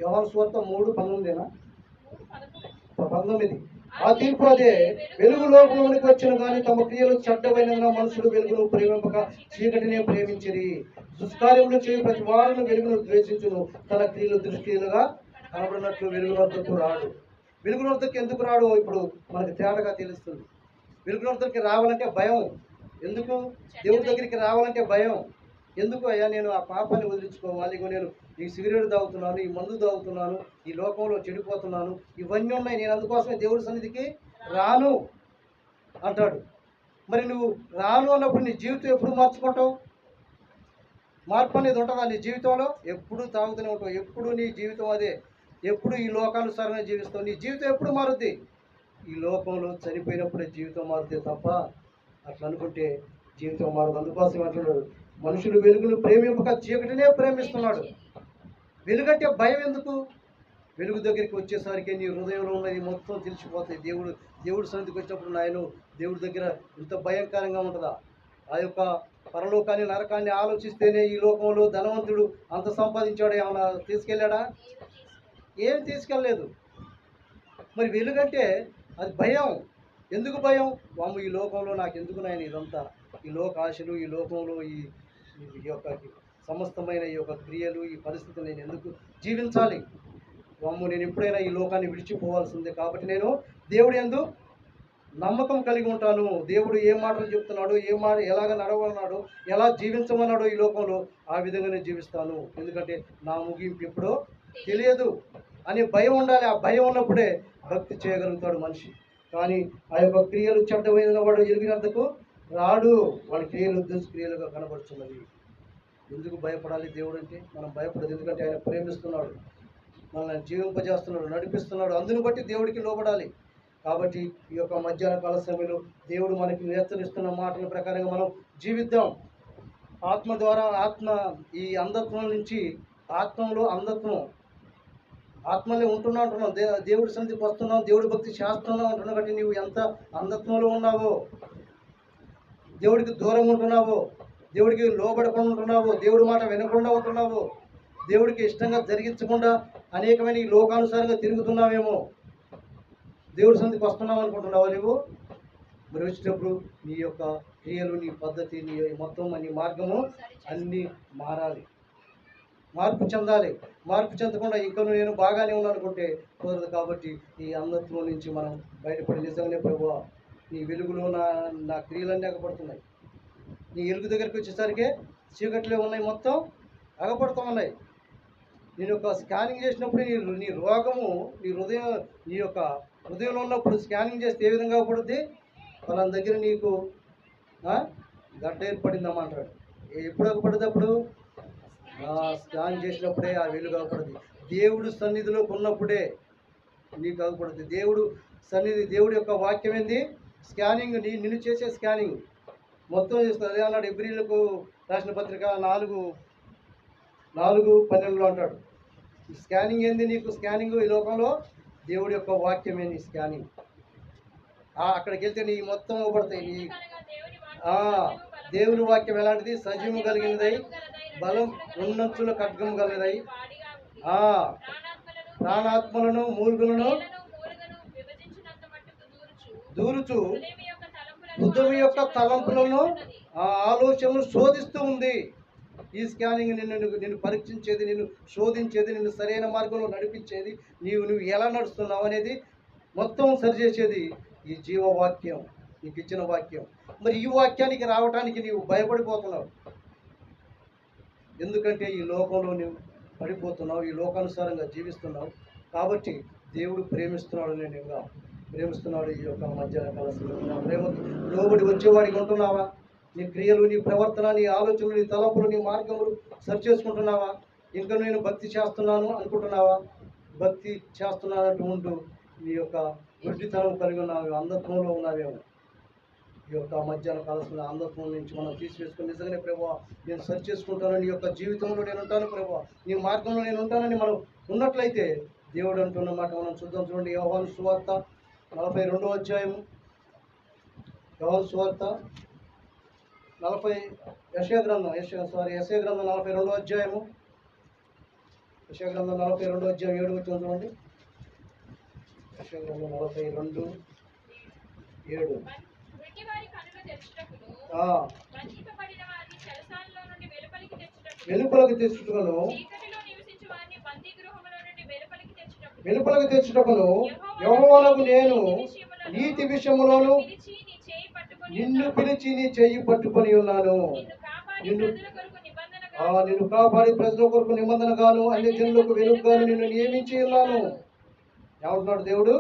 యోహాను సువార్త 3:19 19. ఆ తీర్పు అదే, వెలుగు లోకంలోనికి వచ్చిన కానీ తమ క్రియలు చెడ్డమైనందున మనుషులు వెలుగును ప్రేమింపక చీకటినే ప్రేమించిరి. దుష్కార్యములు చేయి ప్రతి వారును వెలుగును ద్వేషించును, తన క్రియలు దృష్టిలుగా కనబడినట్లు వెలుగు వద్దకు రాడు. వెలుగు వద్దకు ఎందుకు రాడు ఇప్పుడు మనకి తేటగా తెలుస్తుంది. వెలుగు వద్దకి రావాలంటే భయం. ఎందుకు? దేవుడి దగ్గరికి రావాలంటే భయం. ఎందుకు? అయ్యా నేను ఆ పాపాన్ని వదిలించుకోవాలి, నేను ఈ సిగరెట్ తాగుతున్నాను, ఈ మందు తాగుతున్నాను, ఈ లోకంలో చెడిపోతున్నాను, ఇవన్నీ ఉన్నాయి, నేను అందుకోసమే దేవుడి సన్నిధికి రాను అంటాడు. మరి నువ్వు రాను అన్నప్పుడు నీ జీవితం ఎప్పుడు మార్చుకుంటావు? మార్పు అనేది ఉంటుందా నీ జీవితంలో? ఎప్పుడు తాగుతూనే ఉంటావు, ఎప్పుడు నీ జీవితం అదే, ఎప్పుడు ఈ లోకానుసారంగా జీవిస్తావు. నీ జీవితం ఎప్పుడు మారుద్ది? ఈ లోకంలో చనిపోయినప్పుడే జీవితం మారుతుంది తప్ప అట్లా అనుకుంటే జీవితం మారదు. అందుకోసం అంటున్నాడు, మనుషులు వెలుగును ప్రేమింపక చీకటినే ప్రేమిస్తున్నాడు. వెలుగంటే భయం ఎందుకు? వెలుగు దగ్గరికి వచ్చేసరికి నీ హృదయంలో ఉన్నది మొత్తం తెలిసిపోతాయి. దేవుడు సన్నిధికి వచ్చినప్పుడు నాయన దేవుడి దగ్గర ఇంత భయంకరంగా ఉంటుందా? ఆ యొక్క పరలోకాన్ని నరకాన్ని ఆలోచిస్తేనే ఈ లోకంలో ధనవంతుడు అంత సంపాదించాడు, ఏమన్నా తీసుకెళ్ళాడా? ఏం తీసుకెళ్ళలేదు. మరి వెలుగంటే అది భయం. ఎందుకు భయం? వాము ఈ లోకంలో నాకు ఎందుకు నాయన ఇదంతా, ఈ లోక ఆశలు, ఈ లోకంలో ఈ యొక్క సమస్తమైన ఈ యొక్క క్రియలు, ఈ పరిస్థితులు నేను ఎందుకు జీవించాలి? వాము నేను ఎప్పుడైనా ఈ లోకాన్ని విడిచిపోవాల్సిందే. కాబట్టి నేను దేవుడు యందు నమ్మకం కలిగి ఉంటాను. దేవుడు ఏ మాటలు చెప్తున్నాడో, ఎలాగ నడవన్నాడో, ఎలా జీవించమన్నాడో ఈ లోకంలో ఆ విధంగానే జీవిస్తాను. ఎందుకంటే నా ముగింపు ఎప్పుడో తెలియదు అనే భయం ఉండాలి. ఆ భయం ఉన్నప్పుడే భక్తి చేయగలుగుతాడు మనిషి. కానీ ఆ యొక్క క్రియలు చెడ్డమైన వాడు ఎరిగినందుకు రాడు. వాడి క్రియలు దుష్క్రియలుగా కనబడుతున్నది. ఎందుకు భయపడాలి దేవుడు అంటే? మనం భయపడదు, ఎందుకంటే ఆయన ప్రేమిస్తున్నాడు, మనల్ని జీవింపజేస్తున్నాడు, నడిపిస్తున్నాడు. అందుని బట్టి దేవుడికి లోబడాలి. కాబట్టి ఈ యొక్క మధ్యాహ్న కాల సమయంలో దేవుడు మనకి నేర్చనిస్తున్న మాటల ప్రకారంగా మనం జీవిద్దాం. ఆత్మ ద్వారా ఈ అంధత్వం నుంచి, ఆత్మలో అంధత్వం, ఆత్మలో అంటున్నాం, దేవుడి సన్నిధికి వస్తున్నాం, దేవుడి భక్తి చేస్తున్నాం అంటున్నావు. కాబట్టి నీవు ఎంత అంధత్వంలో ఉన్నావో, దేవుడికి దూరం ఉంటున్నావో, దేవుడికి లోబడకుండా ఉంటున్నావో, దేవుడి మాట వినకుండా ఉంటున్నావో, దేవుడికి ఇష్టంగా జరిగించకుండా అనేకమైన ఈ లోకానుసారంగా తిరుగుతున్నావేమో, దేవుడి సన్నిధికి వస్తున్నావు అనుకుంటున్నావా నువ్వు? మరి వచ్చేటప్పుడు నీ యొక్క క్రియలు, నీ పద్ధతి, నీ మొత్తం నీ మార్గము అన్నీ మారాలి, మార్పు చెందాలి. మార్పు చెందకుండా ఇంకా నేను బాగానే ఉన్నాను అనుకుంటే కుదరదు. కాబట్టి ఈ అంధత్వం నుంచి మనం బయటపడి నిజంగానే ప్రభువా నీ వెలుగులో నా క్రియలన్నీ అగపడుతున్నాయి, నీ ఎలుగు దగ్గరికి వచ్చేసరికి చీకట్లే ఉన్నాయి, మొత్తం అగపడుతూ ఉన్నాయి. నేను ఒక స్కానింగ్ చేసినప్పుడు నీ రోగము నీ యొక్క హృదయంలో ఉన్నప్పుడు స్కానింగ్ చేస్తే ఏ విధంగా పడుద్ది? వాళ్ళ దగ్గర నీకు గడ్డ ఏర్పడిందమ్మా అంటాడు. ఎప్పుడు అగపడుద్ది? అప్పుడు స్కాన్ చేసినప్పుడే ఆ వెలుగు అగపడుద్ది. దేవుడు సన్నిధిలోకి ఉన్నప్పుడే నీకు అగపడుద్ది. దేవుడు సన్నిధి, దేవుడి యొక్క వాక్యం ఏంది? స్కానింగ్, నిన్ను చేసే స్కానింగ్ మొత్తం చేస్తుంది. అదే అన్నాడు ఎబ్రీలకు రాసిన పత్రిక 4:12 అంటాడు. ఈ స్కానింగ్ ఏంది నీకు? స్కానింగ్ ఈ లోకంలో దేవుడి యొక్క వాక్యమే నీ స్కానింగ్. అక్కడికి వెళ్తే నీ మొత్తం ఇవ్వబడతాయి. నీ కనుక దేవుని ఆ, వాక్యం దేవుని వాక్యం ఎలాంటిది? సజీవం కలిగినదై బలం ఉన్నంచుల ఖడ్గం కలిగినదై వాడిగా ఉంది. ఆ ప్రాణాత్మలను ప్రాణాత్మలను మూలుగులను మూలుగను విభజించినంత మట్టుకు దూరుచు హృదయం యొక్క తలంపులను ఆ ఆలోచనలు శోధిస్తూ ఉంది. ఈ స్కానింగ్ నిన్ను పరీక్షించేది, నిన్ను శోధించేది, నిన్ను సరైన మార్గంలో నడిపించేది, నువ్వు ఎలా నడుస్తున్నావు అనేది మొత్తం సరిచేసేది ఈ జీవవాక్యం, నీకు ఇచ్చిన వాక్యం. మరి ఈ వాక్యానికి రావటానికి నీవు భయపడిపోతున్నావు. ఎందుకంటే ఈ లోకంలో నువ్వు పడిపోతున్నావు, ఈ లోకానుసారంగా జీవిస్తున్నావు. కాబట్టి దేవుడు ప్రేమిస్తున్నాడు, ప్రేమిస్తున్నాడు. ఈ యొక్క మధ్యాహ్న కాల ప్రేమ లోబడి వచ్చేవాడికి ఉంటున్నావా? నీ క్రియలు, నీ ప్రవర్తన, నీ ఆలోచనలు, నీ తలంపులు, నీ మార్గములు సరి చేసుకుంటున్నావా? ఇంకా నేను భక్తి చేస్తున్నాను అనుకుంటున్నావా? భక్తి చేస్తున్నానంటూ ఉంటూ నీ యొక్క గుడ్డితనం కలిగి ఉన్నావు, అంధత్వంలో ఉన్నావేమో. ఈ యొక్క మధ్యాహ్న కాలసిన అంధత్వం నుంచి మనం తీసివేసుకుని నిజంగానే ప్రభువా నేను సరి చేసుకుంటాను, నీ యొక్క జీవితంలో నేను ఉంటాను ప్రభువా, నీ మార్గంలో నేను ఉంటానని మనం ఉన్నట్లయితే దేవుడు అంటున్న మాట మనం చూద్దాం. చూడండి, యోహాను సువార్త 42వ అధ్యాయము. యోహాను సువార్త యెషయా గ్రంథం 42వ అధ్యాయము. యెషయా గ్రంథం 42వ అధ్యాయం 7వ వచనం చూడండి. యెషయా గ్రంథం 42:7. వెట్టివారి కన్నులు తెచ్చుటకును బంధింపబడిన వారిని చెరసాలలో నుండి వెలుపలికి తెచ్చుటకును చీకటిలో నివసించు వారిని బందీగృహములో నుండి వెలుపలికి తెచ్చుటకును యెహోవానగు నేను నీతి విషయములోను నిన్ను పిలిచి నీ చెయ్యి పట్టుకొని ఉన్నాను. నిన్ను కాపాడి ప్రజల కొరకు నిబంధనగాను అన్ని జనులకు వెలుగుగాను నిన్ను నియమించి ఉన్నాను. ఏమంటున్నాడు దేవుడు?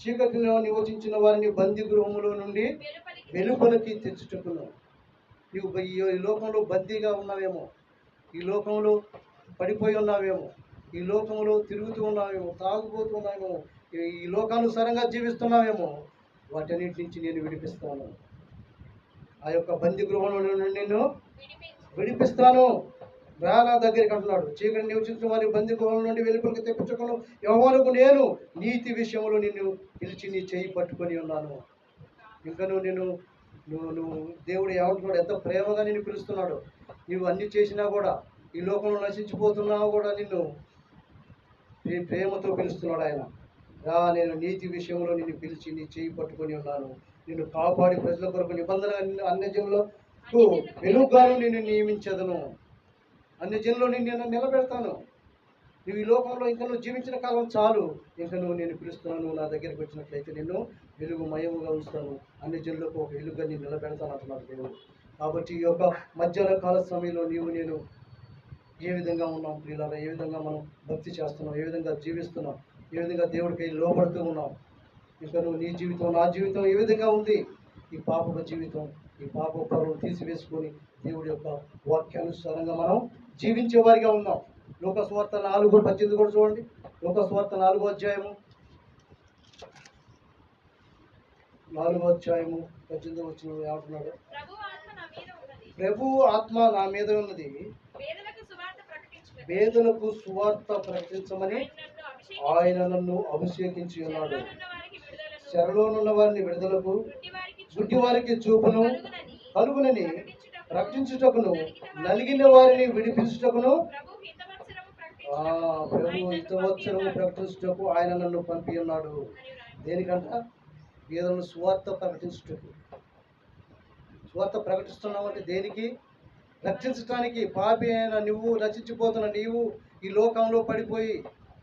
చీకటిలో నివసించిన వారిని బందీ గృహములో నుండి వెలుపలికి తెచ్చుటకును. నీవు ఈ లోకంలో బందీగా ఉన్నావేమో, ఈ లోకంలో పడిపోయి ఉన్నావేమో, ఈ లోకంలో తిరుగుతూ ఉన్నావేమో, తాగుపోతూ ఉన్నావేమో, ఈ లోకానుసారంగా జీవిస్తున్నావేమో, వాటన్నిటి నుంచి నేను విడిపిస్తాను. ఆ యొక్క బందీ గృహంలో నుండి నిన్ను విడిపిస్తాను. నా దగ్గరికి అంటున్నాడు. చీకటి నివసించిన వారి బందీ గృహం నుండి వెలుపలికి తెప్పించుకును యెహోవానగు నేను నీతి విషయంలో నిన్ను పిలిచి నీ చేయి పట్టుకొని ఉన్నాను. ఇంకా నువ్వు దేవుడు ఏమంటున్నాడు? ఎంత ప్రేమగా నిన్ను పిలుస్తున్నాడు. నువ్వు అన్ని చేసినా కూడా, ఈ లోకంలో నశించిపోతున్నావు కూడా, నిన్ను ప్రేమతో పిలుస్తున్నాడు ఆయన. నేను నీతి విషయంలో నిన్ను పిలిచి నీ చేయి పట్టుకొని ఉన్నాను. నిన్ను కాపాడి ప్రజల కొరకు నిబంధన అన్ని జనులకు వెలుగుగాను నిన్ను నియమించదను. అన్ని జనులు నిన్ను నిలబెడతాను. నువ్వు ఈ లోకంలో ఇంకా నువ్వు జీవించిన కాలం చాలు. ఇంకా నేను పిలుస్తున్నాను. నా దగ్గరికి వచ్చినట్లయితే నిన్ను వెలుగుమయముగా ఉంచుతాను. అన్ని జనులకు ఒక వెలుగుగా నేను నిలబెడతాను అంటున్నాడు దేవుడు. కాబట్టి ఈ యొక్క మధ్యాహ్న కాల సమయంలో నేను ఏ విధంగా ఉన్నాం ప్రియులారా? ఏ విధంగా మనం భక్తి చేస్తున్నాం? ఏ విధంగా జీవిస్తున్నాం? ఏ విధంగా దేవుడికి లోబడుతూ ఉన్నాం? ఇంకా నీ జీవితం, నా జీవితం ఏ విధంగా ఉంది? ఈ పాప జీవితం, ఈ పాప పరువును తీసివేసుకొని దేవుడి యొక్క వాక్యానుసారంగా మనం జీవించే వారిగా ఉన్నాం. లోకసువార్త 4:18 కూడా చూడండి. లోకసువార్త 4వ అధ్యాయము 18 వచ్చిన ఏమంటున్నాడు? ప్రభు ఆత్మ నా మీద ఉన్నది, పేదలకు సువార్త ప్రకటించమని ఆయన నన్ను అభిషేకించి ఉన్నాడు. చెరలోనున్న వారిని విడుదలకు, గుడ్డి వారికి చూపును కలుగునని ప్రకటించుటకును, నలిగిన వారిని విడిపించుటకును, ప్రభు హితవత్సరము ప్రకటించుటకు ఆయన నన్ను పంపి ఉన్నాడు. దేనికంట? పేదలను సువార్త ప్రకటించుటకు. సువార్త ప్రకటిస్తున్నామంటే దేనికి? రక్షించడానికి. పాపి అయిన నువ్వు, రక్షించిపోతున్న నీవు, ఈ లోకంలో పడిపోయి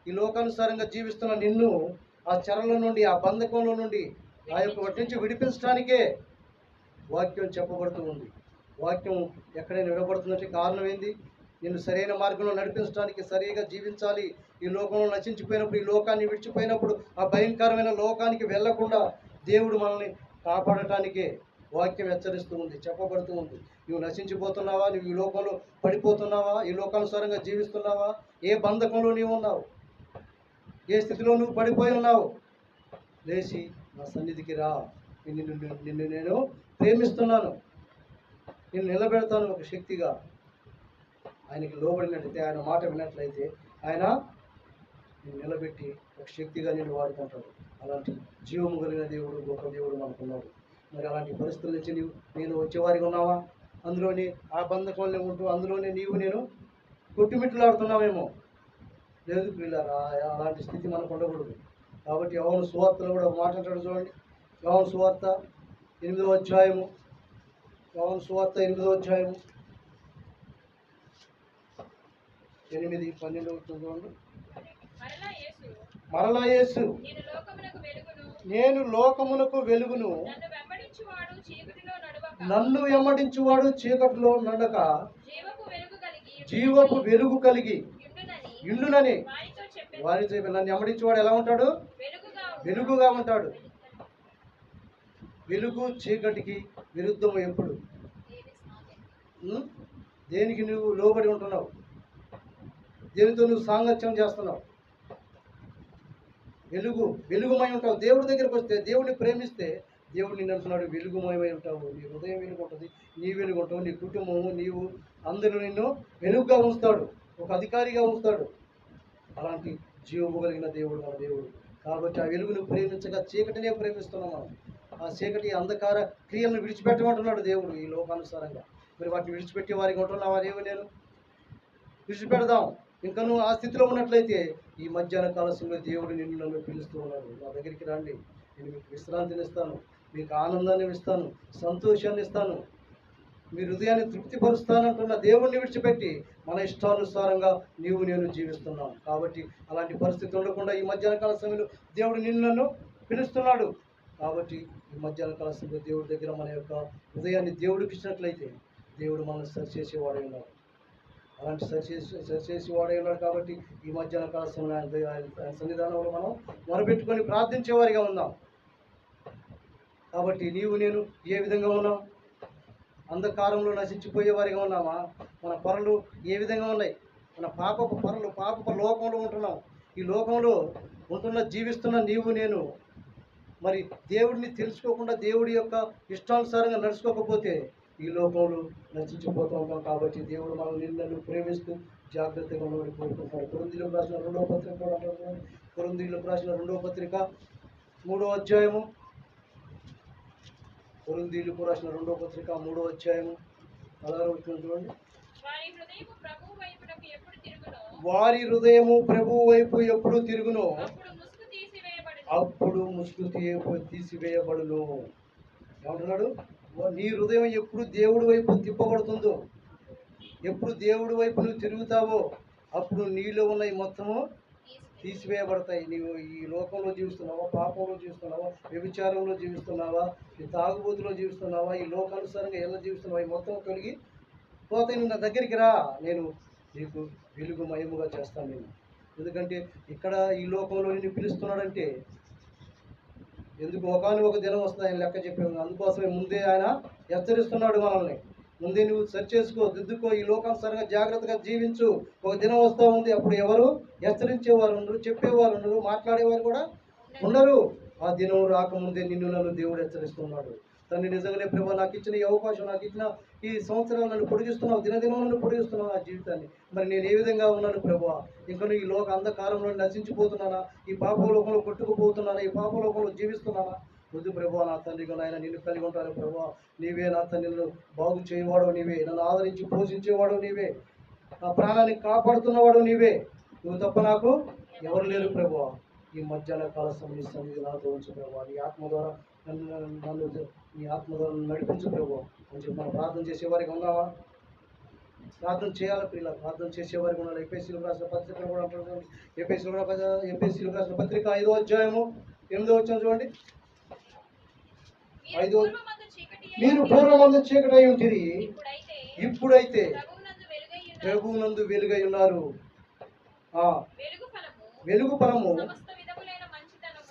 ఈ లోకానుసారంగా జీవిస్తున్న నిన్ను ఆ చెరల నుండి, ఆ బంధకంలో నుండి, ఆ యొక్క వాటి నుంచి విడిపించడానికే వాక్యం చెప్పబడుతూ ఉంది. వాక్యం ఎక్కడైనా విడబడుతుందంటే కారణం ఏంది? నిన్ను సరైన మార్గంలో నడిపించడానికి, సరిగా జీవించాలి. ఈ లోకంలో నశించిపోయినప్పుడు, ఈ లోకాన్ని విడిచిపోయినప్పుడు, ఆ భయంకరమైన లోకానికి వెళ్లకుండా దేవుడు మనల్ని కాపాడటానికే వాక్యం హెచ్చరిస్తూ ఉంది, చెప్పబడుతూ ఉంది. నువ్వు నశించిపోతున్నావా? నువ్వు ఈ లోకంలో పడిపోతున్నావా? ఈ లోకానుసారంగా జీవిస్తున్నావా? ఏ బంధకంలో నీవు ఉన్నావు? ఏ స్థితిలో నువ్వు పడిపోయి ఉన్నావు? లేచి నా సన్నిధికి రా. నిన్ను నేను ప్రేమిస్తున్నాను, నిన్ను నిలబెడతాను ఒక శక్తిగా. ఆయనకి లోబడినట్లయితే, ఆయన మాట విన్నట్లయితే ఆయన నిన్ను నిలబెట్టి ఒక శక్తిగా నేను వాడుకుంటాడు. అలాంటి జీవము కలిగిన దేవుడు, గొప్ప దేవుడు మనకున్నాడు. మరి అలాంటి పరిస్థితుల నుంచి నేను వచ్చేవారిగా ఉన్నావా? అందులోని ఆ బంధకంలో ఉంటూ అందులోనే నేను కొట్టుమిట్లాడుతున్నామేమో. లేదు పిల్లరా, అలాంటి స్థితి మనకు ఉండకూడదు. కాబట్టి యోహాను సువార్తలో కూడా మాట్లాడాడు చూడండి. యోహాను సువార్త 8వ అధ్యాయము, యోహాను సువార్త 8వ అధ్యాయము 8-12 చూడండి. మరలా యేసు నేను లోకమునకు వెలుగును, నన్ను వెంబడించువాడు చీకటిలో నడక జీవపు వెలుగు కలిగి ఇండునని వారితో నన్ను వెంబడించేవాడు ఎలా ఉంటాడు? వెలుగుగా ఉంటాడు. వెలుగు చీకటికి విరుద్ధం ఎప్పుడు? దేనికి నువ్వు లోబడి ఉంటున్నావు? దేనితో నువ్వు సాంగత్యం చేస్తున్నావు? వెలుగుమై ఉంటావు. దేవుడి దగ్గరికి వస్తే, దేవుడిని ప్రేమిస్తే దేవుడు నిన్ను అంటున్నాడు వెలుగుమయమై ఉంటావు. నీ హృదయం వెలుగు ఉంటుంది, నీ వెలుగు ఉంటావు, నీ కుటుంబము, నీవు, అందరూ నిన్ను వెలుగుగా ఉంచుతాడు, ఒక అధికారిగా ఉంచుతాడు. అలాంటి జీవము కలిగిన దేవుడు మన దేవుడు. కాబట్టి ఆ వెలుగును ప్రేమించగా చీకటినే ప్రేమిస్తున్నాం మనం. ఆ చీకటి అంధకార క్రియలను విడిచిపెట్టమంటున్నాడు దేవుడు ఈ లోకానుసారంగా. మరి వాటిని విడిచిపెట్టే వారికి ఉంటున్నావా? నేను విడిచిపెడదాం. ఇంకా నువ్వు ఆ స్థితిలో ఉన్నట్లయితే ఈ మధ్యాహ్న కాల సమయంలో దేవుడు నన్ను పిలుస్తూ ఉన్నాడు. నా దగ్గరికి రండి, నేను మీకు విశ్రాంతిని ఇస్తాను, మీకు ఆనందాన్ని ఇస్తాను, సంతోషాన్ని ఇస్తాను, మీ హృదయాన్ని తృప్తిపరుస్తానంటున్న దేవుణ్ణి విడిచిపెట్టి మన ఇష్టానుసారంగా నేను జీవిస్తున్నాం. కాబట్టి అలాంటి పరిస్థితి ఉండకుండా ఈ మధ్యాహ్న కాల సమయంలో దేవుడు నన్ను పిలుస్తున్నాడు. కాబట్టి ఈ మధ్యాహ్న కాల సమయంలో దేవుడి దగ్గర మన యొక్క హృదయాన్ని దేవుడికి ఇచ్చినట్లయితే దేవుడు మనల్ని సరిచేసేవాడై ఉన్నాడు. అలాంటి సరిచేసి వాడై ఉన్నాడు. కాబట్టి ఈ మధ్యాహ్న కాల సమయంలో ఆయన సన్నిధానంలో మనం మొరపెట్టుకొని ప్రార్థించేవారిగా ఉందాం. కాబట్టి నేను ఏ విధంగా ఉన్నాం? అంధకారంలో నశించిపోయేవారిగా ఉన్నామా? మన పొరలు ఏ విధంగా ఉన్నాయి? మన పాపపు పొరలు, పాపపు లోకంలో ఉంటున్నాం. ఈ లోకంలో జీవిస్తున్న నేను మరి దేవుడిని తెలుసుకోకుండా, దేవుడి యొక్క ఇష్టానుసారంగా నడుచుకోకపోతే ఈ లోకంలో నశించిపోతూ ఉంటాం. కాబట్టి దేవుడు మనం నిన్ను ప్రేమిస్తూ జాగ్రత్తగా ఉండమని కోరుకుంటున్నాడు. కొరింథీయులకు రాసిన 2వ పత్రిక కూడా అంటున్నాడు. కొరింథీయులకు రాసిన 2వ పత్రిక 3వ అధ్యాయము, కొరింథీయులకు రాసిన 2వ పత్రిక 3వ అధ్యాయము 16వ వచనం చూడండి. వారి హృదయము ప్రభువు వైపు ఎప్పుడు తిరుగునో అప్పుడు ముసుగు తీసివేయబడును. ఏమంటున్నాడు? నీ హృదయం ఎప్పుడు దేవుడి వైపు తిప్పబడుతుందో, ఎప్పుడు దేవుడి వైపు నువ్వు తిరుగుతావో అప్పుడు నీలో ఉన్న ఈ మొత్తము తీసివేయబడతాయి. నీవు ఈ లోకంలో జీవిస్తున్నావా, పాపంలో జీవిస్తున్నావా, వ్యభిచారంలో జీవిస్తున్నావా, ఈ తాగుబోతులో జీవిస్తున్నావా, ఈ లోకానుసారంగా ఎలా జీవిస్తున్నావా, ఈ మొత్తం కలిగి పోతే నువ్వు నా దగ్గరికి రా, నేను నీకు వెలుగుమయముగా చేస్తాను. నేను ఎందుకంటే ఇక్కడ ఈ లోకంలో నిన్ను పిలుస్తున్నాడంటే ఎందుకు ఒక దినం వస్తుంది ఆయన లెక్క చెప్పాము. అందుకోసమే ముందే ఆయన హెచ్చరిస్తున్నాడు మనల్ని. ముందే నువ్వు సరి చేసుకో, దిద్దుకో, ఈ లోకానుసారంగా జాగ్రత్తగా జీవించు. ఒక దినం వస్తూ ఉంది, అప్పుడు ఎవరు హెచ్చరించేవారు ఉండరు, చెప్పేవారు ఉండరు, మాట్లాడేవారు కూడా ఉండరు. ఆ దినం రాకముందే నన్ను దేవుడు హెచ్చరిస్తున్నాడు. తండ్రి నిజంగానే ప్రభు నాకు ఇచ్చిన ఈ అవకాశం, నాకు ఇచ్చిన ఈ సంవత్సరాలు నన్ను పొడిగిస్తున్నావు, దినదినం నన్ను పొడిగిస్తున్నావు నా జీవితాన్ని. మరి నేను ఏ విధంగా ఉన్నాను ప్రభు? ఇంకా ఈ లోక అంధకారంలో నశించిపోతున్నానా? ఈ పాపలోకంలో కొట్టుకుపోతున్నానా? ఈ పాపలోకంలో జీవిస్తున్నానా? వద్దు ప్రభు, నా తండ్రిగా నాయన నిన్ను కలిగి ఉంటాను ప్రభు. నీవే నా తండ్రిని బాగు చేయవాడు నీవే, నన్ను ఆదరించి పోషించేవాడు నీవే, నా ప్రాణాన్ని కాపాడుతున్నవాడు నీవే. నువ్వు తప్ప నాకు ఎవరు లేరు ప్రభు. ఈ మధ్యాహ్న కాల సన్నిధి నాతో ఉంచు ప్రభు. నీ ఆత్మ ద్వారా నీ ఆత్మ ద్వారా నడిపించు ప్రభు అని చెప్పి మనం ప్రార్థన చేసేవారికి ఉన్నావా? ప్రార్థన చేయాలి పిల్లలు, ప్రార్థన చేసేవారికి ఉండాలి. ఎఫెసీయులకు రాసిన పత్రిక కూడా అంటారు. ఎఫెసీయులకు రాసిన పత్రిక 5వ అధ్యాయము 8వ వచనం చూడండి. మీరు పూర్వమందు చీకటి అయి ఉంటిరి, ఇప్పుడైతే ప్రభువునందు వెలుగై ఉన్నారు. వెలుగు ఫలము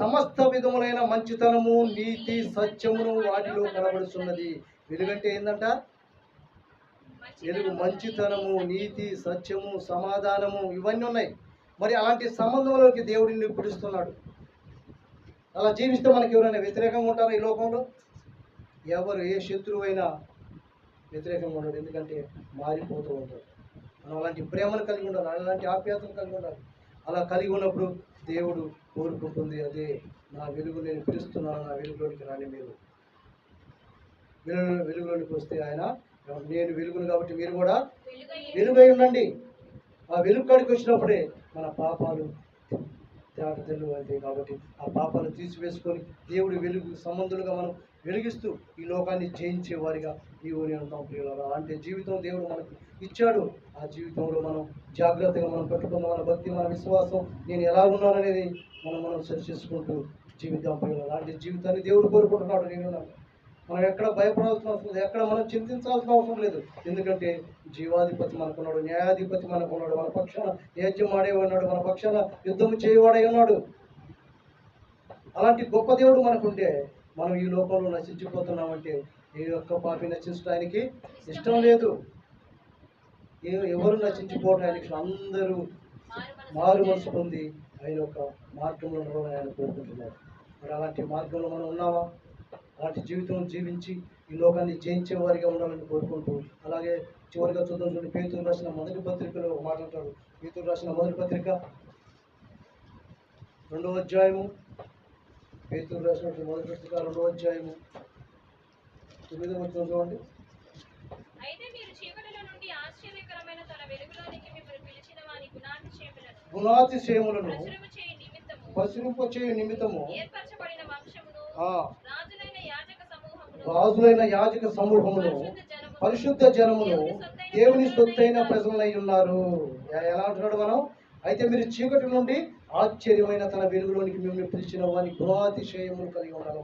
సమస్త విధములైన మంచితనము, నీతి, సత్యమును వాటిలో కనబడుతున్నది. వెలుగంటే ఏందంట? వెలుగు మంచితనము, నీతి, సత్యము, సమాధానము ఇవన్నీ ఉన్నాయి. మరి అలాంటి సంబంధంలోకి దేవుడిని పిలుస్తున్నాడు. అలా జీవిస్తే మనకి ఎవరైనా వ్యతిరేకంగా ఉంటారా ఈ లోకంలో? ఎవరు ఏ శత్రువు అయినా వ్యతిరేకంగా ఉండడు. ఎందుకంటే మారిపోతూ ఉంటాడు. మనం అలాంటి ప్రేమను కలిగి ఉండాలి, అలాంటి ఆప్యాయతను కలిగి ఉండాలి. అలా కలిగి ఉన్నప్పుడు దేవుడు కోరుకుంటుంది, అదే నా వెలుగు నేను పిలుస్తున్నాను, నా వెలుగులోనికి రాని మీరు. వెలుగులోనికి వస్తే ఆయన, నేను వెలుగును కాబట్టి మీరు కూడా వెలుగై ఉండండి. ఆ వెలుగు కాడికి వచ్చినప్పుడే మన పాపాలు తేటతెల్లు అవుతాయి. కాబట్టి ఆ పాపాలు తీసివేసుకొని దేవుడి వెలుగు సంబంధులుగా మనం వెలిగిస్తూ ఈ లోకాన్ని జయించే వారిగా నీవు నేను ఉంటాం ప్రియులారా. అలాంటి జీవితం దేవుడు మనకు ఇచ్చాడు. ఆ జీవితంలో మనం జాగ్రత్తగా మనం పెట్టుకుందాం. మన భక్తి, మన విశ్వాసం, నేను ఎలా ఉన్నాననేది మనం సరి చేసుకుంటూ జీవితం ప్రియులారా. అలాంటి జీవితాన్ని దేవుడు కోరుకుంటున్నాడు. మనం ఎక్కడ భయపడాల్సిన అవసరం లేదు, ఎక్కడ మనం చింతించాల్సిన అవసరం లేదు. ఎందుకంటే జీవాధిపతి మనకున్నాడు, న్యాయాధిపతి మనకున్నాడు, మన పక్షాన న్యాయం ఆడే ఉన్నాడు, మన పక్షాన యుద్ధం చేయవాడే ఉన్నాడు. అలాంటి గొప్ప దేవుడు మనకుంటే మనం ఈ లోకంలో నశించిపోతున్నామంటే ఏ ఒక్క పాపి నశించడానికి ఇష్టం లేదు. ఎవరు నశించిపోవడానికి, అందరూ మారు మనసు పొంది ఆయన యొక్క మార్గంలో ఆయన కోరుకుంటున్నారు. మరి అలాంటి మార్గంలో మనం ఉన్నామా? అలాంటి జీవితం జీవించి ఈ లోకాన్ని జయించే వారిగా ఉండాలని కోరుకుంటూ, అలాగే చివరిగా చూద్దాం. చూడండి, పేతురు రాసిన మొదటి పత్రికలో ఒక మాట అంటాడు. పేతురు రాసిన మొదటి పత్రిక 2వ అధ్యాయము, పేతురు రాసినటువంటి మొదటి పత్రిక 2వ అధ్యాయము 9వ వచనం చూడండి. అయితే మీరు చీకటిలో నుండి ఆశ్చర్యకరమైన తన వెలుగులోనికి మిమ్మల్ని పిలిచిన వారి గుణాతిశయములను ప్రచురింపచేయు నిమిత్తము ఏర్పరచబడిన వంశమును, రాజులైన యాజక సమూహమును, పరిశుద్ధ జనమును, దేవుని సొత్తైన ప్రజలై ఉన్నారు. ఎలా అంటున్నాడు మనం? అయితే మీరు చీకటి నుండి ఆశ్చర్యమైన తన వెలుగులోనికి మిమ్మల్ని పిలిచిన వారి గుణాతిశయములు కలిగి ఉండాలి.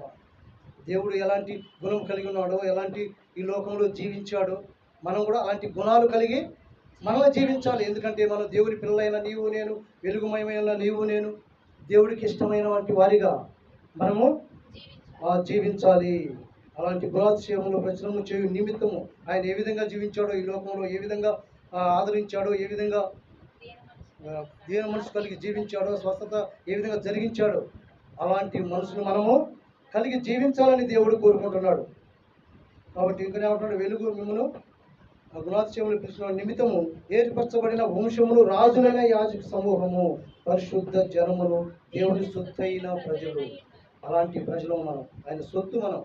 దేవుడు ఎలాంటి గుణం కలిగి ఉన్నాడో, ఎలాంటి ఈ లోకంలో జీవించాడో, మనం కూడా అలాంటి గుణాలు కలిగి మనమే జీవించాలి. ఎందుకంటే మనం దేవుడి పిల్లలైన నీవు నేను, వెలుగుమయమైన నీవు నేను, దేవుడికి ఇష్టమైన వంటి వారిగా మనము జీవించాలి. అలాంటి గుణాతిశయములు ప్రచురణ చేయు నిమిత్తము ఆయన ఏ విధంగా జీవించాడో, ఈ లోకంలో ఏ విధంగా ఆదరించాడో, ఏ విధంగా దీన మనసు కలిగి జీవించాడో, స్వస్థత ఏ విధంగా జరిగించాడో, అలాంటి మనసును మనము కలిగి జీవించాలని దేవుడు కోరుకుంటున్నాడు. కాబట్టి ఇంకా ఏమంటున్నాడు? వెలుగు మిమ్మను గుణాతిశయములు పిలిచిన నిమిత్తము ఏర్పరచబడిన వంశములు, రాజులైన యాజక సమూహము, పరిశుద్ధ జనములు, దేవుని సొత్తైన ప్రజలు. అలాంటి ప్రజలు మనం, ఆయన సొత్తు మనం.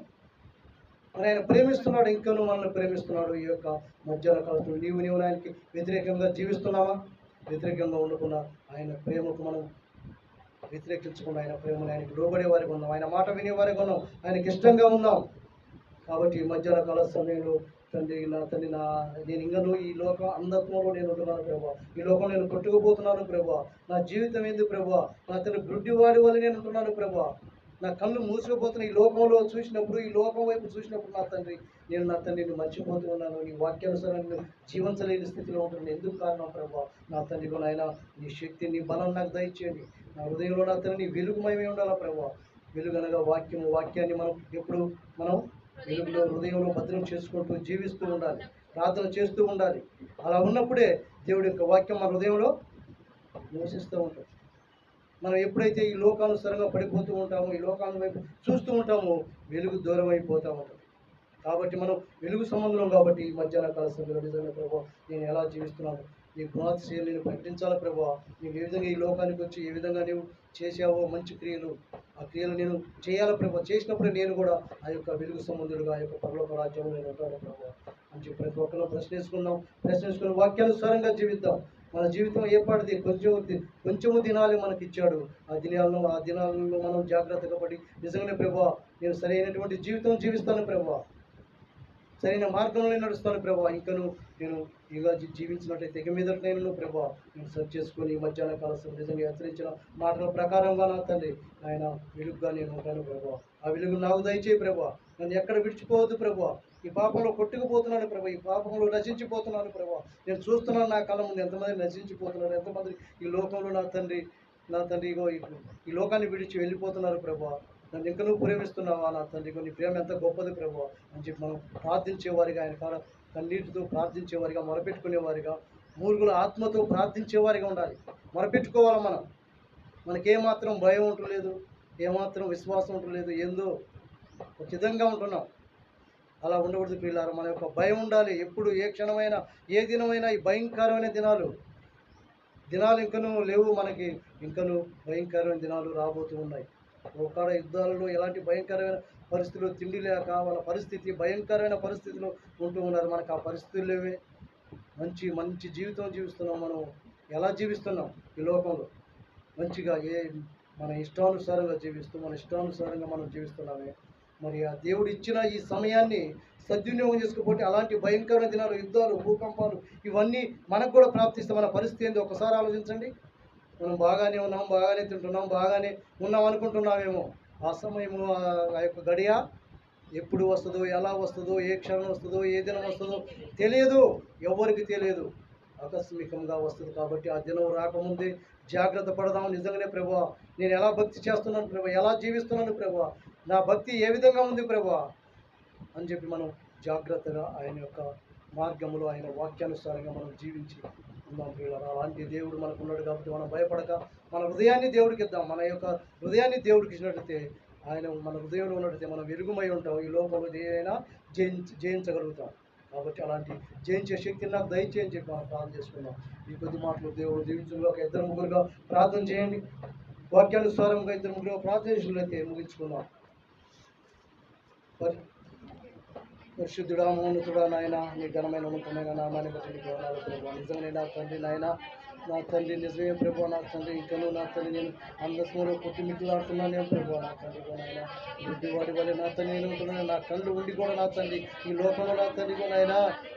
మరి ఆయన ప్రేమిస్తున్నాడు, ఇంకనూ మనల్ని ప్రేమిస్తున్నాడు. ఈ యొక్క మధ్యాహ్న కాలంలో నీవు ఆయనకి వ్యతిరేకంగా జీవిస్తున్నావా? వ్యతిరేకంగా ఉండకుండా ఆయన ప్రేమకు మనం వ్యతిరేకించకుండా ఆయన ప్రేమను ఆయనకి లోబడే వారికి ఉన్నాం, ఆయన మాట వినేవారికి ఉన్నాం, ఆయనకి ఇష్టంగా ఉన్నాం. కాబట్టి ఈ మధ్యాహ్న కాల సమయంలో తండ్రి నేను ఇంకనూ ఈ లోకం అంధత్వంలో నేను ఉంటున్నాను ప్రభా, ఈ లోకం నేను కొట్టుకుపోతున్నాను ప్రభా, నా జీవితం ఏంది ప్రభా, నా తండ్రి గుడ్డివాడి వల్ల నేను ఉంటున్నాను ప్రభా, నా కళ్ళు మూసుకుపోతున్న ఈ లోకంలో చూసినప్పుడు, ఈ లోకం వైపు చూసినప్పుడు నా తండ్రి నేను మర్చిపోతూ ఉన్నాను. నీ వాక్యానుసారంగా జీవించలేని స్థితిలో ఉంటున్నాను. ఎందుకు కారణం ప్రభా? నా తండ్రి నాయన నీ శక్తి, నీ బలం నాకు దయచేయండి. నా హృదయంలో నా తండ్రి నీ వెలుగుమయమే ఉండాలా ప్రభా. వెలుగనగా వాక్యాన్ని మనం ఎప్పుడు వెలుగులో హృదయంలో భద్రం చేసుకుంటూ జీవిస్తూ ఉండాలి, ప్రార్థన చేస్తూ ఉండాలి. అలా ఉన్నప్పుడే దేవుడి యొక్క వాక్యం మన హృదయంలో నివసిస్తూ ఉంటుంది. మనం ఎప్పుడైతే ఈ లోకానుసారంగా పడిపోతూ ఉంటామో, ఈ లోకాన్ని వైపు చూస్తూ ఉంటామో, వెలుగు దూరం అయిపోతూ ఉంటుంది. కాబట్టి మనం వెలుగు సంబంధం కాబట్టి ఈ మధ్యాహ్న కాల సమయంలో నిజంగా ప్రభావ నేను ఎలా జీవిస్తున్నాను, నీ గుణాతిశయం నేను ప్రకటించాలి ప్రభావ. నీవు ఏ విధంగా ఈ లోకానికి వచ్చి ఏ విధంగా నీవు చేసావో మంచి క్రియలు, ఆ క్రియలు నేను చేయాలి ప్రభావ. చేసినప్పుడు నేను కూడా ఆ యొక్క వెలుగు సంబంధుడుగా ఆ యొక్క పరలోక రాజ్యంలో నేను ఉంటాను ప్రభావ అని చెప్పి ప్రతి ఒక్కరు ప్రశ్నించుకుని వాక్యానుసారంగా జీవిద్దాం. మన జీవితం ఏపాటిది? కొంచెము దినాలే మనకి ఇచ్చాడు. ఆ దినాలలో మనం జాగ్రత్తగా పడి నిజంగానే ప్రభావ నేను సరైనటువంటి జీవితం జీవిస్తాను ప్రభావ, సరైన మార్గంలో నడుస్తాను ప్రభావ. ఇంకను నేను ఇక జీవించినట్లయితే ఇక మీద నేను ప్రభావ నేను సర్చ్ చేసుకొని ఈ మధ్యాహ్న కాలం నిజంగా హెచ్చరించిన మాటల ప్రకారంగా నా తండ్రి ఆయన వెలుగుగా నేను ఉంటాను ప్రభావ. ఆ వెలుగు నాకు దయచేయి ప్రభావ. నన్ను ఎక్కడ విడిచిపోవద్దు ప్రభావ. ఈ పాపంలో కొట్టుకుపోతున్నాను ప్రభావ, ఈ పాపంలో నశించిపోతున్నాను ప్రభావ. నేను చూస్తున్నాను నా కాలం ముందు ఎంతమంది నశించిపోతున్నారు, ఎంతమంది ఈ లోకంలో నా తండ్రి ఇగో ఈ లోకాన్ని విడిచి వెళ్ళిపోతున్నారు ప్రభావ. నన్ను ఇంకా నువ్వు ప్రేమిస్తున్నావా నా తండ్రి, నీ ప్రేమ ఎంత గొప్పది ప్రభావ అని చెప్పి మనం ప్రార్థించేవారిగా, ఆయన కన్నీటితో ప్రార్థించేవారిగా, మొరపెట్టుకునేవారిగా, మూర్ఖుల ఆత్మతో ప్రార్థించేవారిగా ఉండాలి. మొరపెట్టుకోవాలి. మనకేమాత్రం భయం ఉంటలేదు, ఏమాత్రం విశ్వాసం ఉంటలేదు, ఏందో ఒక విధంగా ఉంటున్నాం. అలా ఉండకూడదు పిల్లలు. మన యొక్క భయం ఉండాలి. ఎప్పుడు ఏ క్షణమైనా ఏ దినమైనా ఈ భయంకరమైన దినాలు ఇంకనూ లేవు మనకి. ఇంకనూ భయంకరమైన దినాలు రాబోతూ ఉన్నాయి. ఒకడ యుద్ధాలలో ఎలాంటి భయంకరమైన పరిస్థితులు, తిండి లేక వాళ్ళ పరిస్థితి భయంకరమైన పరిస్థితులు ఉంటూ ఉన్నారు. మనకు ఆ పరిస్థితులు లేవే. మంచి జీవితం జీవిస్తున్నాం. మనం ఎలా జీవిస్తున్నాం ఈ లోకంలో? మంచిగా మన ఇష్టానుసారంగా జీవిస్తూ మన ఇష్టానుసారంగా మనం జీవిస్తున్నామే. మరి ఆ దేవుడు ఇచ్చిన ఈ సమయాన్ని సద్వినియోగం చేసుకోకపోతే అలాంటి భయంకరమైన దినాలు, యుద్ధాలు, భూకంపాలు ఇవన్నీ మనకు కూడా ప్రాప్తిస్తే మన పరిస్థితి ఏంది ఒకసారి ఆలోచించండి. మనం బాగానే ఉన్నాం, బాగానే తింటున్నాం, బాగానే ఉన్నాం అనుకుంటున్నామేమో. ఆ సమయము ఆ యొక్క గడియ ఎప్పుడు వస్తుందో, ఎలా వస్తుందో, ఏ క్షణం వస్తుందో, ఏ దినం వస్తుందో తెలియదు. ఎవరికి తెలియదు. ఆకస్మికంగా వస్తుంది. కాబట్టి ఆ దినం రాకముందే జాగ్రత్త పడదాం. నిజంగానే ప్రభువా, నేను ఎలా భక్తి చేస్తున్నాను ప్రభువా, ఎలా జీవిస్తున్నాను ప్రభువా, నా భక్తి ఏ విధంగా ఉంది ప్రభువా అని చెప్పి మనం జాగ్రత్తగా ఆయన యొక్క మార్గంలో, ఆయన వాక్యానుసారంగా మనం జీవించి ఉన్నాం ప్రియులారా. అలాంటి దేవుడు మనకు ఉన్నాడు కాబట్టి మనం భయపడక మన హృదయాన్ని దేవుడికి ఇద్దాం. మన యొక్క హృదయాన్ని దేవుడికి ఇచ్చినట్లయితే, ఆయన మన హృదయంలో ఉన్నట్లయితే మనం వెలుగుమై ఉంటాం. ఈ లోకంలో ఏదైనా జయించగలుగుతాం. కాబట్టి అలాంటి జయించే శక్తిని నాకు దయచేయని చెప్పి మనం ప్రార్థన చేసుకున్నాం. ఈ కొద్ది మాటలు దేవుడు దీవించుగా ఇద్దరు ముగ్గురుగా ప్రార్థన చేయండి. వాక్యానుసారంగా ఇద్దరు ముగ్గురుగా ప్రార్థన చేసినట్లయితే ముగించుకున్నాం. పరిశుద్ధుడా, మౌనతుడా నాయన, నీ ఘనమైన ఉన్నతమైన నామాన్ని బట్టి నీకు వందనాలు ప్రభువా. నిజంగానే నా తండ్రి నాయన, నా తండ్రి నిజమే ప్రభువా. నా తండ్రి ఇంకనూ నా తండ్రి నేను అందస్మలో కొట్టుమిట్లాడుతున్నాను ప్రభువా. నా తండ్రి నాయన, గుడ్డివాడి వల్ల నా తండ్రి నేను ఉంటున్నాను. నా కళ్ళు ఉండి కూడా నా తండ్రి ఈ లోకంలో నా తండ్రి నాయన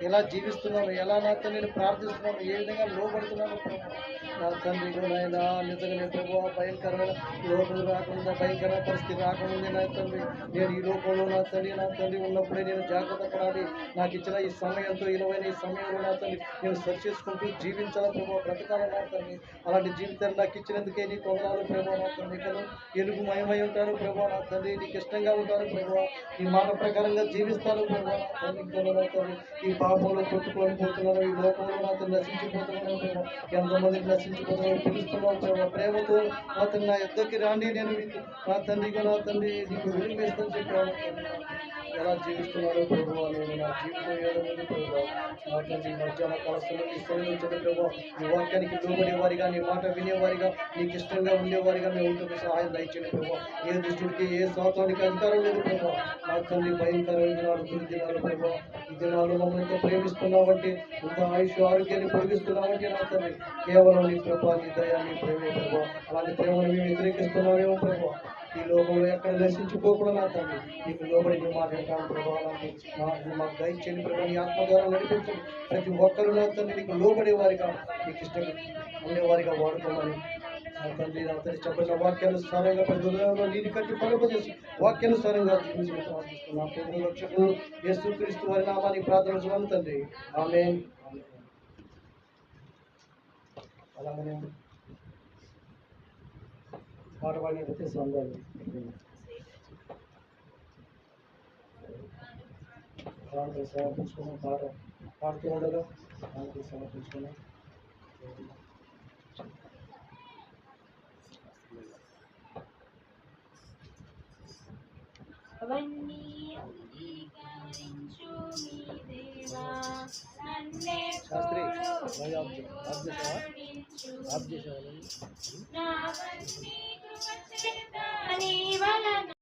ఎలా జీవిస్తున్నాను, ఎలా నా తండ్రి నేను ప్రార్థిస్తున్నాను, ఏ విధంగా లోబడుతున్నాను ప్రభువా. నా తండ్రి నాయన నిజంగానే ప్రభువా, భయంకరమైన లోకంలో రాకుండా, భయంకరమైన పరిస్థితి రాకముందే నా తండ్రి నేను ఈ లోకంలో నా తండ్రి ఉన్నప్పుడే నేను జాగ్రత్త పడాలి. నాకు ఇచ్చిన ఈ సమయంతో విలువైన ఈ సమయంలో నా తండ్రి నేను సరి చేసుకుంటూ జీవించాలి ప్రభావ, బ్రతకాలి నా తండ్రి. అలాంటి జీవితాన్ని నాకు ఇచ్చినందుకే నీకు వందనాలు ప్రభావ. నా తండ్రి ఎలుగు మయమై ఉంటాను ప్రభావ. నా తండ్రి నీకు ఇష్టంగా ఉంటాను ప్రభావ. ఈ మాట ప్రకారంగా జీవిస్తాను ప్రభావ. నా తండ్రి ఈ పాపంలో కొట్టుకొని పోతున్నాను, ఈ లోకంలో నా తండ్రి నశించిపోతున్నాను ప్రభావ. ఎంతమందికి నశించిపోతున్నాను పిలుస్తున్నాను ప్రభావ. ప్రేమతో నా తండ్రి నా యుద్ధకి రాండి, నేను నా తండ్రిగా నా తండ్రి నీకు వెలిగిస్తాను చెప్పాను. ఎలా జీవిస్తున్నారో ప్రభువా, నేను నా జీవితం ఏదైనా ప్రభువా, నా తండ్రి మధ్యాహ్న కాలస్థలో నీ సన్నిధించండి ప్రభువా. నీ వాక్యానికి లోబడేవారిగా, నీ మాట వినేవారిగా, నీకు ఇష్టంగా ఉండేవారిగా మేము ఉంటున్న సహాయం దయచేయండి ప్రభువా. ఏ దుష్టుడికి ఏ స్వార్థానికి అధికారం లేదు ప్రభువా. నా తండ్రి భయంకరమైన దినాలు, దినాలు ప్రభువా. ఈ దినాల్లో మమ్మల్ని ఎంతో ప్రేమిస్తున్నావంటే, ఇంత ఆయుష్ ఆరోగ్యాన్ని పొడిగిస్తున్నావంటే నా తండ్రి కేవలం నీ ప్రభా, నీ దయా, నీ ప్రేమే ప్రభువా. అలాంటి ప్రేమను మేము వ్యతిరేకిస్తున్నామేమో ప్రభువా. ఈ లోకంలో ఎక్కడ నశించుకోకుండా నా తండ్రి నీకు లోబడి నీ మాట వింటాను ప్రభావాన్ని మాకు దయచేయండి ప్రభావ. నీ ఆత్మ ద్వారా నడిపించండి. ప్రతి ఒక్కరు నా తండ్రి నీకు లోబడేవారిగా, నీకు ఇష్టం ఉండేవారిగా వాడుకోమని నా తండ్రి నా తండ్రి చెప్పిన వాక్యానుసారంగా ప్రతి హృదయంలో నీటి కట్టి పలుపజేసి వాక్యానుసారంగా జీవించి ప్రార్థిస్తున్నాం. ప్రభు రక్షకుడు యేసుక్రీస్తు వారి నామాన్ని ప్రార్థన తండ్రి. ఆమేన్. అలాగనే పాట పాడినట్లయితే సందాలు ప్రార్థన సమర్పించుకున్నాం. పాడుతూ ఉండగా ప్రార్థన సమర్పించుకున్నాం. అవన్నీ అంగీకరించు మీ దేవా, నన్నెప్పుడు కరుణించు. నావన్నీ కృప చేత నీ వలన